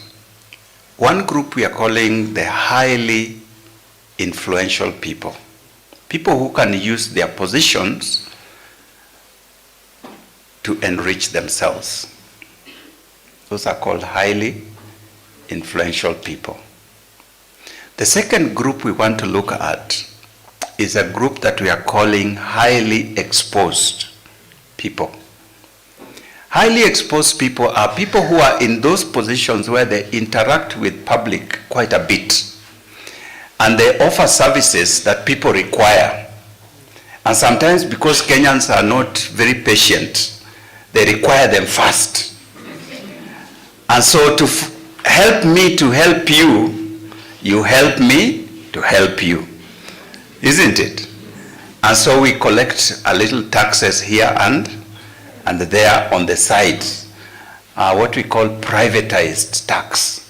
One group we are calling the highly influential people. People who can use their positions to enrich themselves. Those are called highly influential people. The second group we want to look at is a group that we are calling highly exposed people. Highly exposed people are people who are in those positions where they interact with public quite a bit, and they offer services that people require. And sometimes, because Kenyans are not very patient, they require them fast. And so to help me to help you, you help me to help you, isn't it? And so we collect a little taxes here and there on the side, what we call privatized tax.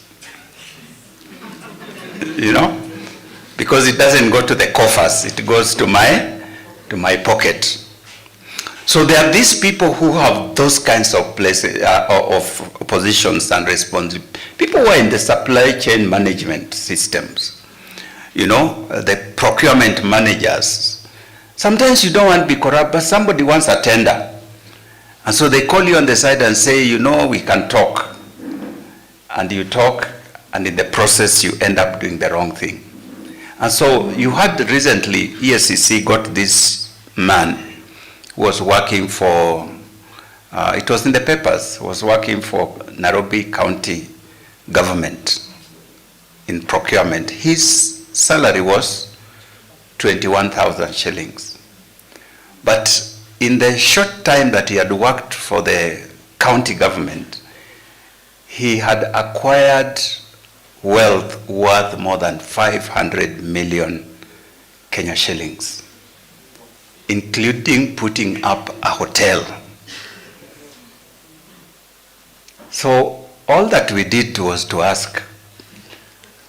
You know, because it doesn't go to the coffers, it goes to my pocket. So there are these people who have those kinds of places, of positions and responsibilities. People who are in the supply chain management systems, you know, the procurement managers. Sometimes you don't want to be corrupt, but somebody wants a tender. And so they call you on the side and say, you know, we can talk. And you talk, and in the process you end up doing the wrong thing. And so you had recently, EACC got this man who was working for, it was in the papers, was working for Nairobi County government in procurement. His salary was 21,000 shillings. But in the short time that he had worked for the county government, he had acquired wealth worth more than 500 million Kenya shillings, including putting up a hotel. So all that we did was to ask,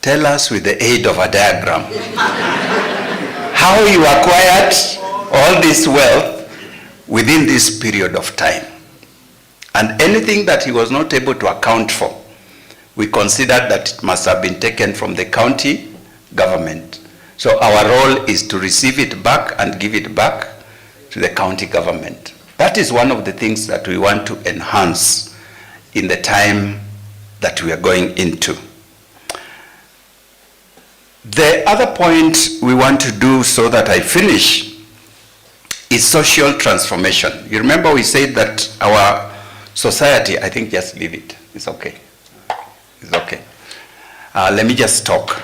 tell us with the aid of a diagram how you acquired all this wealth within this period of time. And anything that he was not able to account for, we considered that it must have been taken from the county government. So our role is to receive it back and give it back to the county government. That is one of the things that we want to enhance in the time that we are going into. The other point we want to do, so that I finish, is social transformation. You remember we said that our society, I think just leave it, it's okay. It's okay. Let me just talk,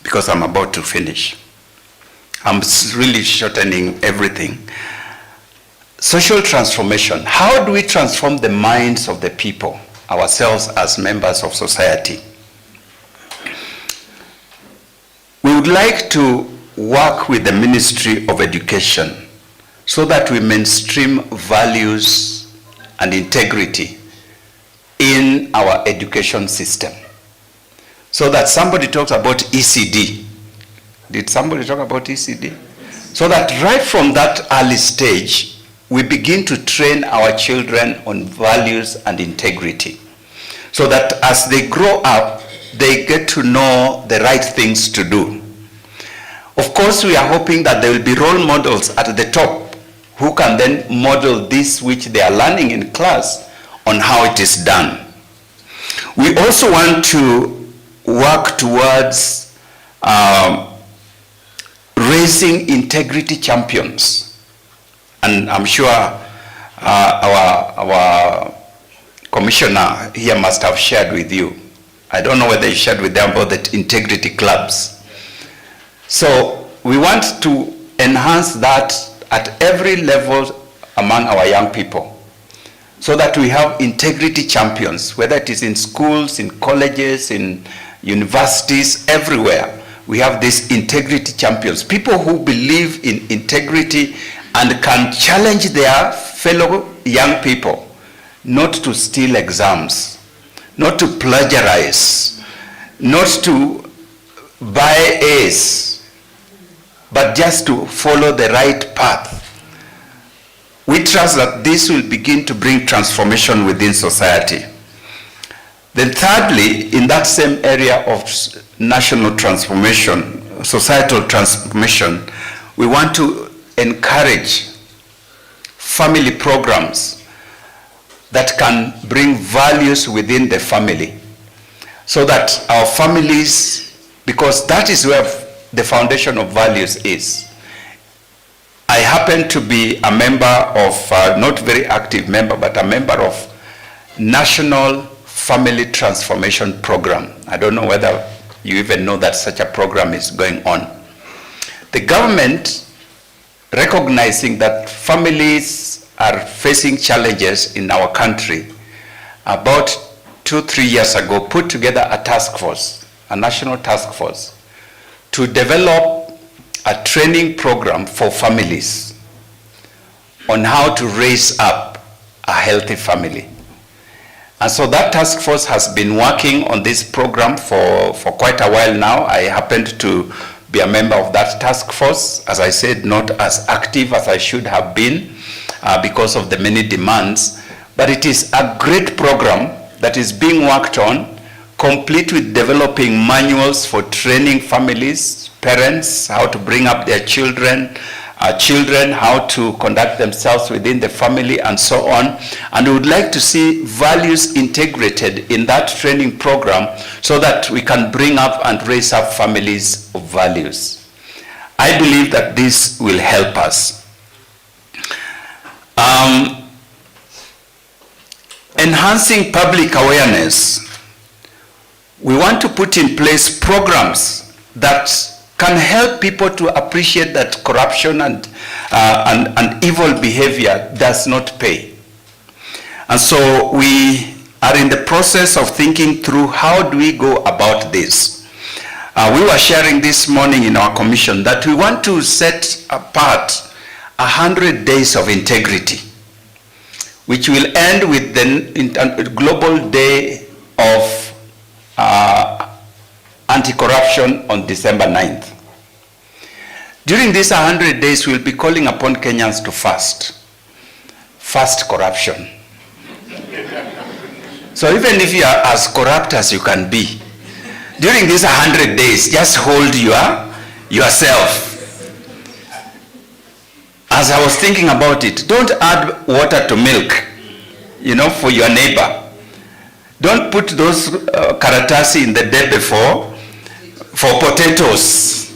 because I'm about to finish. I'm really shortening everything. Social transformation. How do we transform the minds of the people, ourselves as members of society? We would like to work with the Ministry of Education so that we mainstream values and integrity in our education system. So that somebody talks about ECD. Did somebody talk about ECD? So that right from that early stage, we begin to train our children on values and integrity. So that as they grow up, they get to know the right things to do. Of course, we are hoping that there will be role models at the top who can then model this which they are learning in class on how it is done. We also want to work towards raising integrity champions. And I'm sure our commissioner here must have shared with you. I don't know whether he shared with them about the integrity clubs. So we want to enhance that at every level among our young people, so that we have integrity champions, whether it is in schools, in colleges, in universities, everywhere. We have these integrity champions, people who believe in integrity and can challenge their fellow young people not to steal exams, not to plagiarize, not to buy A's, but just to follow the right path. We trust that this will begin to bring transformation within society. Then thirdly, in that same area of national transformation, societal transformation, we want to encourage family programs that can bring values within the family, so that our families, because that is where the foundation of values is. I happen to be a member of, not very active member, but a member of National Family Transformation Program. I don't know whether you even know that such a program is going on. The government, recognizing that families are facing challenges in our country, about 2-3 years ago, put together a task force, a national task force, to develop a training program for families on how to raise up a healthy family. And so that task force has been working on this program for quite a while now. I happened to be a member of that task force. As I said, not as active as I should have been because of the many demands. But it is a great program that is being worked on, complete with developing manuals for training families, parents, how to bring up their children, how to conduct themselves within the family, and so on. And we would like to see values integrated in that training program so that we can bring up and raise up families of values. I believe that this will help us. Enhancing public awareness. We want to put in place programs that can help people to appreciate that corruption and evil behavior does not pay. And so we are in the process of thinking through how do we go about this. We were sharing this morning in our commission that we want to set apart 100 days of integrity, which will end with the Global Day of Anti-Corruption on December 9th. During these 100 days, we'll be calling upon Kenyans to fast corruption. So even if you are as corrupt as you can be, during these 100 days, just hold yourself. As I was thinking about it, don't add water to milk, for your neighbor. Don't put those karatasi in the day before for potatoes.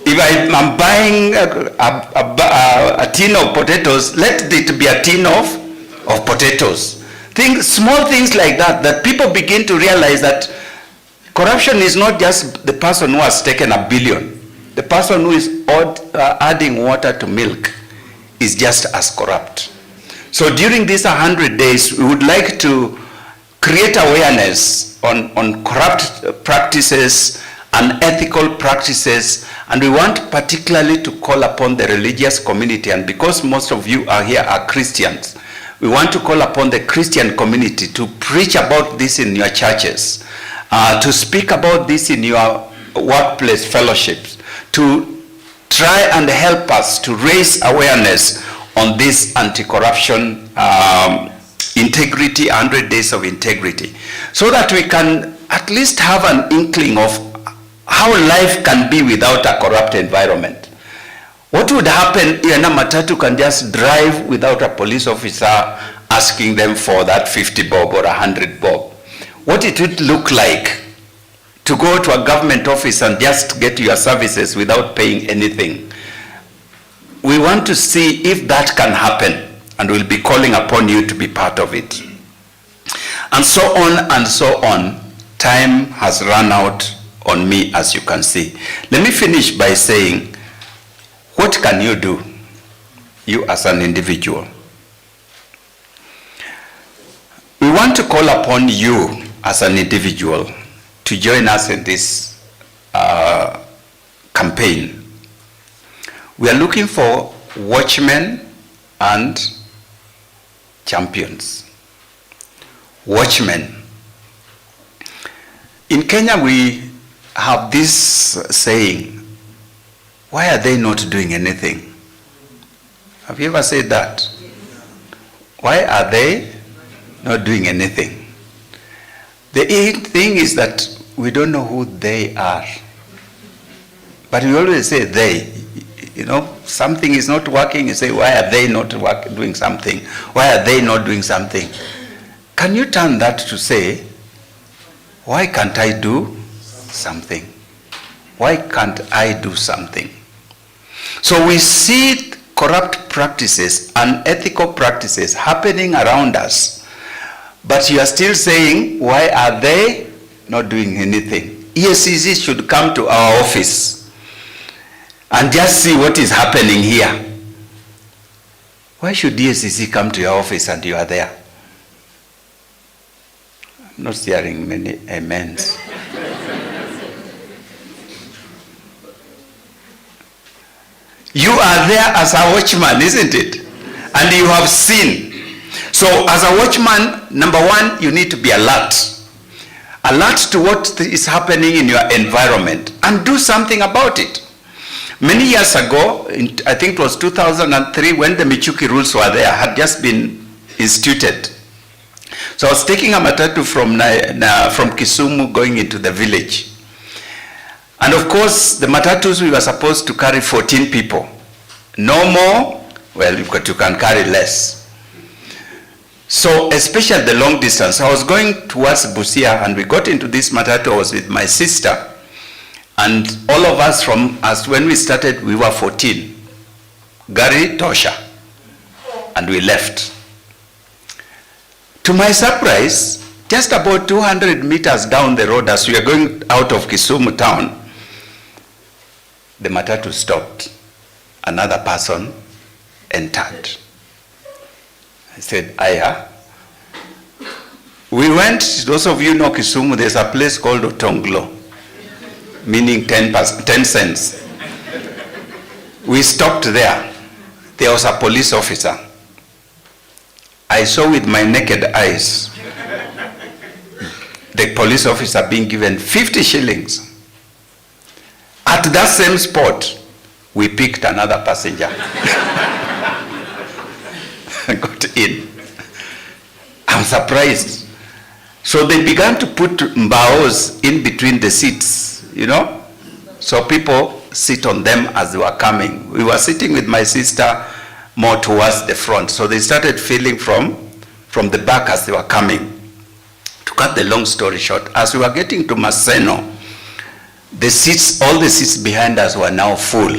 If I'm buying a tin of potatoes, let it be a tin of potatoes. Small things like that people begin to realize that corruption is not just the person who has taken $1 billion. The person who is adding water to milk is just as corrupt. So during these 100 days, we would like to create awareness on corrupt practices unethical practices, and we want particularly to call upon the religious community, and because most of you are here are Christians, we want to call upon the Christian community to preach about this in your churches, to speak about this in your workplace fellowships, to try and help us to raise awareness on this anti-corruption integrity, 100 days of integrity, so that we can at least have an inkling of how life can be without a corrupt environment. What would happen if a matatu can just drive without a police officer asking them for that 50 bob or 100 bob? What it would look like to go to a government office and just get your services without paying anything? We want to see if that can happen, and we'll be calling upon you to be part of it. And so on and so on. Time has run out on me, as you can see. Let me finish by saying, what can you do, you as an individual? We want to call upon you as an individual to join us in this campaign. We are looking for watchmen and champions. Watchmen. In Kenya, we have this saying, why are they not doing anything? Have you ever said that? Why are they not doing anything? The thing is that we don't know who they are. But we always say they. You know, something is not working, you say, why are they not doing something? Why are they not doing something? Can you turn that to say, why can't I do something? Why can't I do something? So we see corrupt practices, unethical practices happening around us, but you are still saying, why are they not doing anything? EACC should come to our office and just see what is happening here. Why should EACC come to your office and you are there? I'm not hearing many amens. You are there as a watchman, isn't it? And you have seen. So as a watchman, number one, you need to be alert. Alert to what is happening in your environment and do something about it. Many years ago, I think it was 2003, when the Michuki rules were there, had just been instituted. So I was taking a matatu from Kisumu going into the village. And of course, the matatus, we were supposed to carry 14 people. No more, well, you can carry less. So especially the long distance, I was going towards Busia and we got into this matatu. I was with my sister. And all of us when we started, we were 14. Gari Tosha. And we left. To my surprise, just about 200 meters down the road as we are going out of Kisumu town, the matatu stopped. Another person entered. I said, Aya. We went, those of you know Kisumu, there's a place called Otonglo, meaning 10 cents. We stopped there. There was a police officer. I saw with my naked eyes the police officer being given 50 shillings. At that same spot, we picked another passenger. Got in. I'm surprised. So they began to put mbaos in between the seats, you know, so people sit on them as they were coming. We were sitting with my sister more towards the front, so they started filling from the back as they were coming. To cut the long story short, as we were getting to Maseno, the seats, all the seats behind us were now full,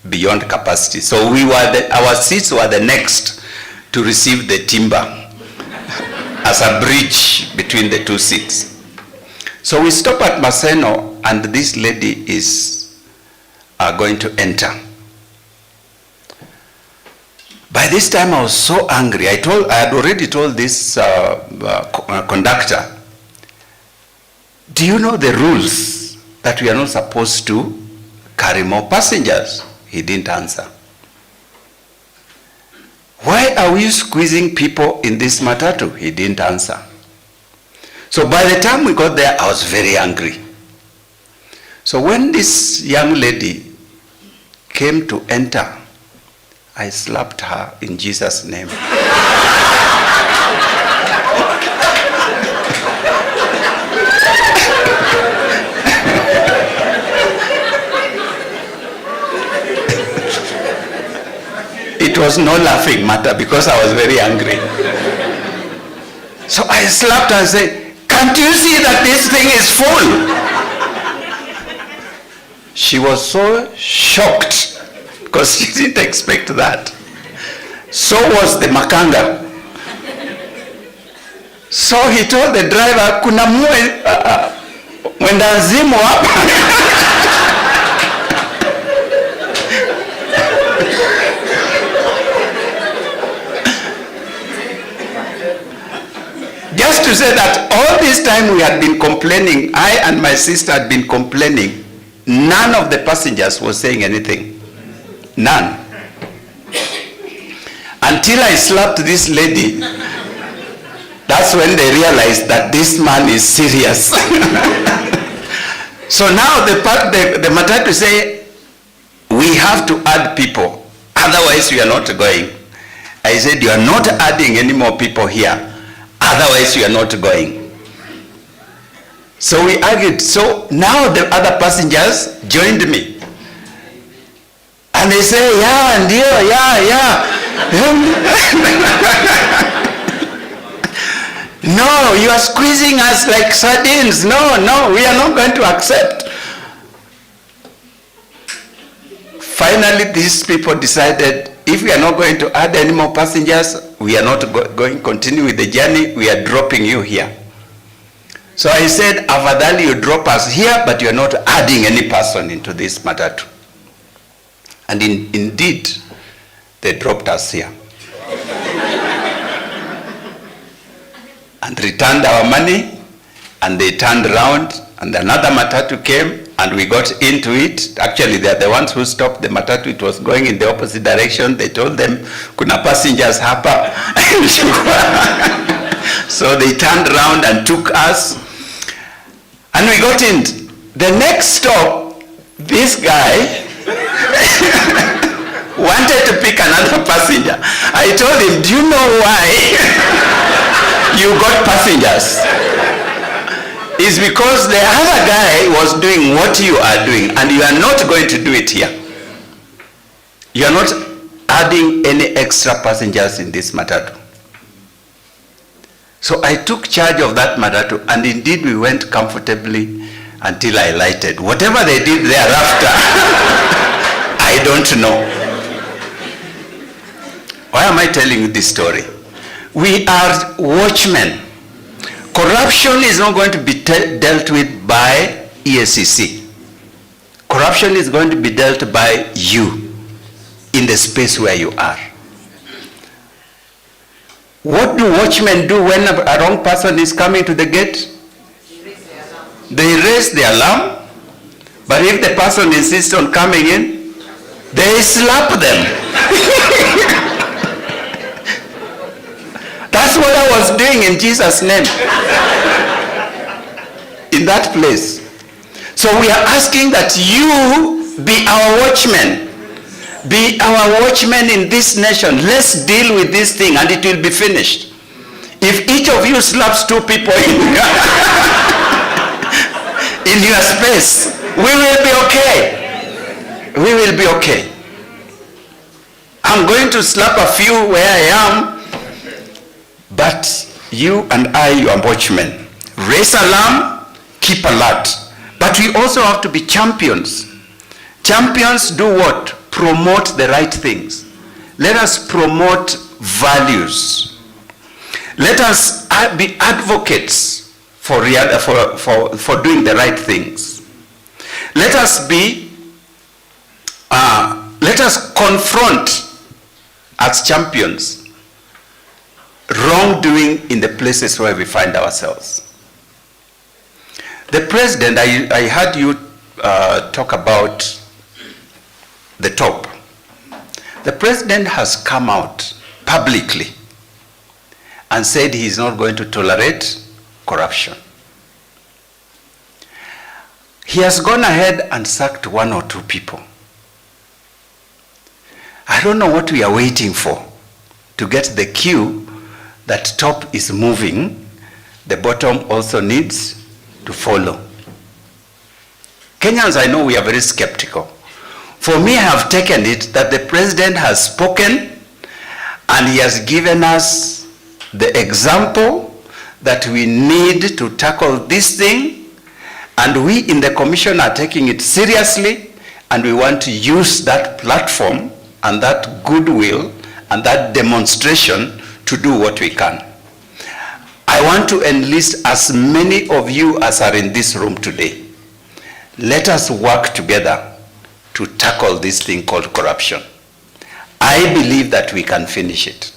beyond capacity. So our seats were the next to receive the timber as a bridge between the two seats. So we stop at Maseno, and this lady is going to enter. By this time I was so angry. I had already told this conductor, do you know the rules that we are not supposed to carry more passengers? He didn't answer. Why are we squeezing people in this matatu? He didn't answer. So by the time we got there, I was very angry. So when this young lady came to enter, I slapped her in Jesus' name. It was no laughing matter because I was very angry. So I slapped her and said, "Can't you see that this thing is full?" She was so shocked because she didn't expect that. So was the makanga. So he told the driver, "Kuna mwenda azimu hapa." Just to say that all this time we had been complaining, I and my sister had been complaining, none of the passengers was saying anything. None. Until I slapped this lady, that's when they realized that this man is serious. So now the matatu say, we have to add people, otherwise we are not going. I said, you are not adding any more people here, otherwise you are not going. So we argued. So now the other passengers joined me. And they say, yeah, ndio, yeah. No, you are squeezing us like sardines. No, we are not going to accept. Finally, these people decided, if we are not going to add any more passengers, we are not going to continue with the journey, we are dropping you here. So I said, afadhali you drop us here, but you are not adding any person into this matatu. And indeed, they dropped us here. And returned our money, and they turned around, and another matatu came, and we got into it. Actually, they are the ones who stopped the matatu. It was going in the opposite direction. They told them, kuna passengers hapa. So they turned around and took us, and we got in. The next stop, this guy wanted to pick another passenger. I told him, do you know why you got passengers? It's because the other guy was doing what you are doing, and you are not going to do it here. You are not adding any extra passengers in this matatu. So I took charge of that matatu, and indeed we went comfortably until I lighted. Whatever they did thereafter, I don't know. Why am I telling you this story? We are watchmen. Corruption is not going to be dealt with by EACC. Corruption is going to be dealt by you in the space where you are. What do watchmen do when a wrong person is coming to the gate? They raise the alarm, but if the person insists on coming in, they slap them. That's what I was doing in Jesus' name. In that place. So we are asking that you be our watchmen. Be our watchmen in this nation. Let's deal with this thing and it will be finished. If each of you slaps 2 people in your space, we will be okay. We will be okay. I'm going to slap a few where I am, but you and I, you are watchmen. Raise alarm, keep alert. But we also have to be champions. Champions do what? Promote the right things. Let us promote values. Let us be advocates for doing the right things. Let us confront as champions wrongdoing in the places where we find ourselves. The president, I heard you talk about the top. The president has come out publicly and said he is not going to tolerate corruption. He has gone ahead and sacked 1 or 2 people. I don't know what we are waiting for to get the cue that top is moving, the bottom also needs to follow. Kenyans, I know we are very skeptical. For me, I have taken it that the president has spoken and he has given us the example that we need to tackle this thing, and we in the commission are taking it seriously, and we want to use that platform and that goodwill and that demonstration to do what we can. I want to enlist as many of you as are in this room today. Let us work together to tackle this thing called corruption. I believe that we can finish it.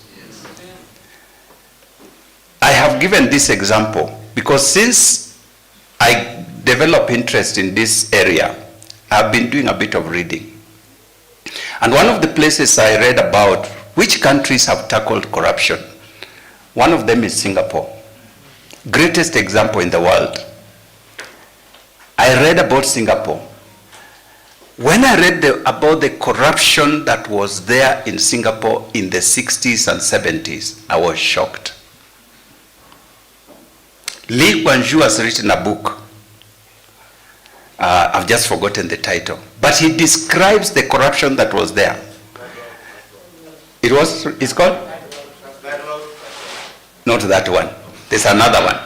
I have given this example because since I developed interest in this area, I've been doing a bit of reading. And one of the places I read about which countries have tackled corruption, one of them is Singapore. Greatest example in the world. I read about Singapore. When I read about the corruption that was there in Singapore in the 60s and 70s, I was shocked. Lee Kuan Yew has written a book. I've just forgotten the title. But he describes the corruption that was there. It's called? Not that one. There's another one.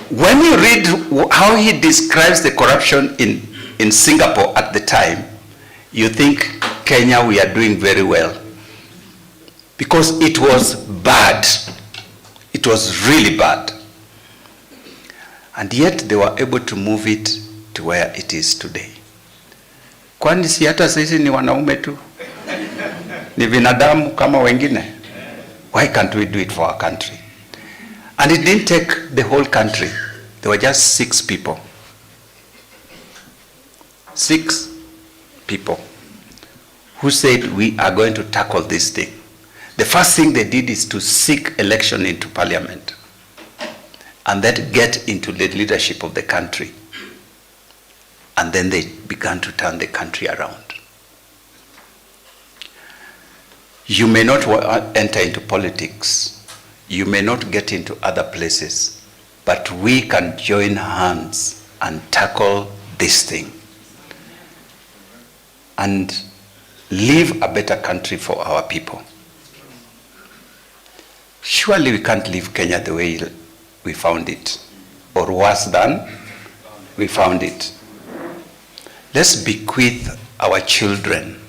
When you read how he describes the corruption in Singapore at the time, you think, Kenya, we are doing very well. Because it was bad. It was really bad. And yet they were able to move it to where it is today. Kwani si hata sisi ni wanaume tu? Ni binadamu kama wengine? Why can't we do it for our country? And it didn't take the whole country. There were just 6 people. 6 people who said we are going to tackle this thing. The first thing they did is to seek election into parliament and then get into the leadership of the country. And then they began to turn the country around. You may not enter into politics. You may not get into other places, but we can join hands and tackle this thing and leave a better country for our people. Surely we can't leave Kenya the way we found it, or worse than we found it. Let's bequeath our children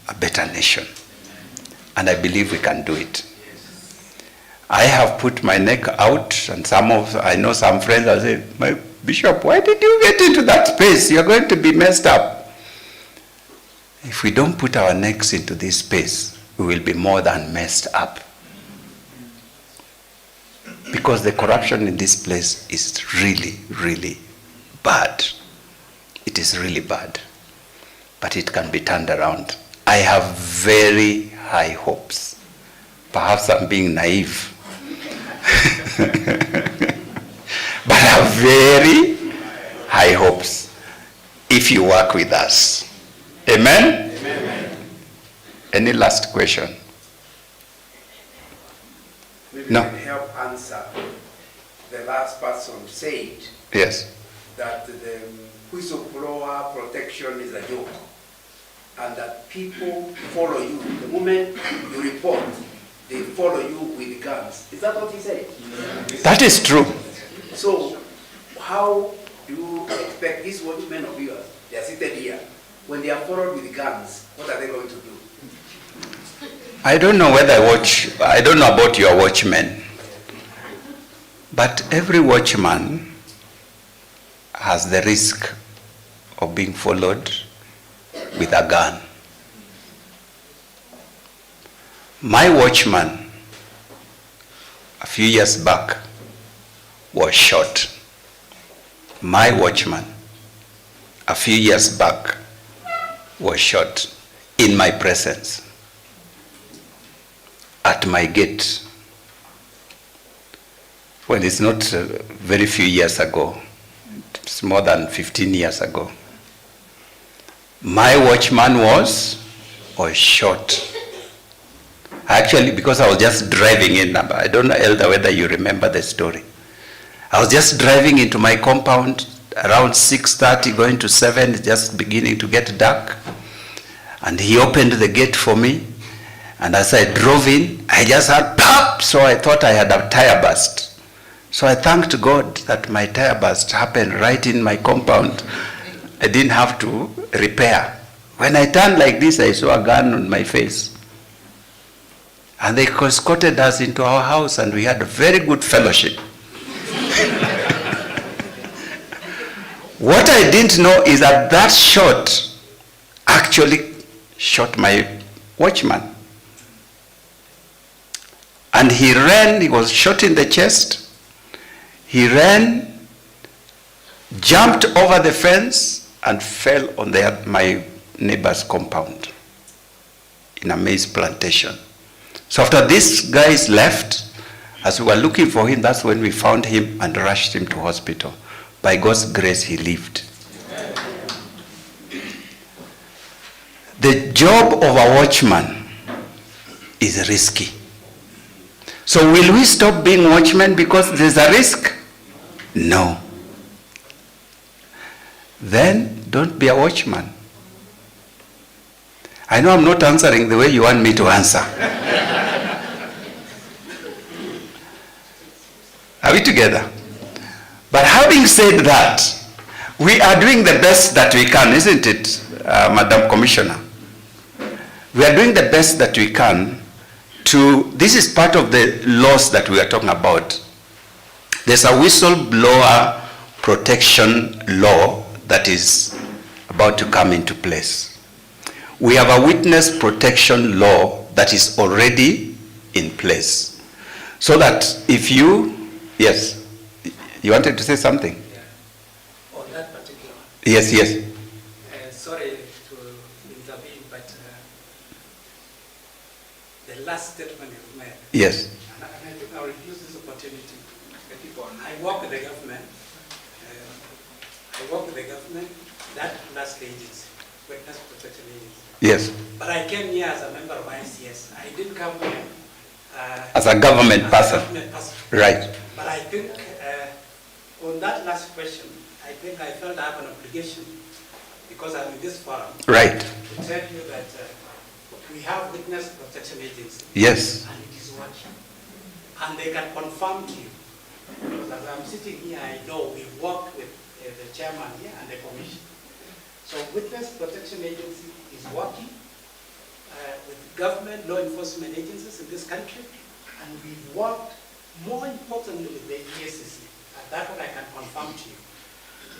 a better nation, and I believe we can do it. I have put my neck out, and I know some friends are saying, my bishop, why did you get into that space? You're going to be messed up. If we don't put our necks into this space, we will be more than messed up. Because the corruption in this place is really, really bad. It is really bad. But it can be turned around. I have very high hopes. Perhaps I'm being naive. But I have very high hopes if you work with us. Amen? Amen. Any last question? Maybe No. you can help answer. The last person said Yes. that the whistleblower protection is a joke, and that people follow you. The moment you report, they follow you with guns. Is that what he said? That is true. So, how do you expect these watchmen of yours, they are seated here, when they are followed with guns, what are they going to do? I don't know I don't know about your watchmen, but every watchman has the risk of being followed with a gun. My watchman, a few years back, was shot. my watchman, a few years back, was shot in my presence at my gate. Well, it's not very few years ago. It's more than 15 years ago. My watchman was shot. Actually, because I was just driving in, I don't know, Elder, whether you remember the story. I was just driving into my compound around 6:30, going to 7, it's just beginning to get dark. And he opened the gate for me. And as I drove in, I just had pop, so I thought I had a tire burst. So I thanked God that my tire burst happened right in my compound. I didn't have to repair. When I turned like this, I saw a gun on my face. And they escorted us into our house, and we had a very good fellowship. What I didn't know is that that shot actually shot my watchman. And he ran, he was shot in the chest. He ran, jumped over the fence, and fell on my neighbor's compound in a maize plantation. So after these guys left, as we were looking for him, that's when we found him and rushed him to hospital. By God's grace, he lived. The job of a watchman is risky. So will we stop being watchmen because there's a risk? No. Then don't be a watchman. I know I'm not answering the way you want me to answer. Are we together? But having said that, we are doing the best that we can, isn't it, Madam Commissioner? We are doing the best that we can this is part of the laws that we are talking about. There's a whistleblower protection law that is about to come into place. We have a witness protection law that is already in place. So that if you, yes, you wanted to say something? Yeah. On that particular one. Yes, yes. Sorry to intervene, but the last statement you've made. Yes. And I think I'll use this opportunity. I work with the government. That last agency, Witness Protection Agency. Yes. But I came here as a member of ICS. I didn't come here as a government person. Right. But I think on that last question, I think I felt I have an obligation because I'm in this forum. Right. To tell you that we have Witness Protection Agency. Yes. And it is working. And they can confirm to you. Because as I'm sitting here, I know we've worked with the chairman here and the commission. So Witness Protection Agency is working with government law enforcement agencies in this country, and we've worked more importantly with the EACC. And that's what I can confirm to you.